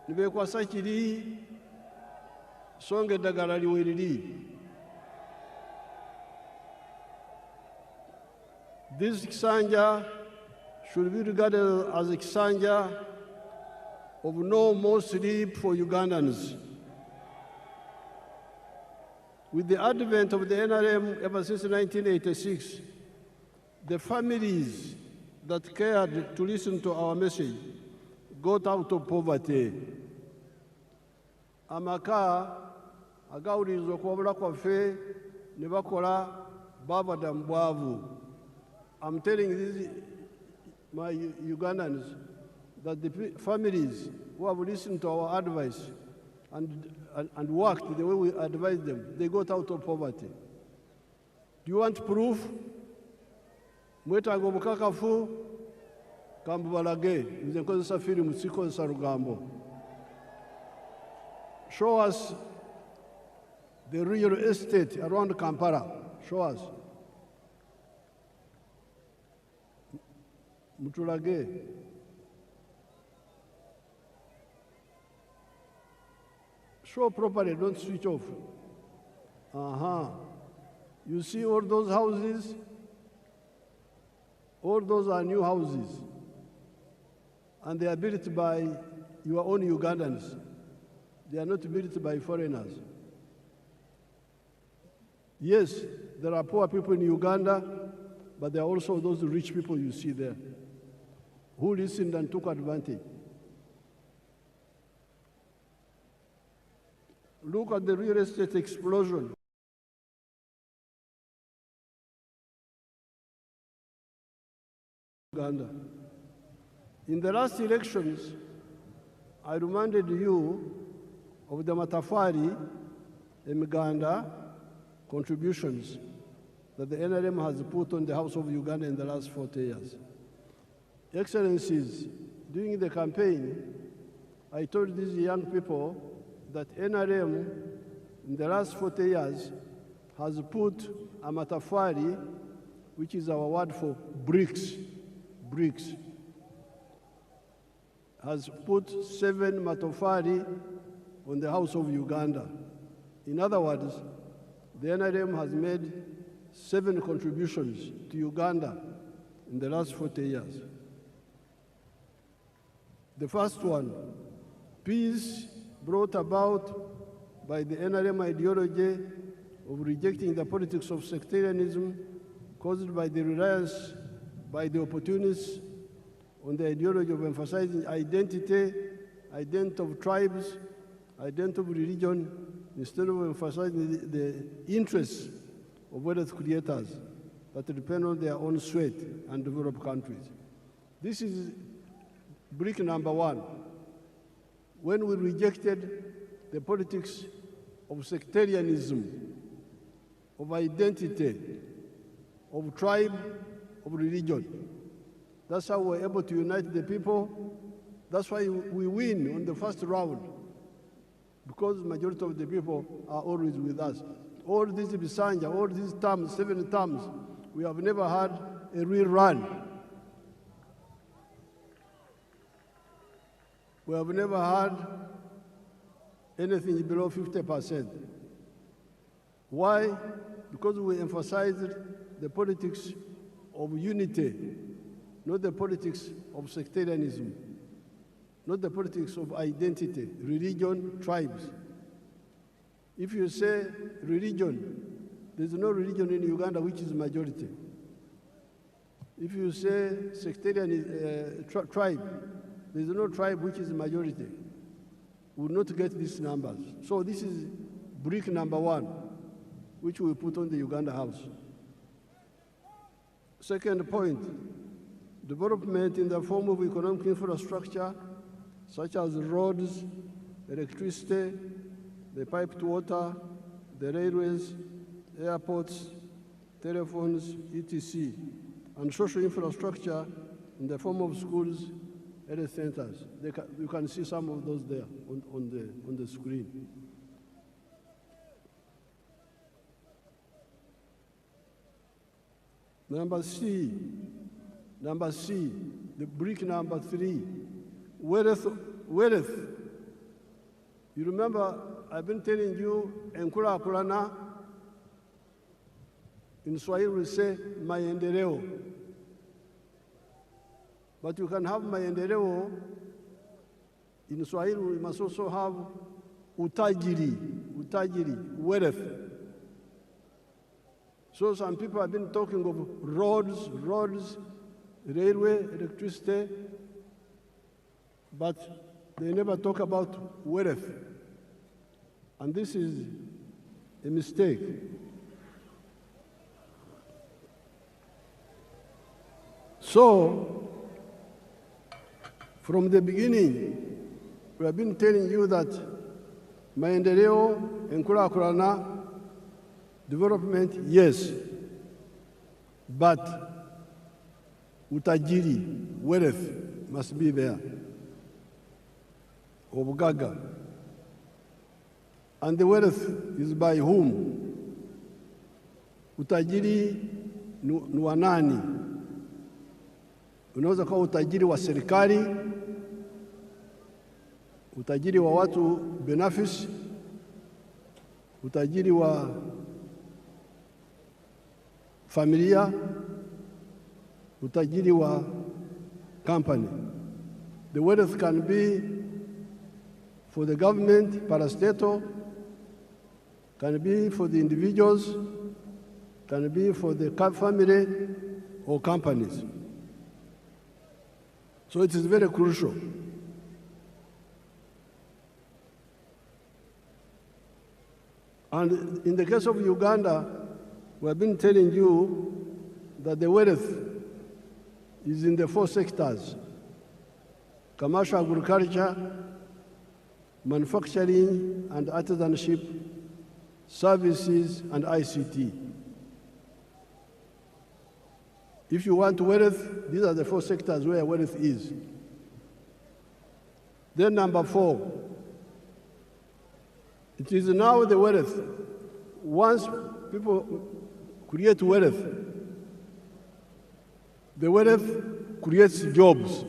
ne beekwasa kiri so nga eddagala liweriri. This Kisanja should be regarded as a Kisanja of no more sleep for Ugandans. With the advent of the NRM ever since 1986, the families that cared to listen to our message got out of poverty. Amaka agawulirizwa okwabula kwaffe ne bakola baabadda mu bwavu. I'm telling these, my Ugandans, that the families who have listened to our advice and worked the way we advised them, they got out of poverty. Do you want proof? Mwetaaga obukakafu kambubalage, nze nkozesa firimu sikozesa lugambo. Show us the real estate around Kampala. Show us. Mutulage. Show properly, don't switch off. You see all those houses? All those are new houses. And they are built by your own Ugandans. They are not built by foreigners. Yes, there are poor people in Uganda, but there are also those rich people you see there who listened and took advantage. Look at the real estate explosion. Uganda. In the last elections, I reminded you of the Matafari and Uganda contributions that the NRM has put on the House of Uganda in the last 40 years. Excellencies, during the campaign, I told these young people that NRM in the last 40 years has put a Matafari, which is our word for bricks, has put 7 Matafari on the House of Uganda. In other words, the NRM has made 7 contributions to Uganda in the last 40 years. The first one, peace brought about by the NRM ideology of rejecting the politics of sectarianism caused by the reliance by the opportunists on the ideology of emphasizing identity of tribes, identity of religion, instead of emphasizing the interests of wealth creators that depend on their own sweat and developed countries. This is brick number 1. When we rejected the politics of sectarianism, of identity, of tribe, of religion. That's how we're able to unite the people. That's why we win on the first round, because the majority of the people are always with us. All these Bisanja, all these terms, 7 terms, we have never had a real run. We have never had anything below 50%. Why? Because we emphasized the politics of unity, not the politics of sectarianism, not the politics of identity, religion, tribes. If you say religion, there's no religion in Uganda which is majority. If you say sectarian tribe, there's no tribe which is majority. We will not get these numbers. So this is brick number 1, which we put on the Uganda House. Second point, development in the form of economic infrastructure, such as roads, electricity, the piped water, the railways, airports, telephones, etc., and social infrastructure in the form of schools, health centers. You can see some of those there on the screen. Number C, the brick number 3, wealth. You remember, I've been telling you, Enkula Kulana, in Swahili we say, maendeleo. But you can have maendeleo, in Swahili we must also have utajiri, wealth. So some people have been talking of roads, railway, electricity, but they never talk about wealth. And this is a mistake. So, from the beginning, we have been telling you that maendeleo, enkulakulana, development, yes, but utajiri, wealth, must be there. Obugaga. And the wealth is by whom? Utajiri ni wa nani? Unaweza kuwa utajiri wa serikali, utajiri wa watu binafsi, utajiri wa familia, utajiri wa company. The wealth can be for the government, parastatal, can be for the individuals, can be for the family or companies. So it is very crucial. And in the case of Uganda, we have been telling you that the wealth is in the 4 sectors: commercial agriculture, manufacturing and artisanship, services, and ICT. If you want wealth, these are the 4 sectors where wealth is. Then number 4, it is now the wealth. Once people create wealth, the wealth creates jobs.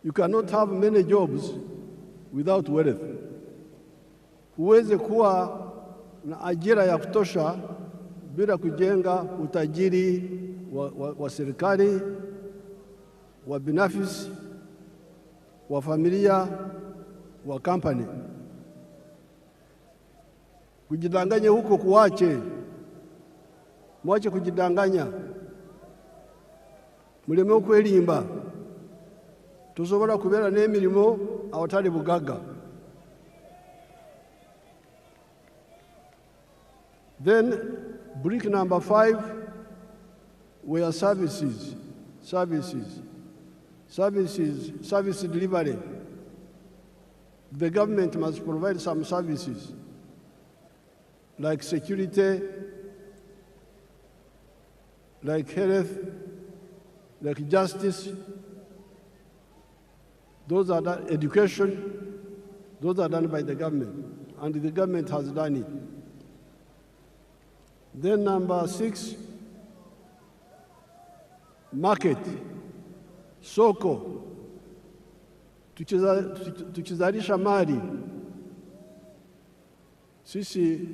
You cannot have many jobs without wealth. Huwezi kuwa na ajira ya kutosha bila kujenga utajiri wa serikali, wa binafsi, wa familia, wa company. Kujidanganya huko kuache. Mwache kujidanganya. Muleme okwelimba. Tusobola kubeera n'emirimo awatali bugaga. Then brick number 5 were services. Service delivery. The government must provide some services like security, like health, like justice. Those are done, education, those are done by the government, and the government has done it. Then number 6, market, soko, tukizalisha mali, sisi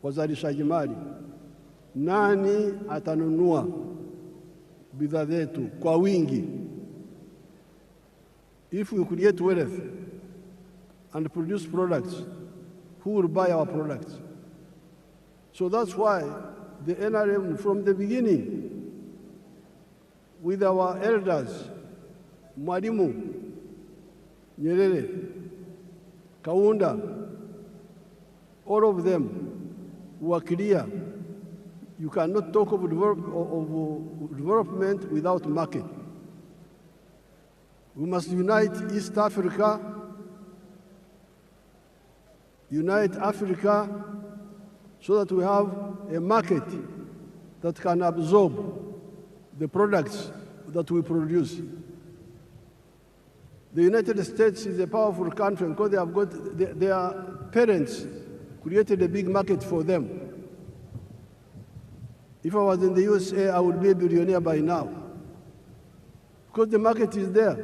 wazalishaji mali, nani atanunua bidhaa zetu kwa wingi? If we create wealth and produce products, who will buy our products? So that's why the NRM, from the beginning, with our elders, Mwalimu, Nyerere, Kaunda, all of them were clear. You cannot talk of development without market. We must unite East Africa, unite Africa so that we have a market that can absorb the products that we produce. The United States is a powerful country because they have got their parents created a big market for them. If I was in the USA, I would be a billionaire by now because the market is there.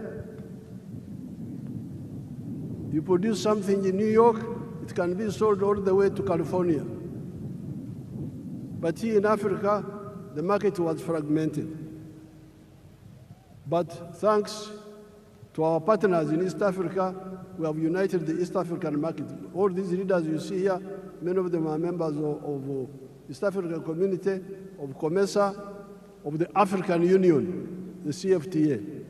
You produce something in New York, it can be sold all the way to California. But here in Africa, the market was fragmented. But thanks to our partners in East Africa, we have united the East African market. All these leaders you see here, many of them are members of East African Community, of COMESA, of the African Union, the CFTA.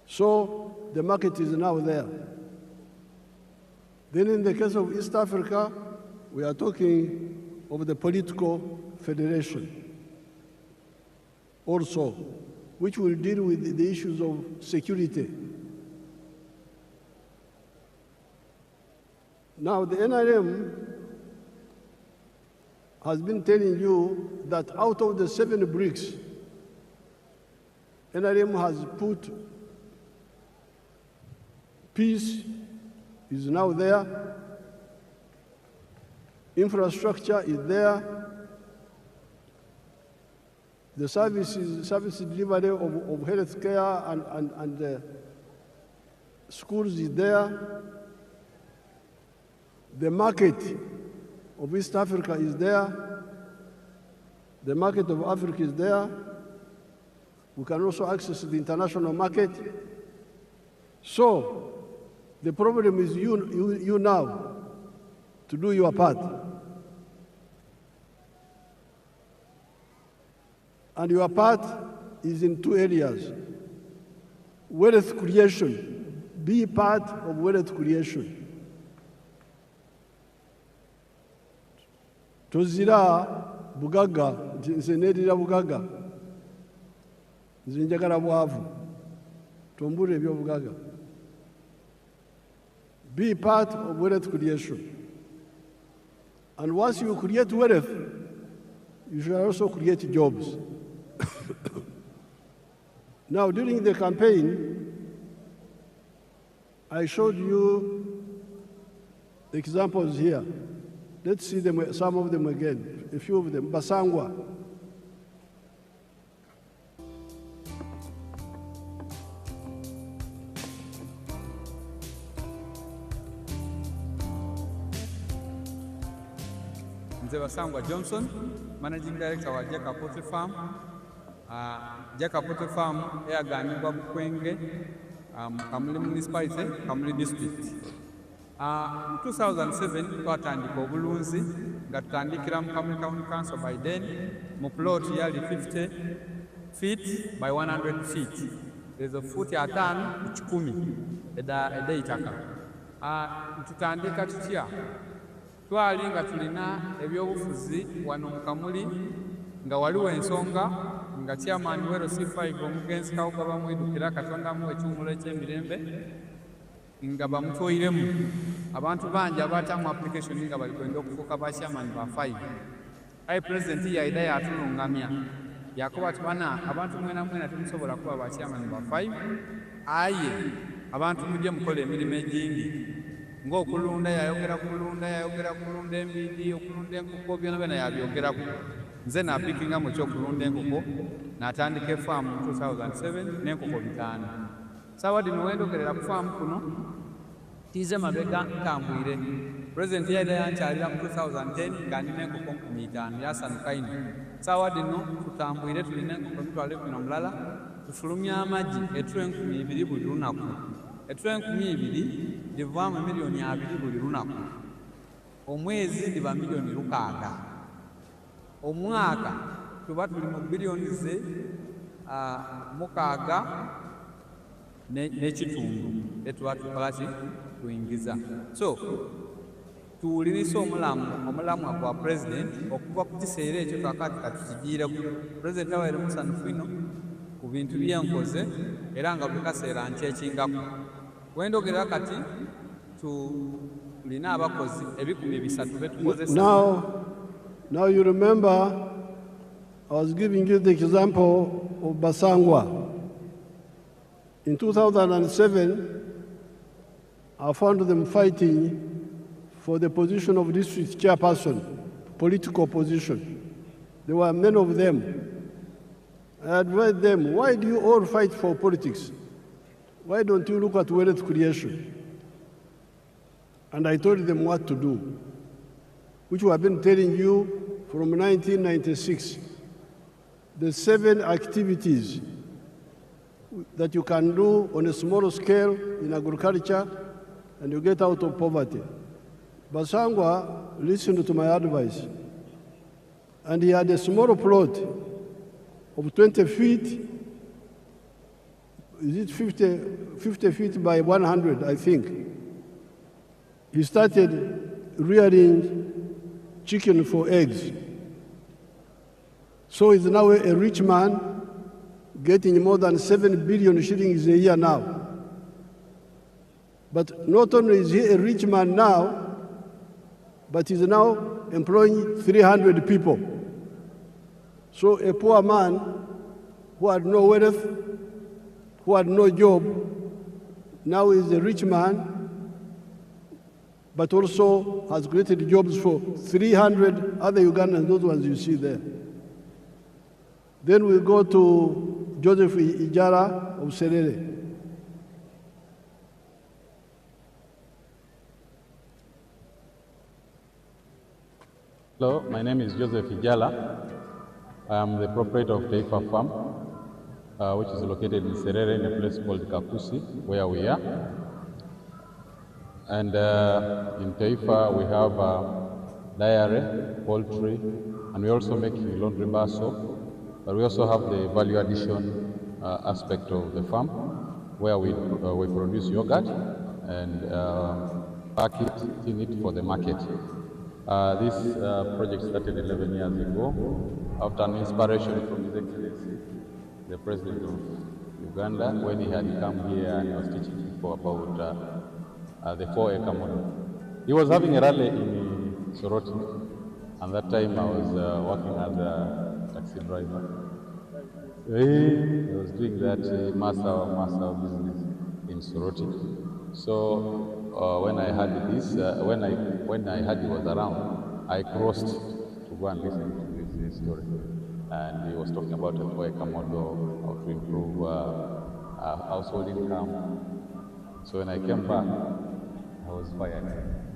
So the market is now there. Then in the case of East Africa, we are talking of the political federation also, which will deal with the issues of security. Now, the NRM has been telling you that out of the 7 BRICS, NRM has put peace is now there, infrastructure is there, the service delivery of health care and schools is there, the market of East Africa is there, the market of Africa is there, we can also access the international market. So the problem is you now to do your part. And your part is in 2 areas. Wealth creation. Be part of wealth creation. Tozira bugaga, nze neerira bugaga. Nze njagala bwavu. Tombula ebyobugaga. Be part of wealth creation. And once you create wealth, you should also create jobs. Now, during the campaign, I showed you examples here. Let's see them, some of them again, a few of them. Basangwa. Basangwa Johnson, Managing Director wa Jaka Poultry Farm. Jaka Poultry Farm yaganibwa Bukwenge, Kamuli Municipality, Kamuli District. 2007 twatandika obulunzi nga tutandikira mu Kamuli County Council by then mu plot yali 50 feet by 100 feet. There's a foot atano ku 10 eda itaka. Tutandika tutya twali nga tulina ebyobufuzi wano mu Kamuli nga waliwo ensonga nga chairman wero C5 omugenzi Kawuka bamwidukira Katonda mu ekyumulo eky'emirembe nga bamutoyiremu abantu bangi abatamu application nga bali kwenda okufuuka ba chairman ba 5. Aye president yaida yatulungamya yakuba tubana abantu mwena mwena tumusobola kuba ba chairman ba 5. Aye abantu mujje mukola emirimu egingi ng'okulunda yayogera kulunda embidi okulunda enkoko byonna yabyogerako. Nze napikinga mu kyokulunda enkoko n'atandika efaamu mu 2007 n'enkoko 5. Sawa dino wendogerera ku faamu kuno tize mabega ntambwire. President yaida yankyalira mu 2010 nga nina enkoko 5 yasanuka ino. Sawa dino tutambwire tulina enkoko mitwalo 10 tufulumya amagi ettulo 2,000 buli lunaku. Ettulo 2,000 livaamu miliyoni 2 buli lunaku. Omwezi liba miliyoni 6. Omwaka tuba tuli mu biliyoni ze 6 n'ekitundu etuba tukolaki tuyingiza. So tuwuliriza omulamwa gwa president okuva ku kiseera ekyo kakati katukigiireko. President abaire musanyufu ino ku bintu byenkoze era nga buli kaseera nkyekingako. We ndogera kati tulina abakozi 300 betukozesa. Now you remember I was giving you the example of Basangwa. In 2007, I found them fighting for the position of district chairperson, political position. There were many of them. I advised them, why do you all fight for politics? Why don't you look at wealth creation? And I told them what to do, which we have been telling you from 1996. The 7 activities that you can do on a small scale in agriculture and you get out of poverty. Basangwa listened to my advice, and he had a small plot of 20 feet, is it 50 feet by 100, I think. He started rearing chicken for eggs. So he's now a rich man, getting more than 7 billion shillings a year now. But not only is he a rich man now, but he's now employing 300 people. So a poor man who had no wealth, who had no job, now is a rich man, but also has created jobs for 300 other Ugandans, those ones you see there. Then we go to Joseph Ijara of Sherehe. Hello, my name is Joseph Ijala. I am the proprietor of Tarehe farm, which is located in Sherehe in a place called Kakusi, where we are. And in Tarehe we have dairy, poultry, and we also make laundry bar soap. But we also have the value addition aspect of the farm, where we produce yogurt and pack it, tin it for the market. This project started 11 years ago after an inspiration from His Excellency, the President of Uganda, when he had come here and I was teaching people about the 4-acre model. He was having a rally in Soroti, and that time I was working as a taxi driver. He was doing that master business in Soroti. So when I heard this, when I heard he was around, I crossed to go and listen to his story. And he was talking about a 4-acre model, how to improve household income. So when I came back, I was fired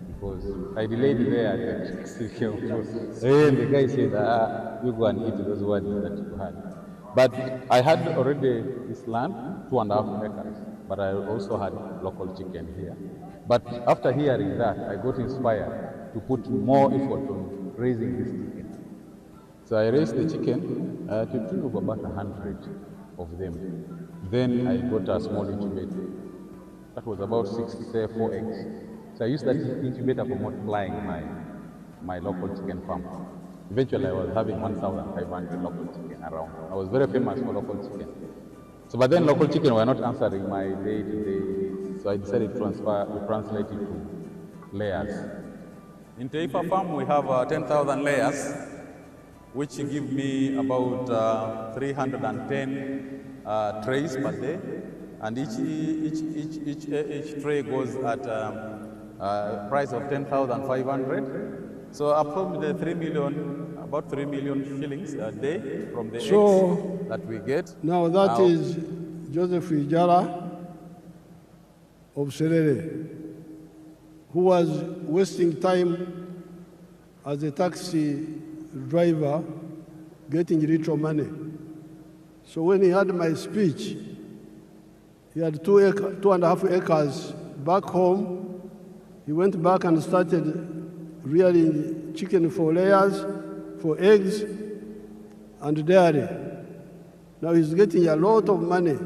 because I delayed there at the taxi came across. And the guy said, you go and eat those words that you had. But I had already this land, 2.5 acres, but I also had local chicken here. But after hearing that, I got inspired to put more effort on raising this chicken. So I raised the chicken to the tune of about 100 of them. Then I got a small incubator. That was about 4 eggs. So I used that incubator for multiplying my local chicken farm. Eventually, I was having 1,500 local chicken around. I was very famous for local chicken. So, but then local chicken were not answering my day-to-day needs. So I decided to translate it to layers. In Tarehe farm, we have 10,000 layers, which give me about 310 trays per day. And each tray goes at a price of 10,500. So approximately about 3 million shillings a day from the eggs that we get. Now that is Joseph Ijara of Sherehe, who was wasting time as a taxi driver getting little money. So when he heard my speech, he had 2.5 acres back home. He went back and started rearing chicken for layers, for eggs, and dairy. Now he's getting a lot of money.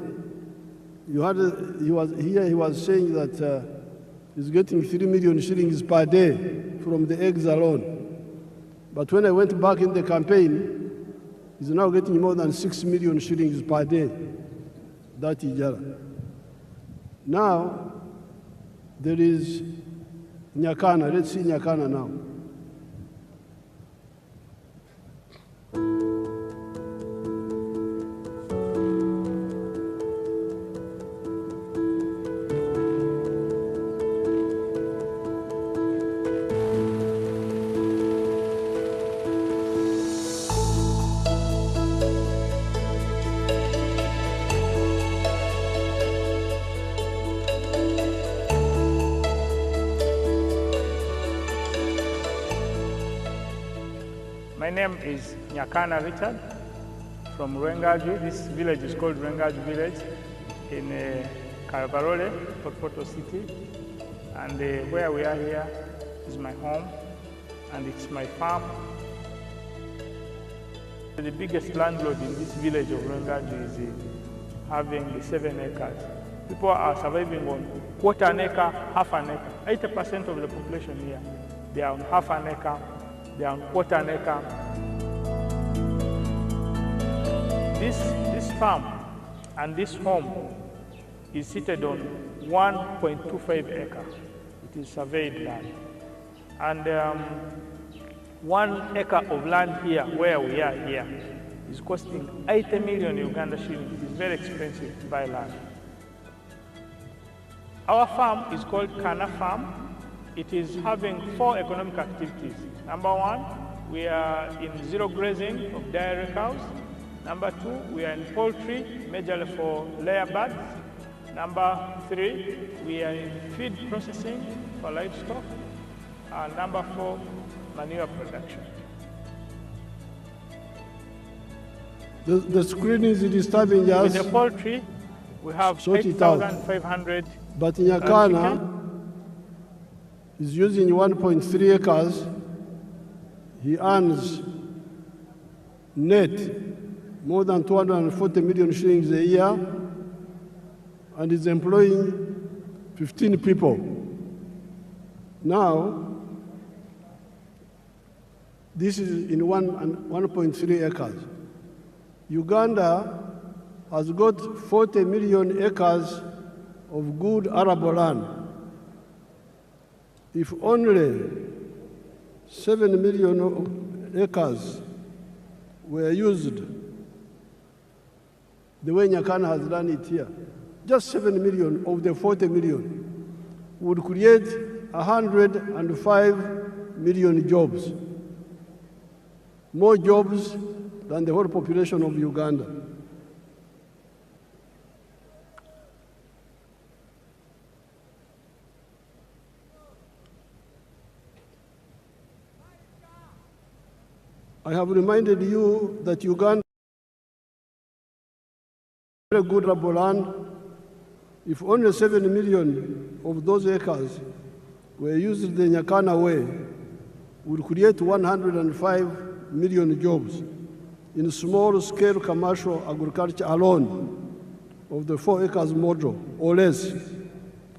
He was saying that he's getting 3 million shillings per day from the eggs alone. But when I went back in the campaign, he's now getting more than 6 million shillings per day. that ijara. Now, there is Nyakana. Let's see Nyakana now. My name is Nyakana Richard from Rwengaju. This village is called Rwengaju village in Karabarole, Potpoto City. And where we are here is my home and it's my farm. The biggest landlord in this village of Rwengaju is having 7 acres. People are surviving on quarter an acre, half an acre. 80% of the population here, they are on half an acre, they are on quarter an acre. This farm and this home is seated on 1.25 acres. It is surveyed land. And 1 acre of land here, where we are here, is costing 80 million Uganda shillings. It is very expensive to buy land. Our farm is called Kina Farm. It is having 4 economic activities. Number 1, we are in zero grazing of dairy cows. Number 2, we are in poultry, majorly for layer birds. Number 3, we are in feed processing for livestock. And number 4, manure production. The screen is disturbing us. With the poultry, we have 8,500. But Nyakana is using 1.3 acres. He earns net more than 240 million shillings a year and is employing 15 people. Now, this is in 1.3 acres. Uganda has got 40 million acres of good arable land. If only 7 million acres were used the way Nyakana has done it here, just 7 million of the 40 million would create 105 million jobs, more jobs than the whole population of Uganda. I have reminded you that Uganda has very good arable land. If only 7 million of those acres were used the Nyakana way, would create 105 million jobs in small-scale commercial agriculture alone of the 4 acres model or less,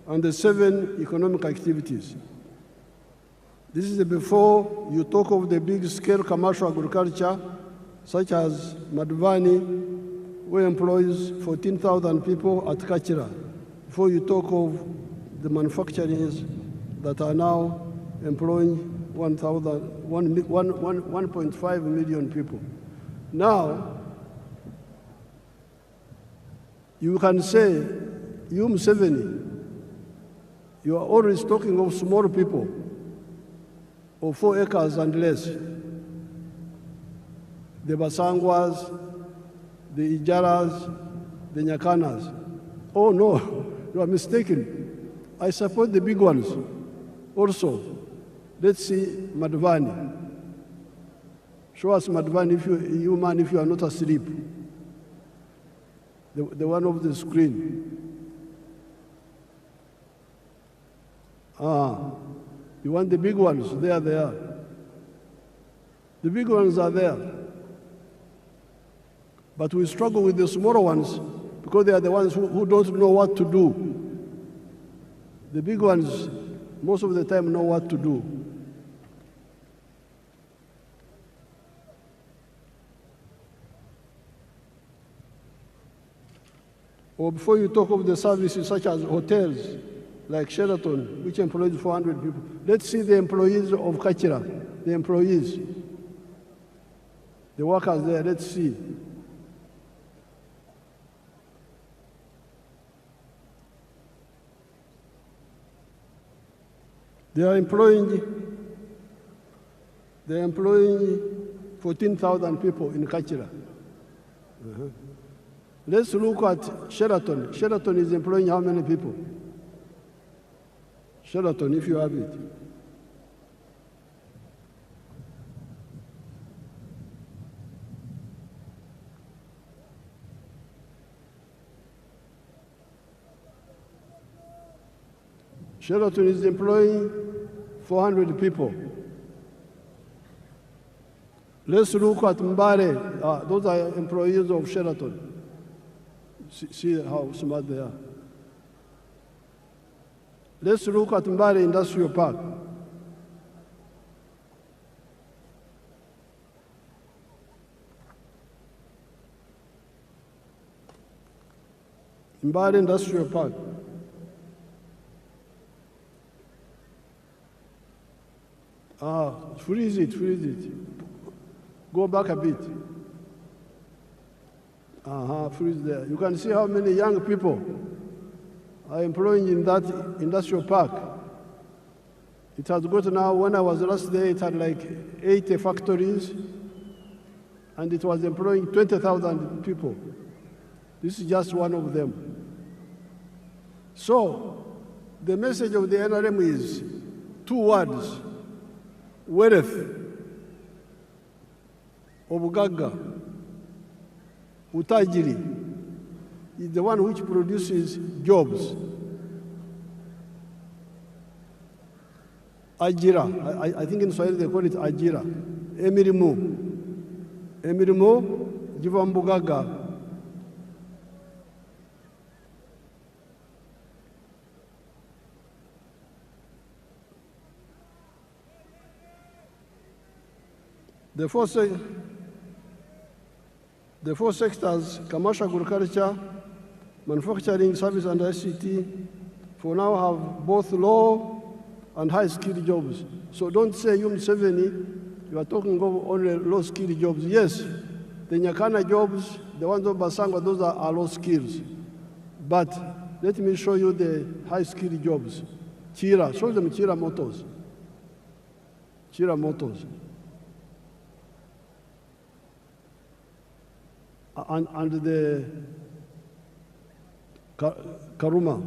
and the 7 economic activities. This is before you talk of the big-scale commercial agriculture, such as Madvani, where employs 14,000 people at Kachira, before you talk of the manufacturers that are now employing 1.5 million people. Now, you can say, you Museveni, you are always talking of small people, of 4 acres and less. The Basangwas, the Ijaras, the Nyakanas. Oh no, you are mistaken. I support the big ones also. Let's see Madvani. Show us Madvani, if you man, if you are not asleep. The one of the screen. You want the big ones? There they are. The big ones are there. But we struggle with the smaller ones because they are the ones who don't know what to do. The big ones, most of the time, know what to do. Or before you talk of the services such as hotels, like Sheraton, which employs 400 people, let's see the employees of Katika, the employees, the workers there, let's see. They are employing 14,000 people in Katika. Let's look at Sheraton. Sheraton is employing how many people? Sheraton, if you have it. Sheraton is employing 400 people. Let's look at Mbare. Those are employees of Sheraton. See how smart they are. Let's look at Mbare Industrial Park. Mbare Industrial Park. Freeze it. Go back a bit. Freeze there. You can see how many young people are employing in that industrial park. It has got now, when I was last there, it had like 80 factories, and it was employing 20,000 people. This is just one of them. So, the message of the NRM is 2 words: wealth, obugagga, utajiri is the one which produces jobs. Ajira, I think in Swahili they call it ajira. Emirimu jiva mbugaga. The four sectors, commercial agriculture, manufacturing, service, and ICT, for now have both low and high-skilled jobs. So don't say you, Museveni, you are talking of only low-skilled jobs. Yes, the Nyakana jobs, the ones of Basangwa, those are low skills. But let me show you the high-skilled jobs. Chira, show them Chira Motors. Chira Motors. And the Karuma.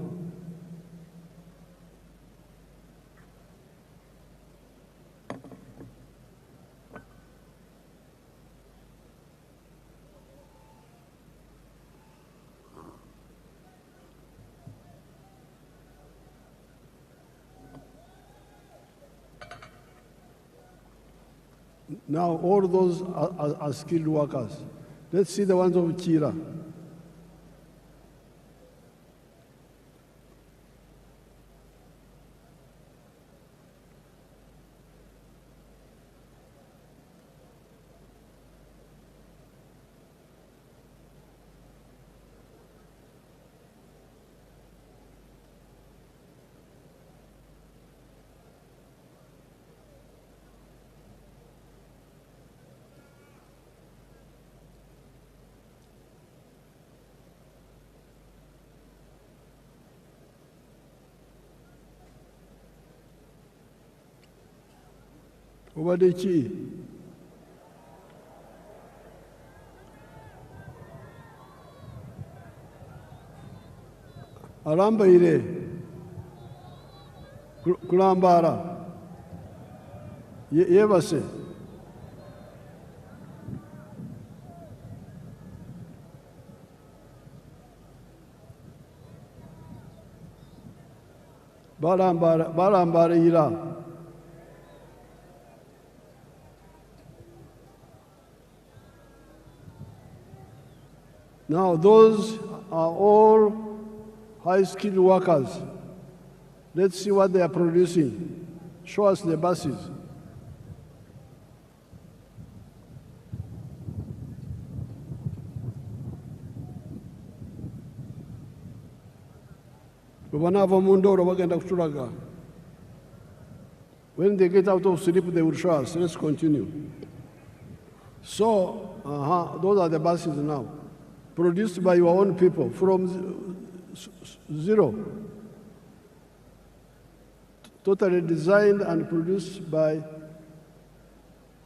Now all those are skilled workers. Let's see the ones of Chira. Obadechi. Alambaire. Kulambara. Yebase. Balambara ira. Now, those are all high-skilled workers. Let's see what they are producing. Show us the buses. When they get out of sleep, they will show us. Let's continue. So, those are the buses now, produced by your own people from zero. Totally designed and produced by.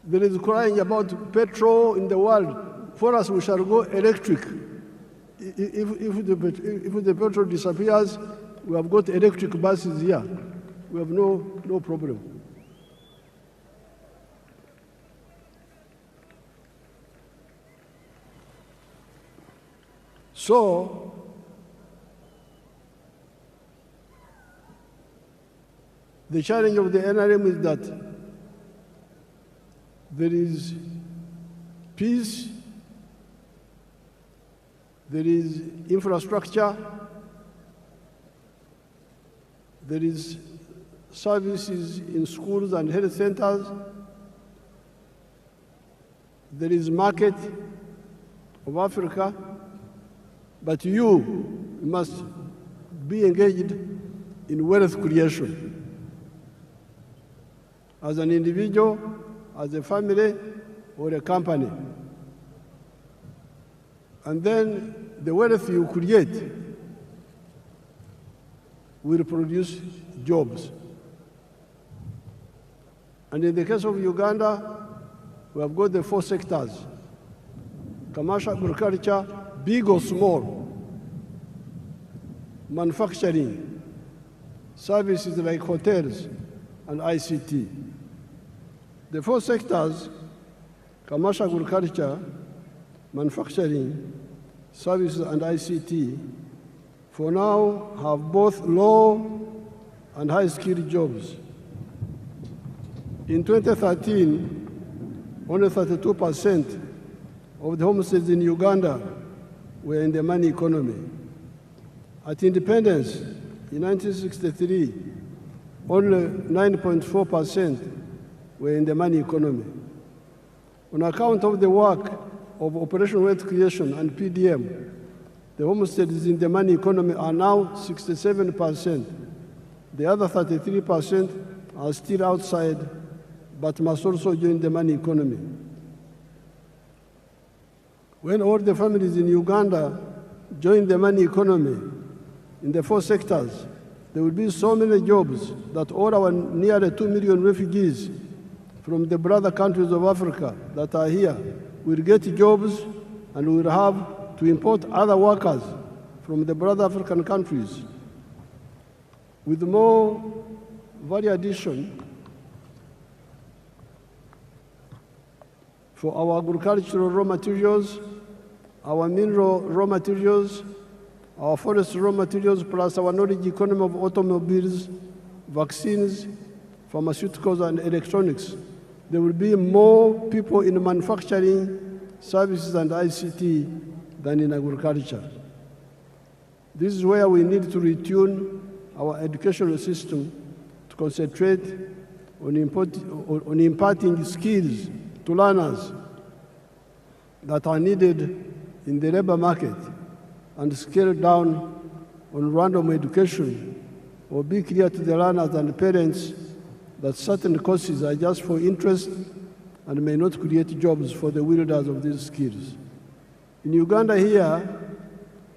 There is crying about petrol in the world. For us, we shall go electric. If the petrol disappears, we have got electric buses here. We have no problem. So, the challenge of the NRM is that there is peace, there is infrastructure, there is services in schools and health centers, there is market of Africa, but you must be engaged in wealth creation. As an individual, as a family, or a company. And then the wealth you create will produce jobs. And in the case of Uganda, we have got the 4 sectors: commercial, agriculture, big or small, manufacturing, services like hotels, and ICT. The 4 sectors, commercial, agriculture, manufacturing, services, and ICT, for now have both low and high-skilled jobs. In 2013, only 32% of the homesteads in Uganda were in the money economy. At independence in 1963, only 9.4% were in the money economy. On account of the work of Operation Wealth Creation and PDM, the homesteads in the money economy are now 67%. The other 33% are still outside, but must also join the money economy. When all the families in Uganda join the money economy in the 4 sectors, there will be so many jobs that all our nearly 2 million refugees from the brother countries of Africa that are here will get jobs, and we will have to import other workers from the brother African countries. With more value addition for our agricultural raw materials, our mineral raw materials, our forest raw materials, plus our knowledge economy of automobiles, vaccines, pharmaceuticals, and electronics. There will be more people in manufacturing, services, and ICT than in agriculture. This is where we need to retune our educational system to concentrate on imparting skills to learners that are needed in the labor market, and scale down on random education, or be clear to the learners and parents that certain courses are just for interest and may not create jobs for the wielders of these skills. In Uganda here,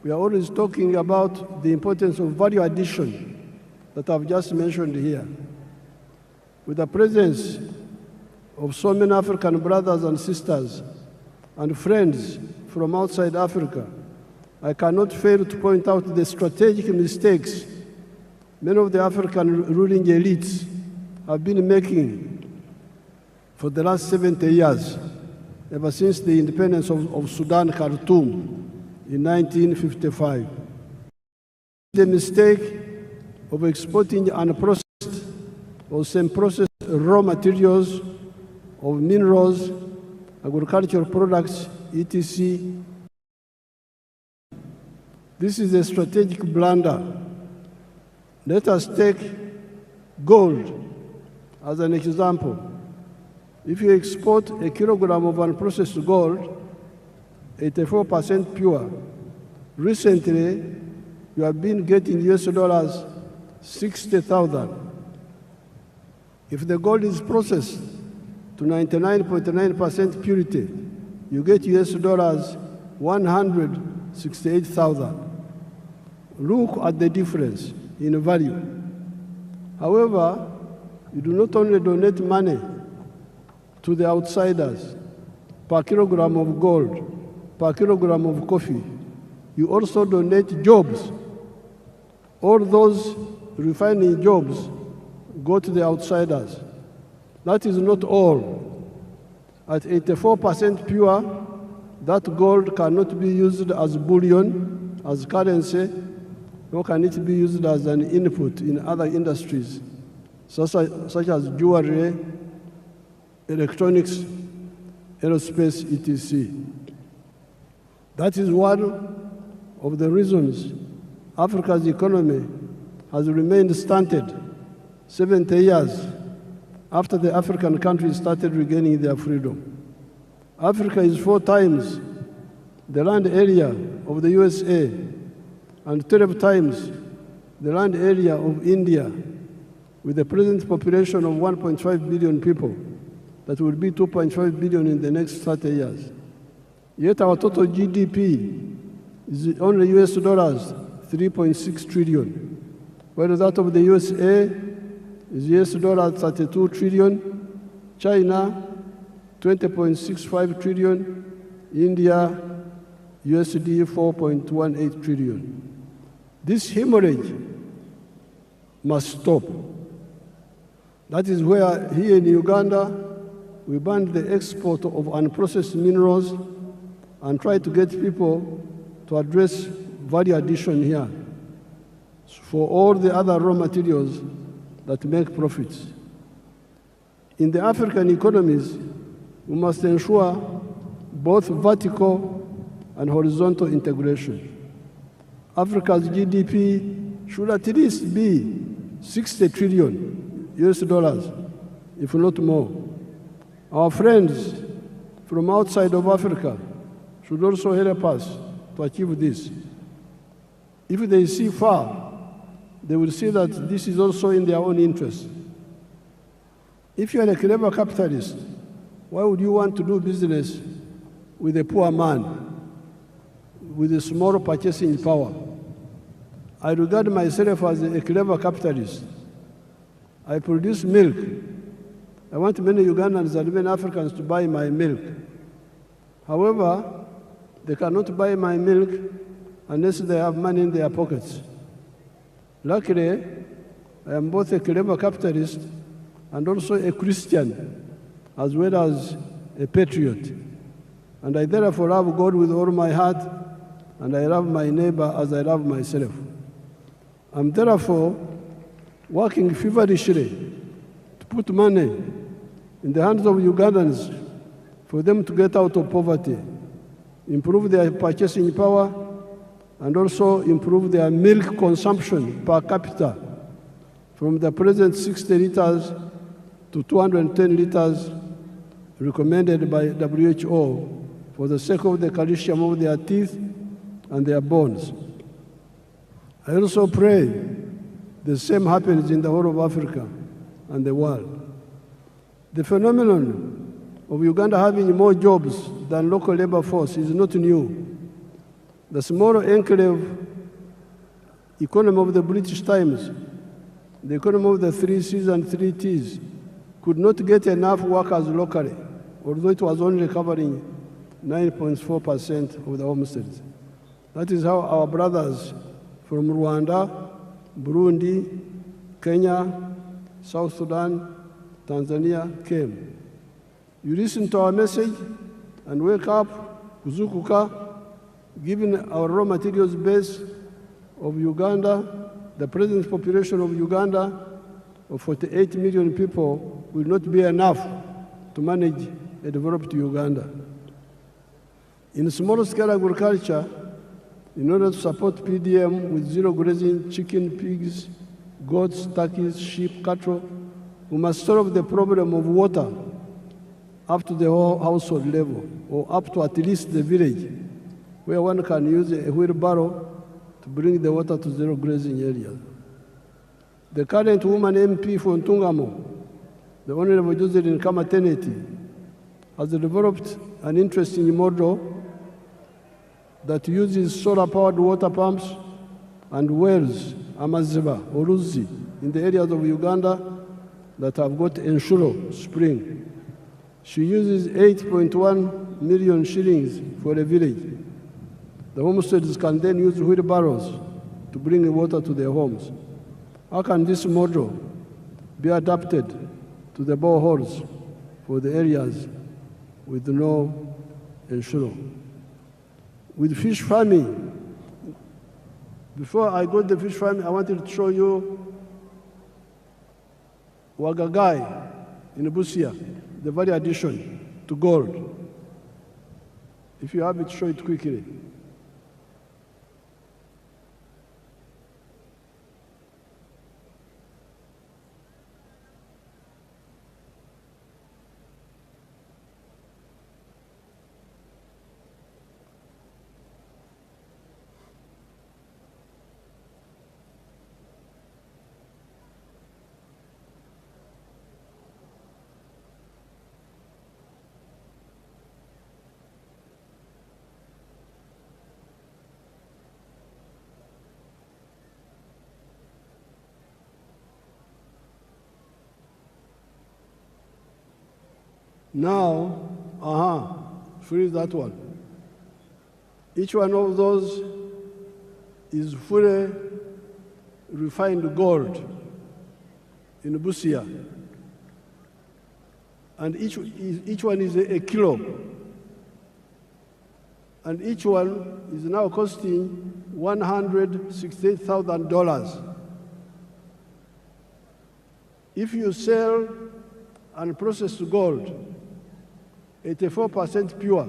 we are always talking about the importance of value addition that I've just mentioned here. With the presence of so many African brothers and sisters and friends from outside Africa, I cannot fail to point out the strategic mistakes many of the African ruling elites have been making for the last 70 years, ever since the independence of Sudan, Khartoum, in 1955. The mistake of exporting unprocessed or semi-processed raw materials of minerals, agricultural products, etc. This is a strategic blunder. Let us take gold as an example. If you export a kilogram of unprocessed gold, 84% pure, recently you have been getting US dollars 60,000. If the gold is processed to 99.9% purity, you get US dollars 168,000. Look at the difference in value. However, you do not only donate money to the outsiders per kilogram of gold, per kilogram of coffee, you also donate jobs. All those refining jobs go to the outsiders. That is not all. At 84% pure, that gold cannot be used as bullion, as currency, nor can it be used as an input in other industries, such as jewelry, electronics, aerospace, etc. That is one of the reasons Africa's economy has remained stunted 70 years after the African countries started regaining their freedom. Africa is 4 times the land area of the USA and 12 times the land area of India, with a present population of 1.5 billion people that will be 2.5 billion in the next 30 years. Yet our total GDP is only US dollars 3.6 trillion, while that of the USA is US dollars 32 trillion, China 20.65 trillion, India USD 4.18 trillion. This hemorrhage must stop. That is where here in Uganda we banned the export of unprocessed minerals and try to get people to address value addition here for all the other raw materials that make profits. In the African economies, we must ensure both vertical and horizontal integration. Africa's GDP should at least be 60 trillion US dollars, if not more. Our friends from outside of Africa should also help us to achieve this. If they see far, they will see that this is also in their own interest. If you are a clever capitalist, why would you want to do business with a poor man with a small purchasing power? I regard myself as a clever capitalist. I produce milk. I want many Ugandans and many Africans to buy my milk. However, they cannot buy my milk unless they have money in their pockets. Luckily, I am both a clever capitalist and also a Christian, as well as a patriot. And I therefore love God with all my heart, and I love my neighbor as I love myself. I'm therefore working feverishly to put money in the hands of Ugandans for them to get out of poverty, improve their purchasing power, and also improve their milk consumption per capita from the present 60 liters to 210 liters recommended by WHO for the sake of the calcium of their teeth and their bones. I also pray the same happens in the whole of Africa and the world. The phenomenon of Uganda having more jobs than local labor force is not new. The small enclave economy of the British Times, the economy of the 3 C's and 3 T's, could not get enough workers locally, although it was only covering 9.4% of the homesteads. That is how our brothers from Rwanda, Burundi, Kenya, South Sudan, Tanzania came. You listen to our message and wake up, kuzukuka, given our raw materials base of Uganda, the present population of Uganda of 48 million people will not be enough to manage a developed Uganda. In small-scale agriculture, in order to support PDM with zero grazing chicken, pigs, goats, turkeys, sheep, cattle, we must solve the problem of water up to the whole household level, or up to at least the village, where one can use a wheelbarrow to bring the water to zero grazing areas. The current woman MP for Ntungamo, the Honorable Josephine Kamateneti, has developed an interesting model that uses solar-powered water pumps and wells, amaziba, oruzi, in the areas of Uganda that have got Enshuro spring. She uses 8.1 million shillings for a village. The homesteaders can then use wheelbarrows to bring water to their homes. How can this model be adapted to the boreholes for the areas with no Enshuro? With fish farming, before I go to the fish farming, I wanted to show you Wagagai in Busia, the value addition to gold. If you have it, show it quickly. Now, freeze that one. Each one of those is fully refined gold in Busia. And each one is a kilo. And each one is now costing $168,000. If you sell and process gold, 84% pure,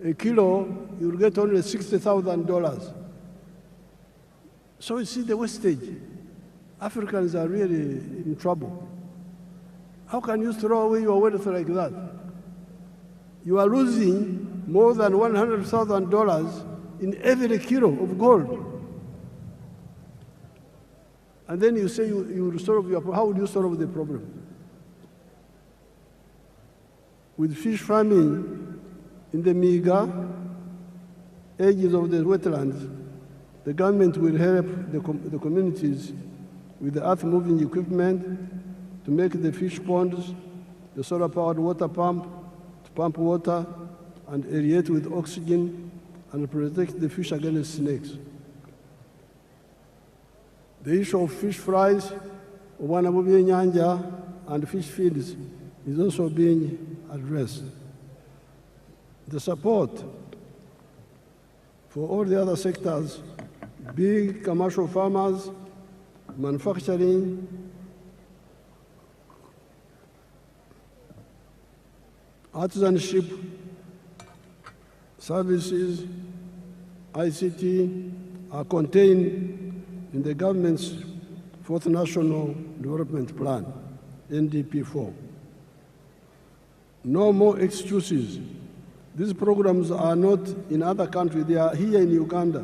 a kilo, you'll get only $60,000. So you see the wastage. Africans are really in trouble. How can you throw away your wealth like that? You are losing more than $100,000 in every kilo of gold. And then you say you will solve your problem. How will you solve the problem? With fish farming in the Miga edges of the wetlands, the government will help the communities with the earth-moving equipment to make the fish ponds, the solar-powered water pump, to pump water and aerate with oxygen and protect the fish against snakes. The issue of fish fries, Wanabubi Nyanja, and fish feeds is also being addressed. The support for all the other sectors, big commercial farmers, manufacturing, artisanship, services, ICT are contained in the government's Fourth National Development Plan, NDP4. No more excuses. These programs are not in other countries. They are here in Uganda,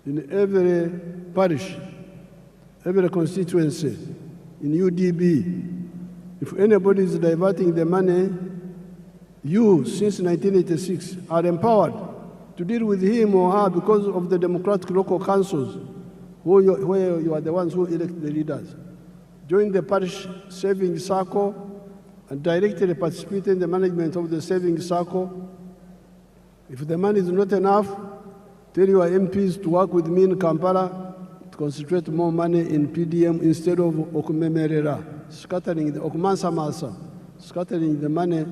in every parish, every constituency, in UDB. If anybody is diverting the money, you, since 1986, are empowered to deal with him or her because of the democratic local councils, where you are the ones who elect the leaders. Join the parish savings circle and directly participate in the management of the savings circle. If the money is not enough, tell your MPs to work with me in Kampala to concentrate more money in PDM instead of okumemerera, scattering the okumansamasa, scattering the money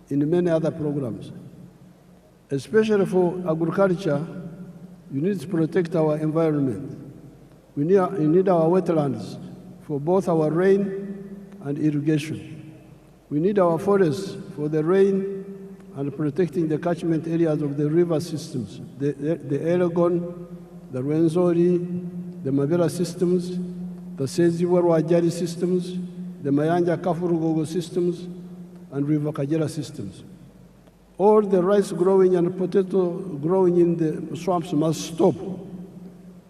in many other programs. Especially for agriculture, you need to protect our environment. We need our wetlands for both our rain and irrigation. We need our forests for the rain and protecting the catchment areas of the river systems, the Elgon, the Rwenzori, the Mabera systems, the Seziwa-Rwajari systems, the Mayanja Kafurugogo systems, and River Kajera systems. All the rice growing and potato growing in the swamps must stop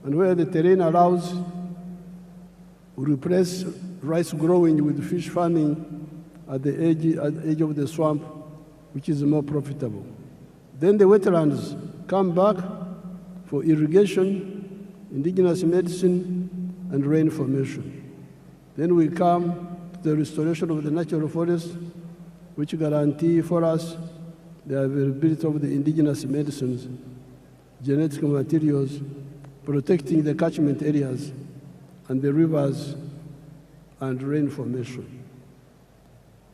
and where the terrain allows, we replace rice growing with fish farming at the edge of the swamp, which is more profitable. Then the wetlands come back for irrigation, indigenous medicine, and rain formation. Then we come to the restoration of the natural forests, which guarantee for us the availability of the indigenous medicines, genetic materials, protecting the catchment areas and the rivers and rain formation.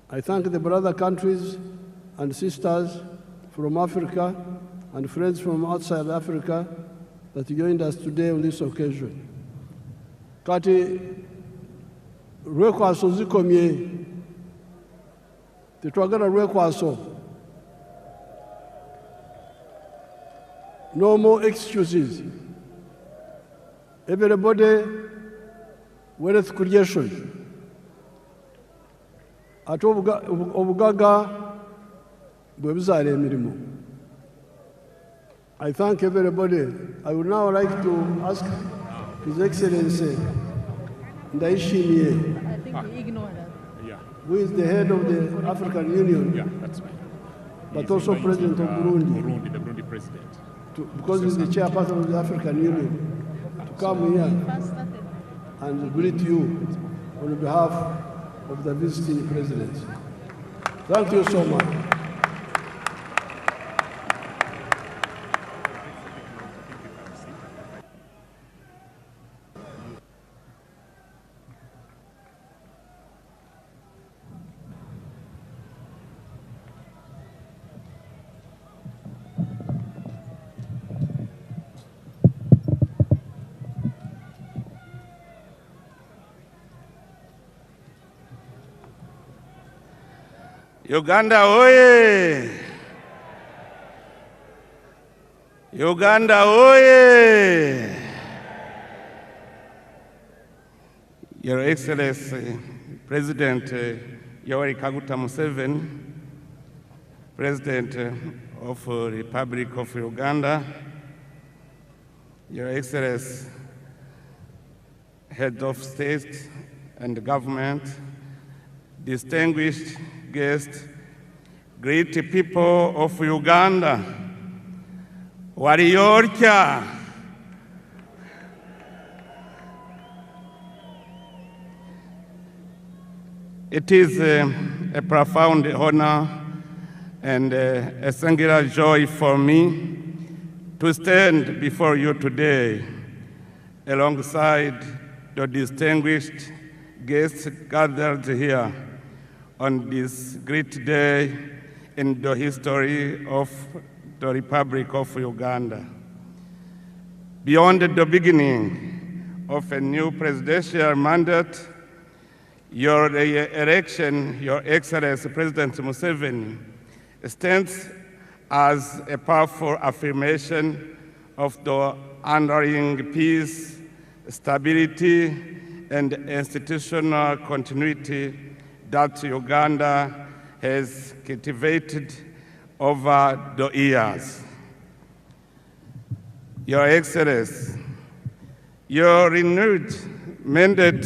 I thank the brother countries and sisters from Africa and friends from outside Africa that joined us today on this occasion. Kati lwekwaso zikomye, tetwagala lwekwaso. No more excuses. Everybody wealth creation. Ate obugaga bwe buzaala emirimu. I thank everybody. I would now like to ask His Excellency Ndayishimiye, I think we ignore that. who is the head of the African Union, That's right. but also President of Burundi, The Burundi president. because he's the chairperson of the African Union, to come here and greet you on behalf of the visiting president. Thank you so much. Uganda oye! Uganda oye! Your Excellency, President Yoweri Kaguta Museveni, President of the Republic of Uganda, Your Excellency, Head of State and Government, distinguished guests, great people of Uganda, Wariyorcha, it is a profound honor and a singular joy for me to stand before you today alongside the distinguished guests gathered here on this great day in the history of the Republic of Uganda. Beyond the beginning of a new presidential mandate, your election, Your Excellency President Museveni, stands as a powerful affirmation of the underlying peace, stability, and institutional continuity that Uganda has cultivated over the years. Your Excellency, your renewed mandate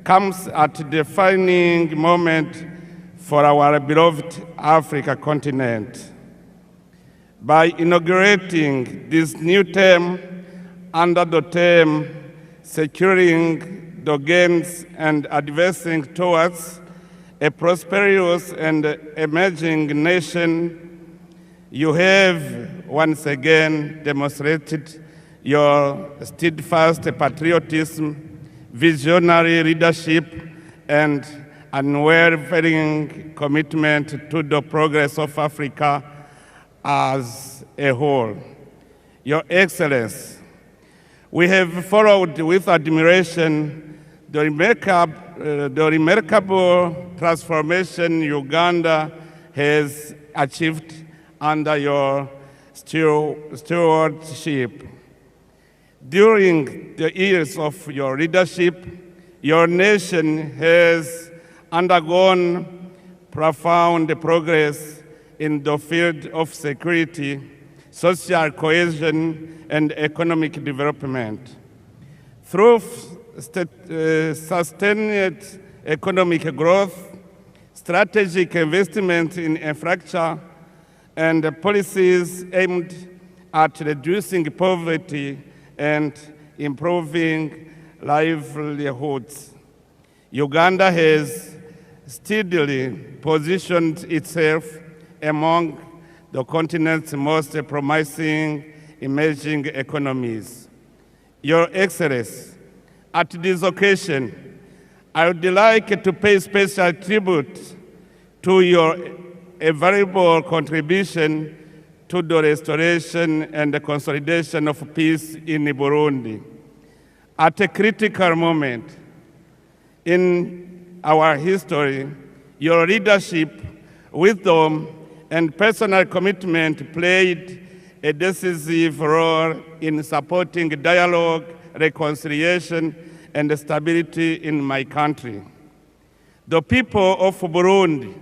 comes at a defining moment for our beloved Africa continent. By inaugurating this new term under the theme Securing the Gains and Advancing Towards a Prosperous and Emerging Nation, you have once again demonstrated your steadfast patriotism, visionary leadership, and unwavering commitment to the progress of Africa as a whole. Your Excellency, we have followed with admiration the remarkable transformation Uganda has achieved under your stewardship. During the years of your leadership, your nation has undergone profound progress in the field of security, social cohesion, and economic development. Through sustained economic growth, strategic investment in infrastructure, and policies aimed at reducing poverty and improving livelihoods, Uganda has steadily positioned itself among the continent's most promising emerging economies. Your Excellency, at this occasion, I would like to pay special tribute to your invaluable contribution to the restoration and the consolidation of peace in Burundi. At a critical moment in our history, your leadership, wisdom, and personal commitment played a decisive role in supporting dialogue, reconciliation, and stability in my country. The people of Burundi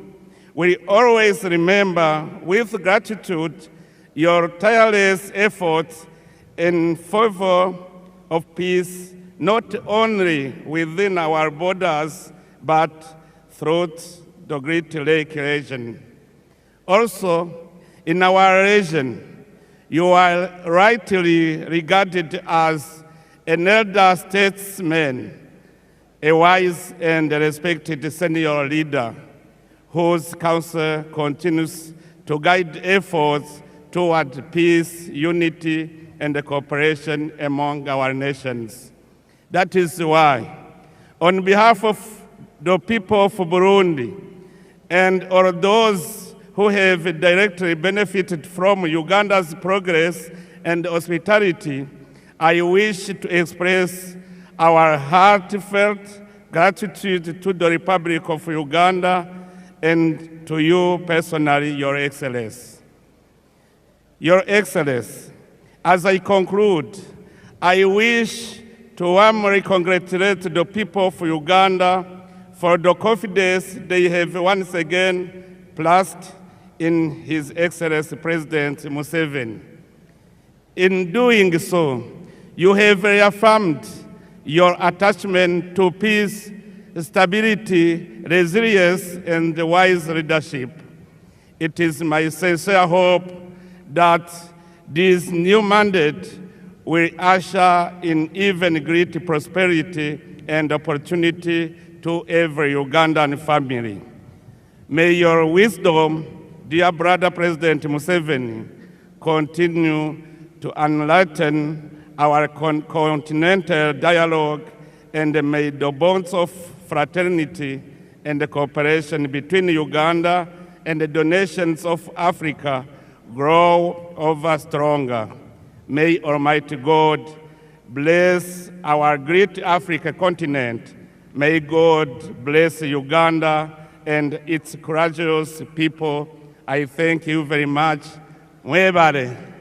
will always remember with gratitude your tireless efforts in favor of peace, not only within our borders, but throughout the Great Lake region. Also, in our region, you are rightly regarded as an elder statesman, a wise and respected senior leader whose counsel continues to guide efforts toward peace, unity, and cooperation among our nations. That is why, on behalf of the people of Burundi and all those who have directly benefited from Uganda's progress and hospitality, I wish to express our heartfelt gratitude to the Republic of Uganda and to you personally, Your Excellency. Your Excellency, as I conclude, I wish to warmly congratulate the people of Uganda for the confidence they have once again placed in His Excellency President Museveni. In doing so, you have reaffirmed your attachment to peace, stability, resilience, and wise leadership. It is my sincere hope that this new mandate will usher in even greater prosperity and opportunity to every Ugandan family. May your wisdom, dear brother President Museveni, continue to enlighten our continental dialogue, and may the bonds of fraternity and cooperation between Uganda and the nations of Africa grow ever stronger. May Almighty God bless our great African continent. May God bless Uganda and its courageous people. I thank you very much. Mwebale.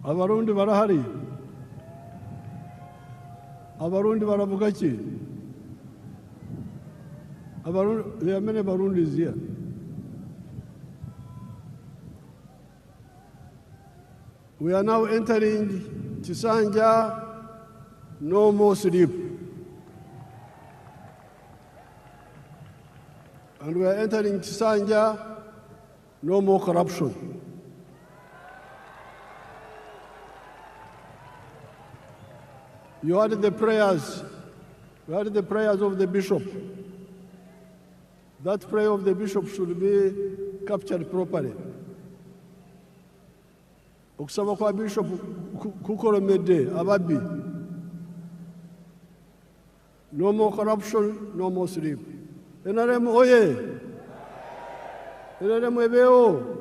Abarundi barahari. Abarundi baravuga ki? There are many Burundis here. We are now entering Chisanja, no more sleep. And we are entering Chisanja, no more corruption. You heard the prayers. You heard the prayers of the bishop. That prayer of the bishop should be captured properly. Okusaba kwa bishop kukolomedde ababbi. No more corruption, no more sleep. NRM oye. NRM ebeo.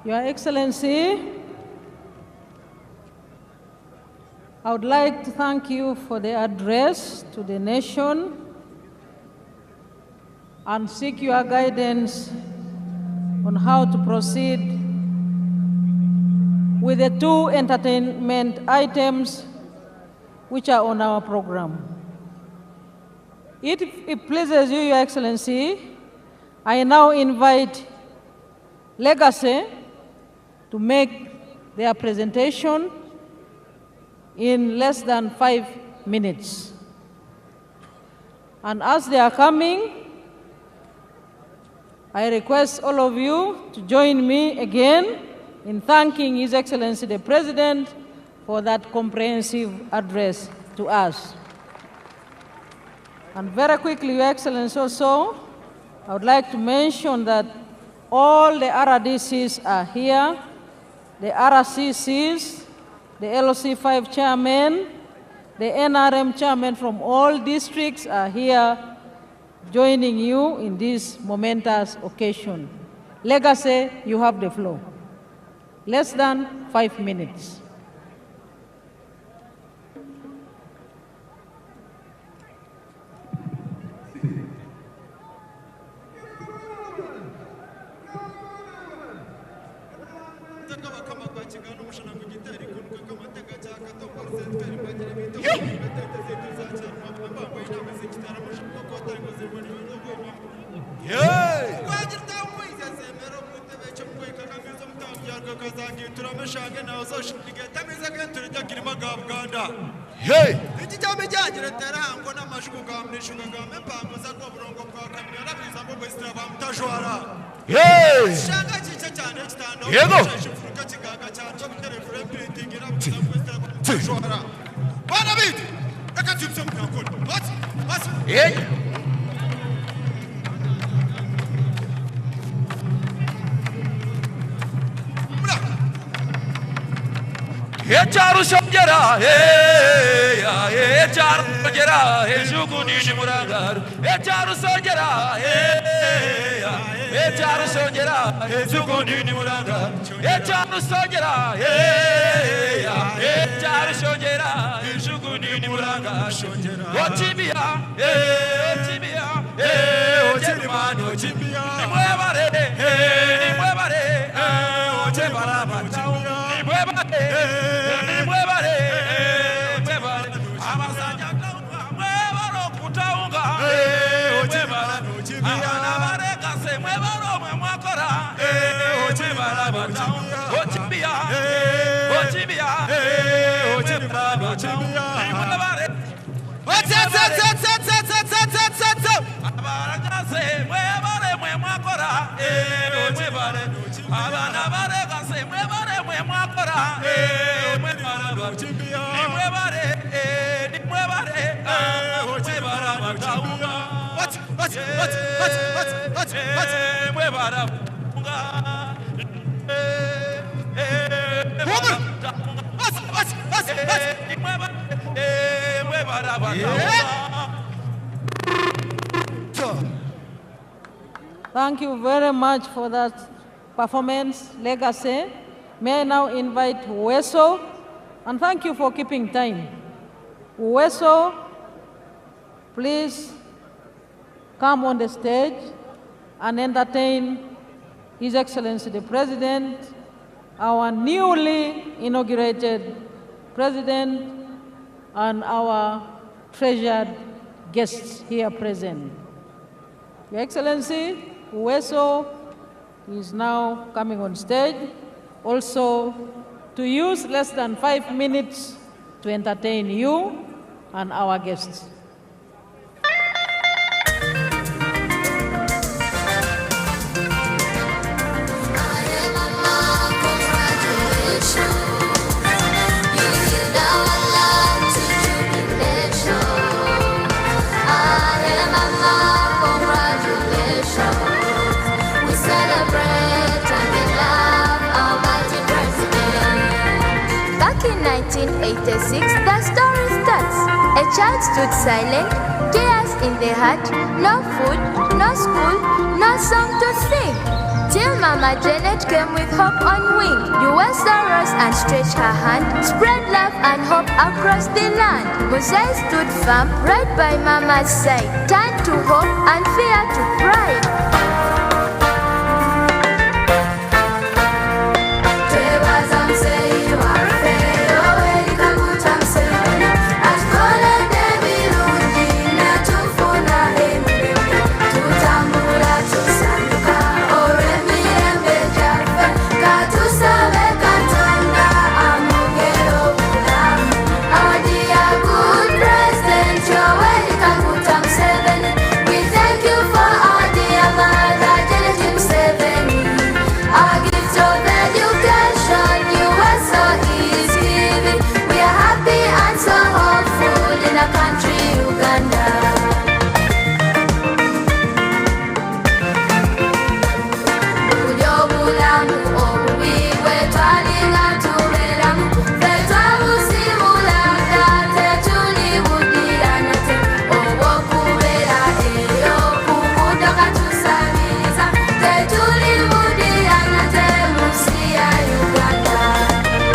Your Excellency, I would like to thank you for the address to the nation and seek your guidance on how to proceed with the 2 entertainment items which are on our program. If it pleases you, Your Excellency, I now invite Legacy to make their presentation in less than 5 minutes. And as they are coming, I request all of you to join me again in thanking His Excellency the President for that comprehensive address to us. And very quickly, Your Excellency, also, I would like to mention that all the RDCs are here, the RCCs, the LOC5 chairmen, the NRM chairmen from all districts are here joining you in this momentous occasion. Legacy, you have the floor. Less than 5 minutes. Echaru shongera, echaru shongera, ejuguni shimurangaru. Echaru shongera, echaru shongera, ejuguni shimurangaru. Echaru shongera, echaru shongera, ejuguni shimurangaru. Ochibia, ochibia, ochibia, ochibia. Nimuevare, nimuevare, ochibara matau. Thank you very much for that performance, Legacy. May I now invite Uweso, and thank you for keeping time. Uweso, please come on the stage and entertain His Excellency the President, our newly inaugurated President, and our treasured guests here present. Your Excellency, Uweso is now coming on stage, also to use less than 5 minutes to entertain you and our guests. In 1986, the story starts. A child stood silent, tears in the heart, no food, no school, no song to sing. Till Mama Mama Janet came with hope on wing. USA rose and stretched her hand, spread love and hope across the land. Musei stood firm right by Mama's side, turned to hope and fear to pride. Yoweri Kaguta Museveni atukolede birungi netufuna emirembe tutambula tusanyuka olw'emirembe gyaffe katusabe Katonda amwongere obulamu. Our dear good President Yoweri Kaguta Museveni, we thank you for our dear mother Janet Museveni. Our gift of education USA is giving. We are happy and so hopeful in our country Uganda. Bulyo bulamu obubi bwetwalinga tubeeramu, ffe twabusibula dda tetulibudira nate. Obw'okubeera eyo ku nguudo katusabiriza, tetulibudira nate mu nsi ya Uganda.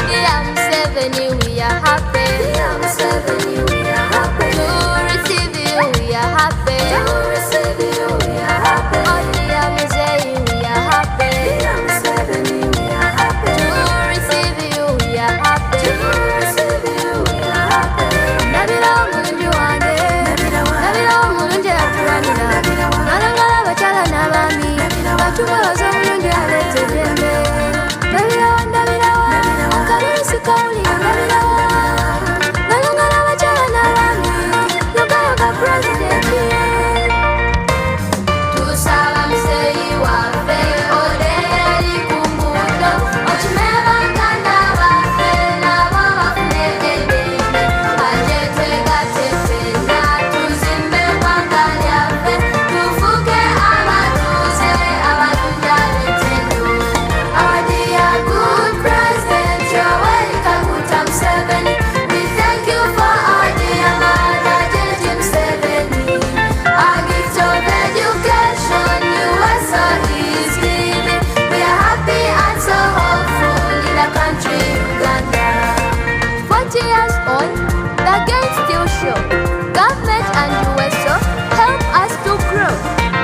Dear Museveni, we are happy. Dear Museveni, we are happy. To receive you, we are happy. To receive you, we are happy. Oh, dear Musei, we are happy. Dear Museveni, we are happy. To receive you, we are happy. To receive you, we are happy. Nabira omulungi wange, nabira omulungi atuwanira, alangala abakyala n'abaami, batugoloza omulungi aleeta eddembe. Nabirawa, nabirawa, akalulusi kawulira nabirawa, nalangala abakyala n'abaami, yogayoga pulezidenti. Tusaba Musei waffe ode eri ku nguudo, okime baganda baffe nabo bafune eddembe. Bajje twegatte ffenna tuzimbe eggwanga lyaffe, tufuuke abatuuze abalungi ab'ettendo. Our dear good President Yoweri Kaguta Museveni, we thank you for our dear mother Janet Museveni. Our gift of education USA is giving. We are happy and so hopeful in our country Uganda. 40 years on, the gains still show. Government and USO help us to grow.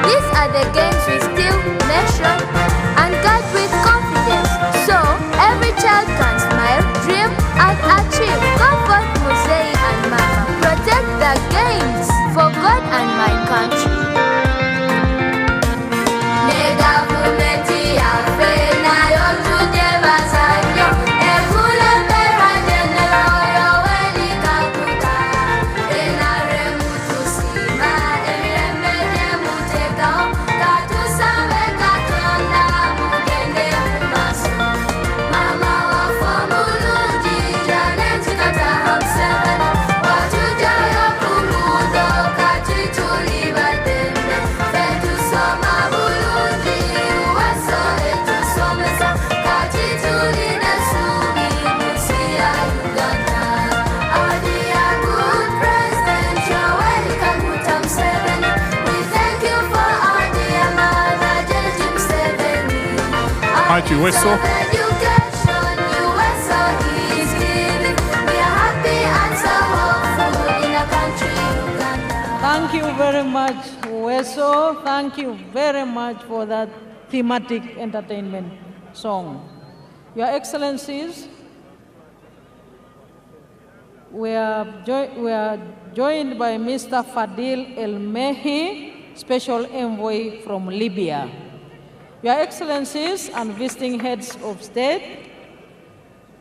These are the gains we still measure and guide with confidence. So every child can smile, dream and achieve. Comfort Musei and Mama. Protect the gains for God and my country. Ne gavumenti yaffe nayo tugyebaza nnyo, ekulembera General Yoweri Kaguta. NRM tusiima emirembe gye muteekawo, katusabe Katonda mugende mu maaso. Mama waffe omulungi Janet Kaguta Museveni, watuggyayo ku nguudo kati tuli baddembe. Ffe tusoma bulungi, USA etusomesa, kati tulina essuubi mu nsi ya Uganda. Our dear good President Yoweri Kaguta Museveni, we thank you for our dear mother Janet Museveni. Thank you, Wessel. Education USA is giving. We are happy and so hopeful in our country Uganda. Thank you very much, Weso. Thank you very much for that thematic entertainment song. Your Excellencies, we are joined by Mr. Fadil El-Mehi, Special Envoy from Libya. Your Excellencies and visiting heads of state,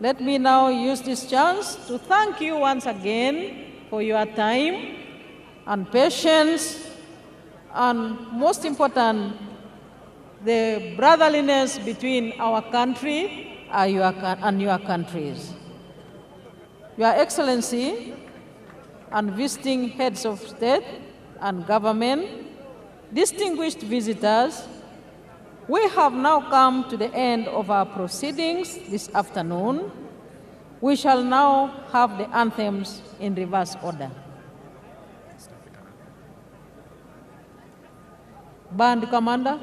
let me now use this chance to thank you once again for your time and patience, and most important, the brotherliness between our country and your countries. Your Excellency and visiting heads of state and government, distinguished visitors, we have now come to the end of our proceedings this afternoon. We shall now have the anthems in reverse order. Band Commander.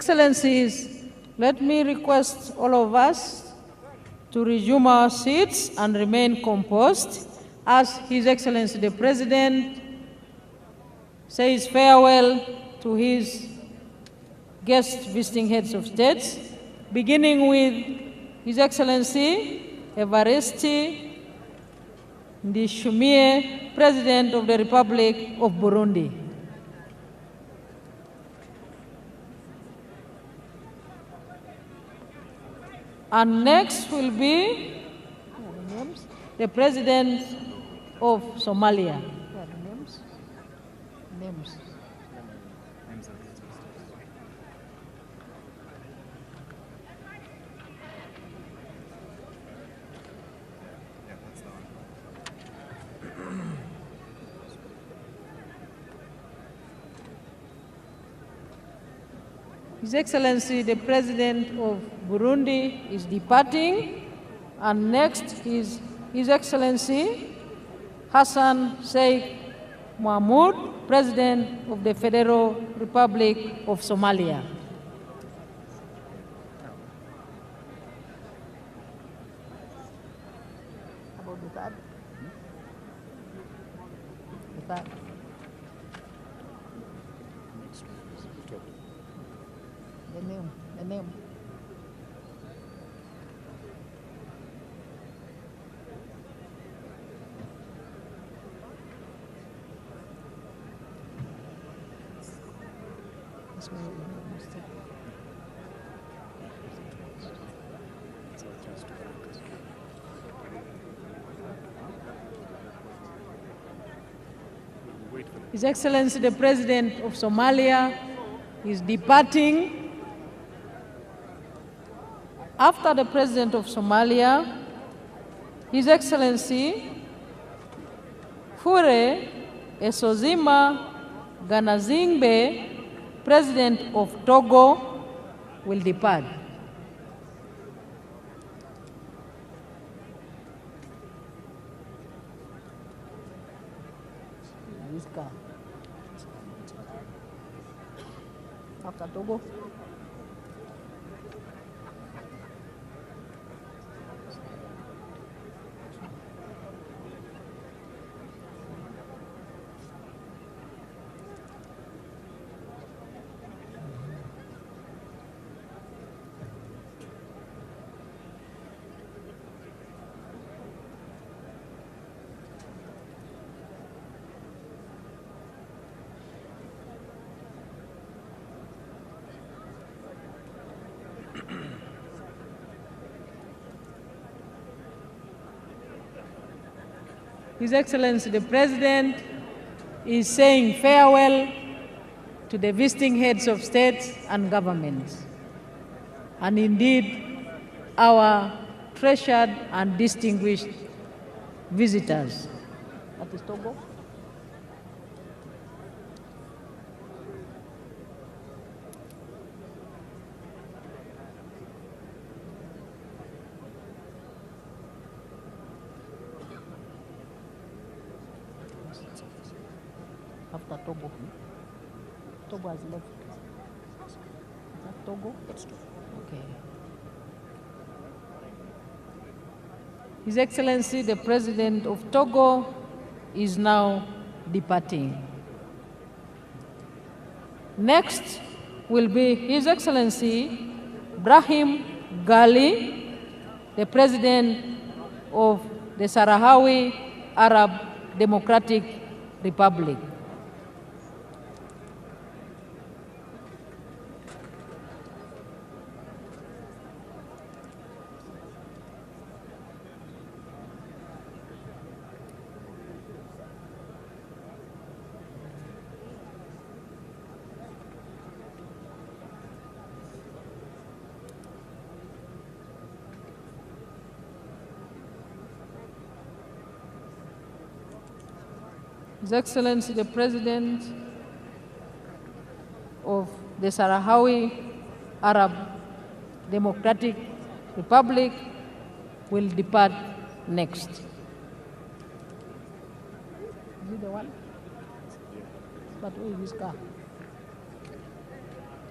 Excellencies, let me request all of us to resume our seats and remain composed as His Excellency the President says farewell to his guest visiting heads of states, beginning with His Excellency Evariste Ndayishimiye, President of the Republic of Burundi. And next will be the President of Somalia. Names. His Excellency the President of Burundi is departing, and next is His Excellency Hassan Sheikh Mohamud, President of the Federal Republic of Somalia. About the third? The third. The name. His Excellency the President of Somalia is departing. After the President of Somalia, His Excellency Fure Esozima Ganazingbe, President of Togo, will depart. After Togo. His Excellency the President is saying farewell to the visiting heads of states and governments, and indeed our treasured and distinguished visitors. That is Togo. After Togo. Togo has left. Is that Togo? That's Togo. Okay. His Excellency the President of Togo is now departing. Next will be His Excellency Brahim Gali, the President of the Sahrawi Arab Democratic Republic. His Excellency the President of the Sahrawi Arab Democratic Republic will depart next. Is it the one? But where is his car?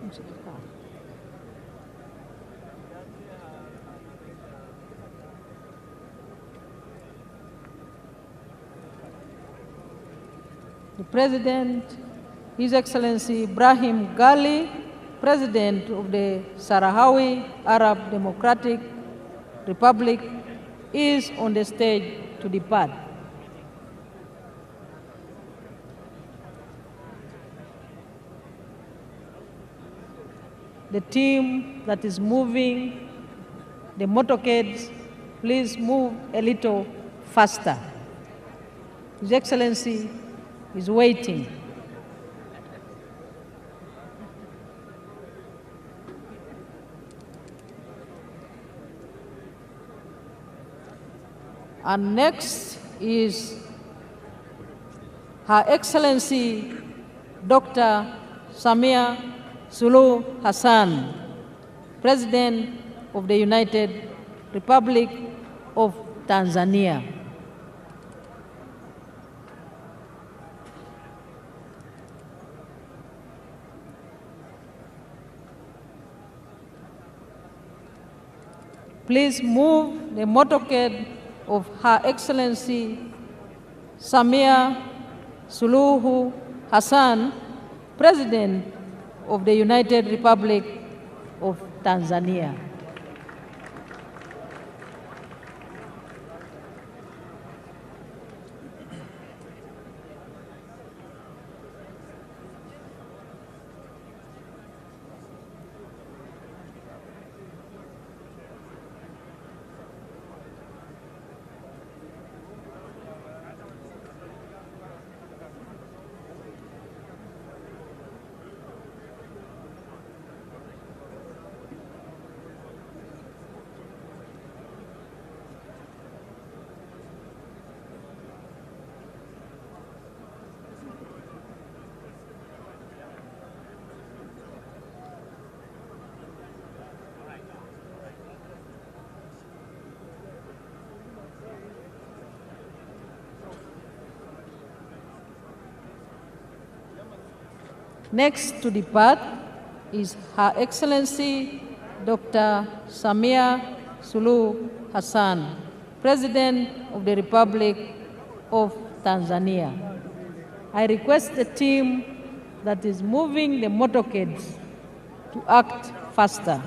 Where's his car? the President, His Excellency Ibrahim Gali, President of the Sahrawi Arab Democratic Republic, is on the stage to depart. The team that is moving the motorcades, please move a little faster. His Excellency is waiting. And next is Her Excellency Dr. Samia Suluhu Hassan, President of the United Republic of Tanzania. Please move the motorcade of Her Excellency Samia Suluhu Hassan, President of the United Republic of Tanzania. Next to depart is Her Excellency Dr. Samia Suluhu Hassan, President of the Republic of Tanzania. I request the team that is moving the motorcades to act faster.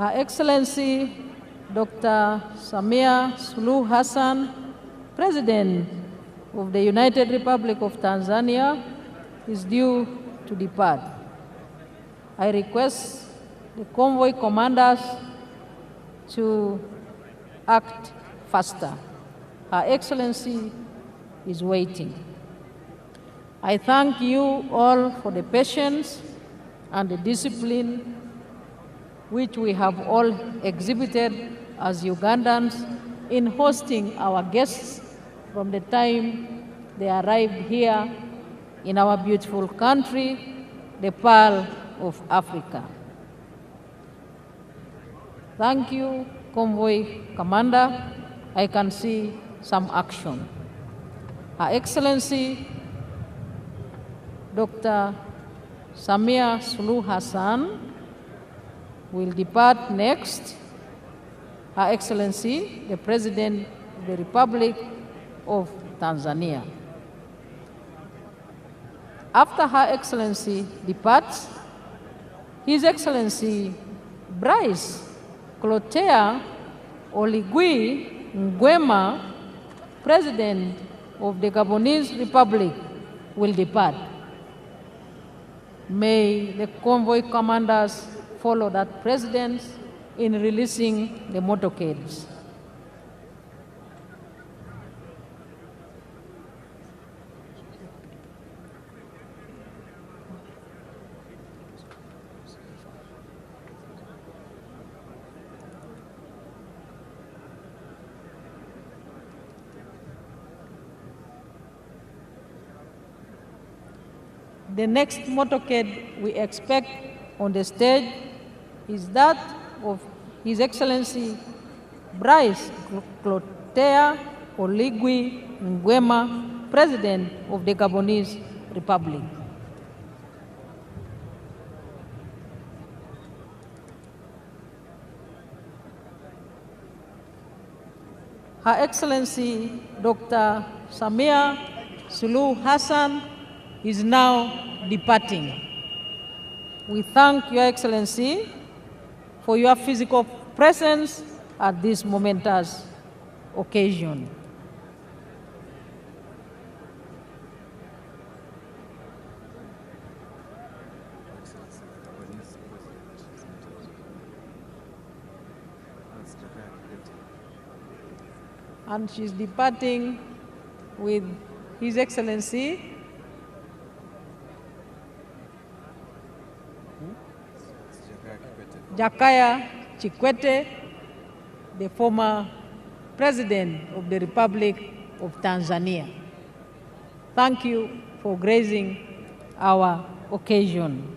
Her Excellency Dr. Samia Suluhu Hassan, President of the United Republic of Tanzania, is due to depart. I request the convoy commanders to act faster. Her Excellency is waiting. I thank you all for the patience and the discipline which we have all exhibited as Ugandans in hosting our guests from the time they arrived here in our beautiful country, the Pearl of Africa. Thank you, Convoy Commander. I can see some action. Her Excellency Dr. Samia Suluhu Hassan will depart next. Her Excellency, the President of the Republic of Tanzania. After Her Excellency departs, His Excellency Brice Clotaire Oligui Nguema, President of the Gabonese Republic, will depart. May the convoy commanders follow that president in releasing the motorcades. The next motorcade we expect on the stage is that of His Excellency Brice Clotaire Oligui Nguema, President of the Gabonese Republic. Her Excellency Dr. Samia Suluhu Hassan is now departing. We thank Your Excellency for your physical presence at this momentous occasion. And she's departing with His Excellency Jakaya Kikwete, the former President of the Republic of Tanzania. Thank you for gracing our occasion.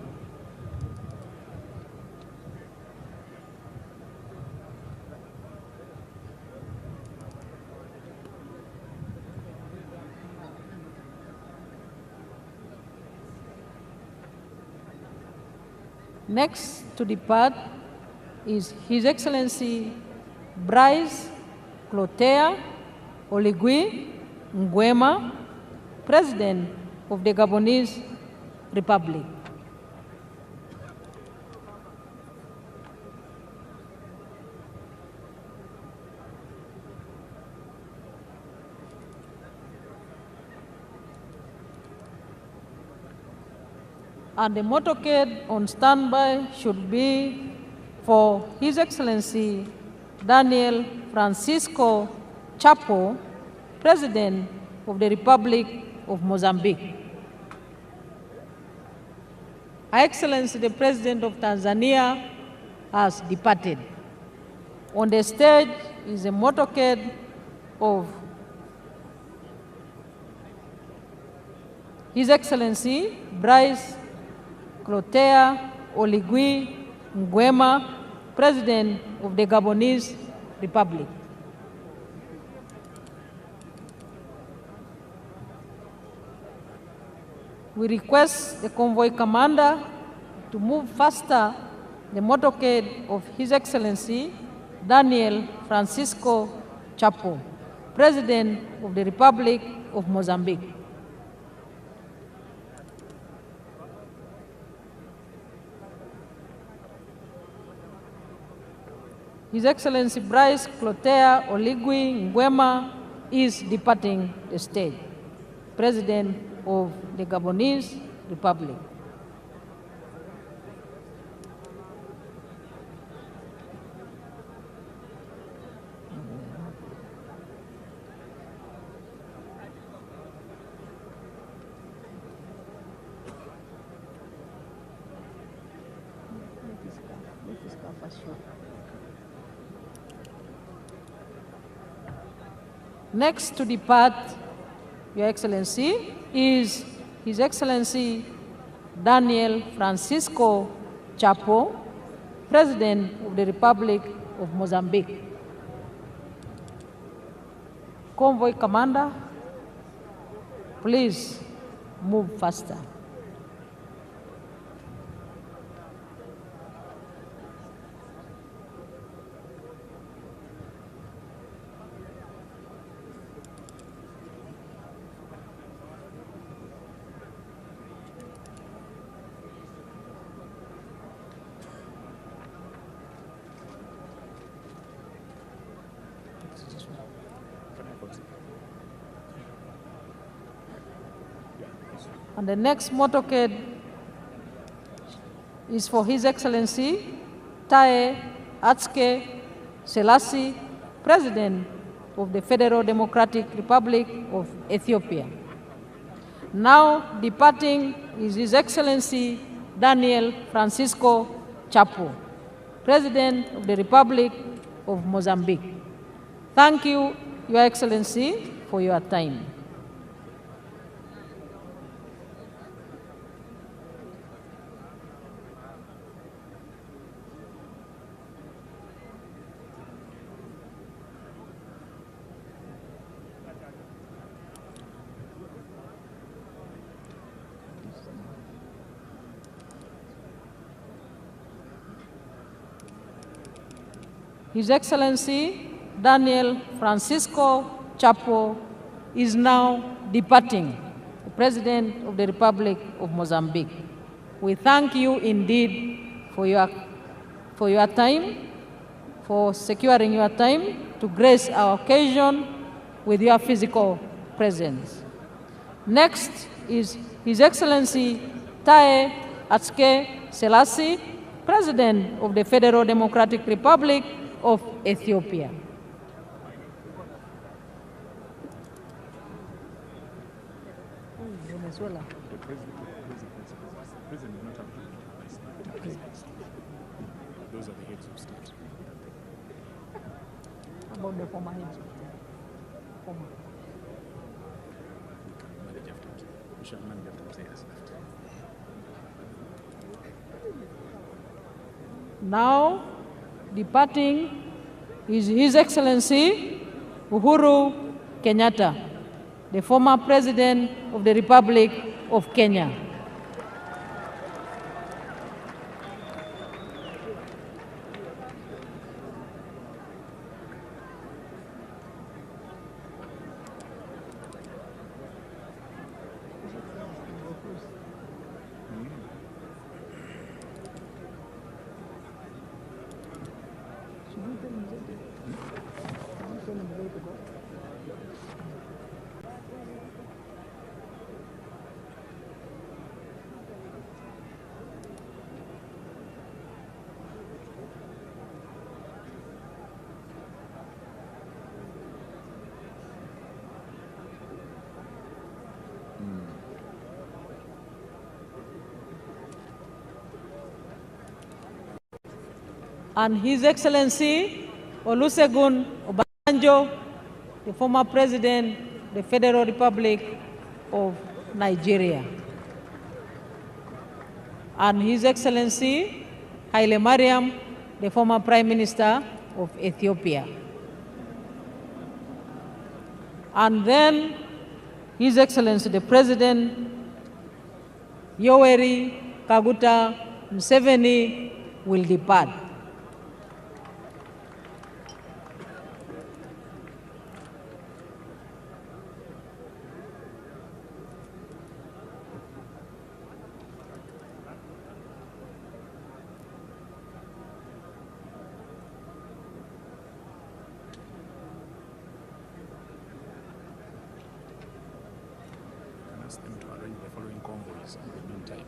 Next to depart is His Excellency Brice Clotaire Oligui Nguema, President of the Gabonese Republic. And the motorcade on standby should be for His Excellency Daniel Francisco Chapo, President of the Republic of Mozambique. Her Excellency the President of Tanzania has departed. On the stage is a motorcade of His Excellency Brice Clotaire Oligui Nguema, President of the Gabonese Republic. We request the convoy commander to move faster the motorcade of His Excellency Daniel Francisco Chapo, President of the Republic of Mozambique. His Excellency Brice Clotaire Oligui Nguema is departing the stage, President of the Gabonese Republic. Next to depart, Your Excellency, is His Excellency Daniel Francisco Chapo, President of the Republic of Mozambique. Convoy commander, please move faster. And the next motorcade is for His Excellency Tarehe Atske Selassie, President of the Federal Democratic Republic of Ethiopia. Now departing is His Excellency Daniel Francisco Chapo, President of the Republic of Mozambique. Thank you, Your Excellency, for your time. His Excellency Daniel Francisco Chapo is now departing, the President of the Republic of Mozambique. We thank you indeed for your time, for securing your time to grace our occasion with your physical presence. Next is His Excellency Tarehe Atske Selassie, President of the Federal Democratic Republic of Ethiopia. Venezuela. The president not have those are the heads of state. About the former heads of state. Now, departing is His Excellency Uhuru Kenyatta, the former President of the Republic of Kenya. And His Excellency Olusegun Obasanjo, the former President of the Federal Republic of Nigeria. And His Excellency Haile Mariam, the former Prime Minister of Ethiopia. And then His Excellency the President Yoweri Kaguta Museveni will depart. Them to arrange the following convoys in the meantime.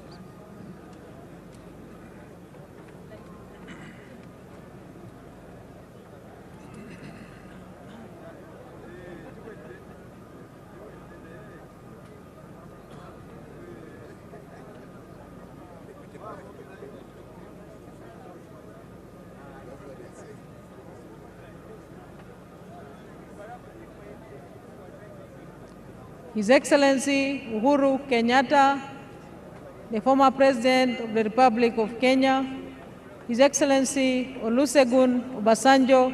His Excellency Uhuru Kenyatta, the former President of the Republic of Kenya, His Excellency Olusegun Obasanjo,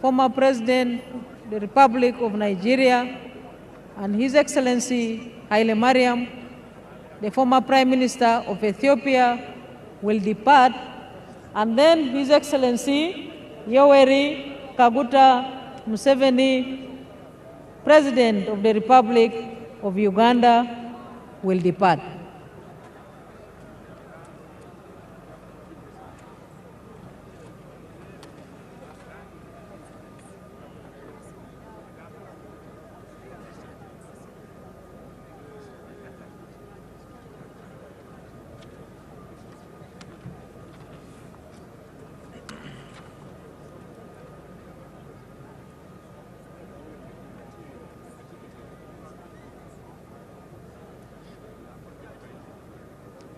former President of the Republic of Nigeria, and His Excellency Haile Mariam, the former Prime Minister of Ethiopia, will depart, and then His Excellency Yoweri Kaguta Museveni, President of the Republic of Uganda, will depart.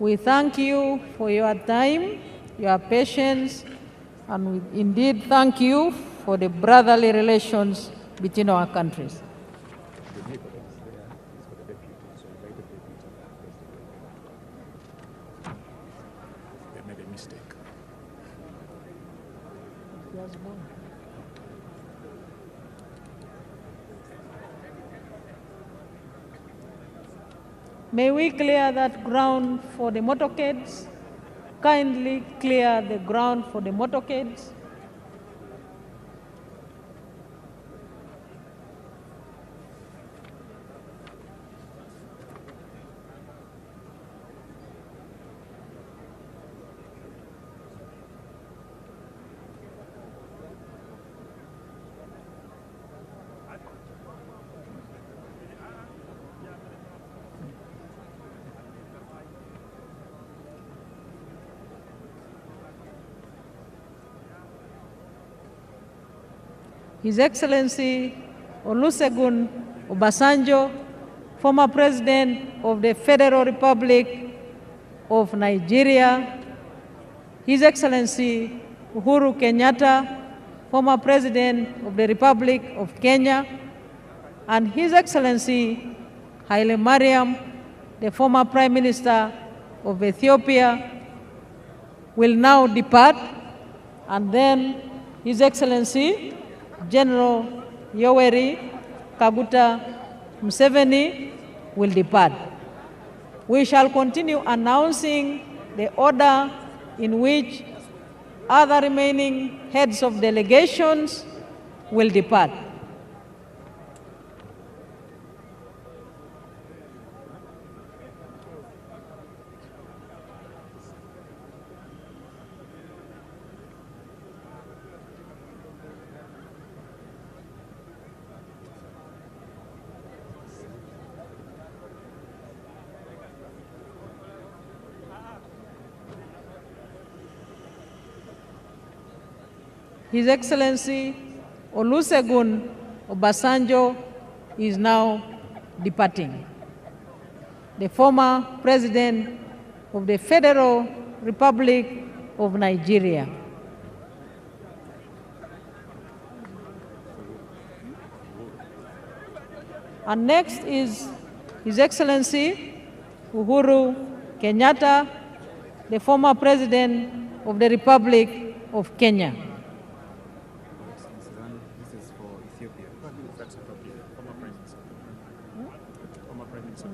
We thank you for your time, your patience, and we indeed thank you for the brotherly relations between our countries. They made a mistake. May we clear that ground for the motorcades? Kindly clear the ground for the motorcades. His Excellency Olusegun Obasanjo, former President of the Federal Republic of Nigeria, His Excellency Uhuru Kenyatta, former President of the Republic of Kenya, and His Excellency Haile Mariam, the former Prime Minister of Ethiopia, will now depart, and then His Excellency General Yoweri Kaguta Museveni will depart. We shall continue announcing the order in which other remaining heads of delegations will depart. His Excellency Olusegun Obasanjo is now departing. The former President of the Federal Republic of Nigeria. And next is His Excellency Uhuru Kenyatta, the former President of the Republic of Kenya. This is for Ethiopia. That's Ethiopia. Former Prime Minister. Former Prime Minister.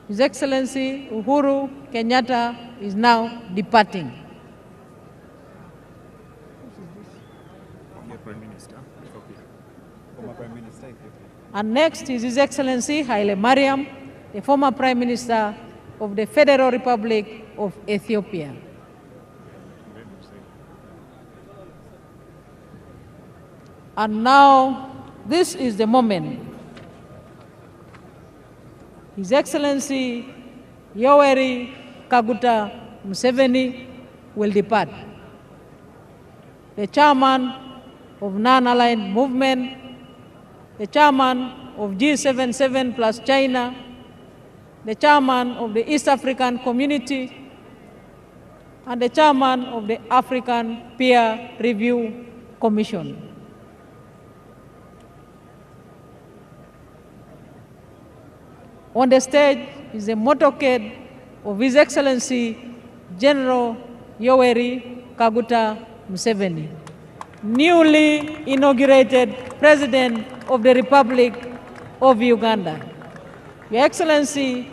His Excellency Uhuru Kenyatta is now departing. Prime Minister, Ethiopia. Former Prime Minister, Ethiopia. And next is His Excellency Haile Mariam, the former Prime Minister of the Federal Republic of Ethiopia. And now, this is the moment. His Excellency Yoweri Kaguta Museveni will depart. The chairman of non-aligned movement, the chairman of G77 plus China, the chairman of the East African Community, and the chairman of the African Peer Review Commission. On the stage is a motorcade of His Excellency General Yoweri Kaguta Museveni, newly inaugurated President of the Republic of Uganda. Your Excellency,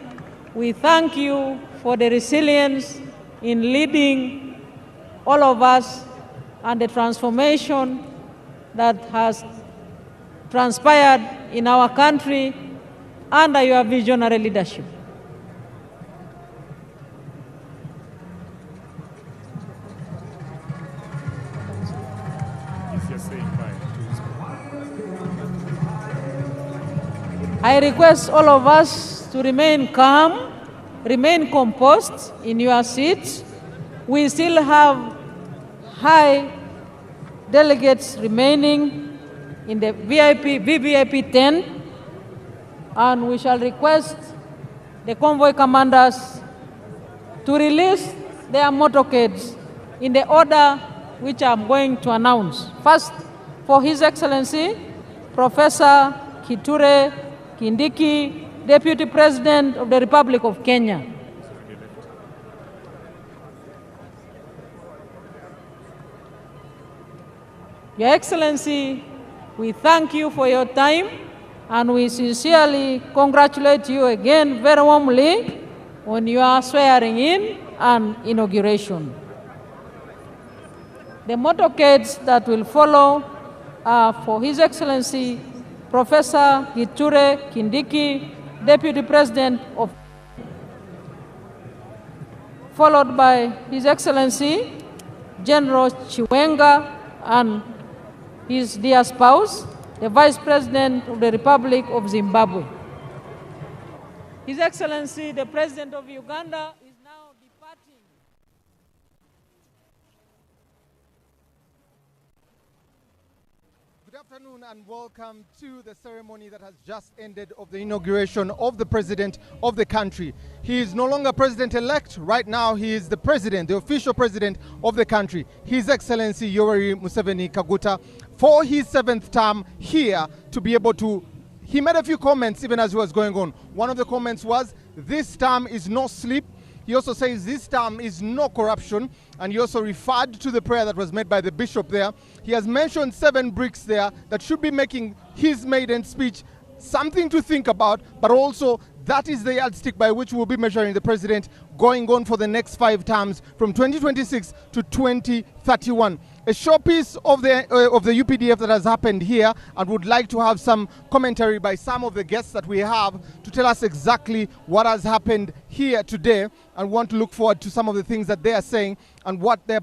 we thank you for the resilience in leading all of us and the transformation that has transpired in our country under your visionary leadership. I request all of us to remain calm remain composed in your seats. We still have high delegates remaining in the VVIP tent, and we shall request the convoy commanders to release their motorcades in the order which I'm going to announce. First, for His Excellency, Professor Kithure Kindiki, Deputy President of the Republic of Kenya. Your Excellency, we thank you for your time, and we sincerely congratulate you again very warmly on your swearing in and inauguration. The motorcades that will follow are for His Excellency Professor Kithure Kindiki, Deputy President of, followed by His Excellency General Chiwenga and his dear spouse, the Vice President of the Republic of Zimbabwe. His Excellency, the President of Uganda, is now departing. Good afternoon and welcome to the ceremony that has just ended of the inauguration of the President of the country. He is no longer President-elect. Right now he is the President, the official President of the country, His Excellency Yoweri Museveni Kaguta, for his 7th term here to be able to. He made a few comments even as he was going on. One of the comments was, this term is no sleep. He also says this term is no corruption, and he also referred to the prayer that was made by the bishop there. He has mentioned 7 bricks there that should be making his maiden speech something to think about, but also that is the yardstick by which we'll be measuring the president going on for the next 5 terms from 2026 to 2031. A showpiece of the UPDF that has happened here, and would like to have some commentary by some of the guests that we have to tell us exactly what has happened here today, and want to look forward to some of the things that they are saying and what their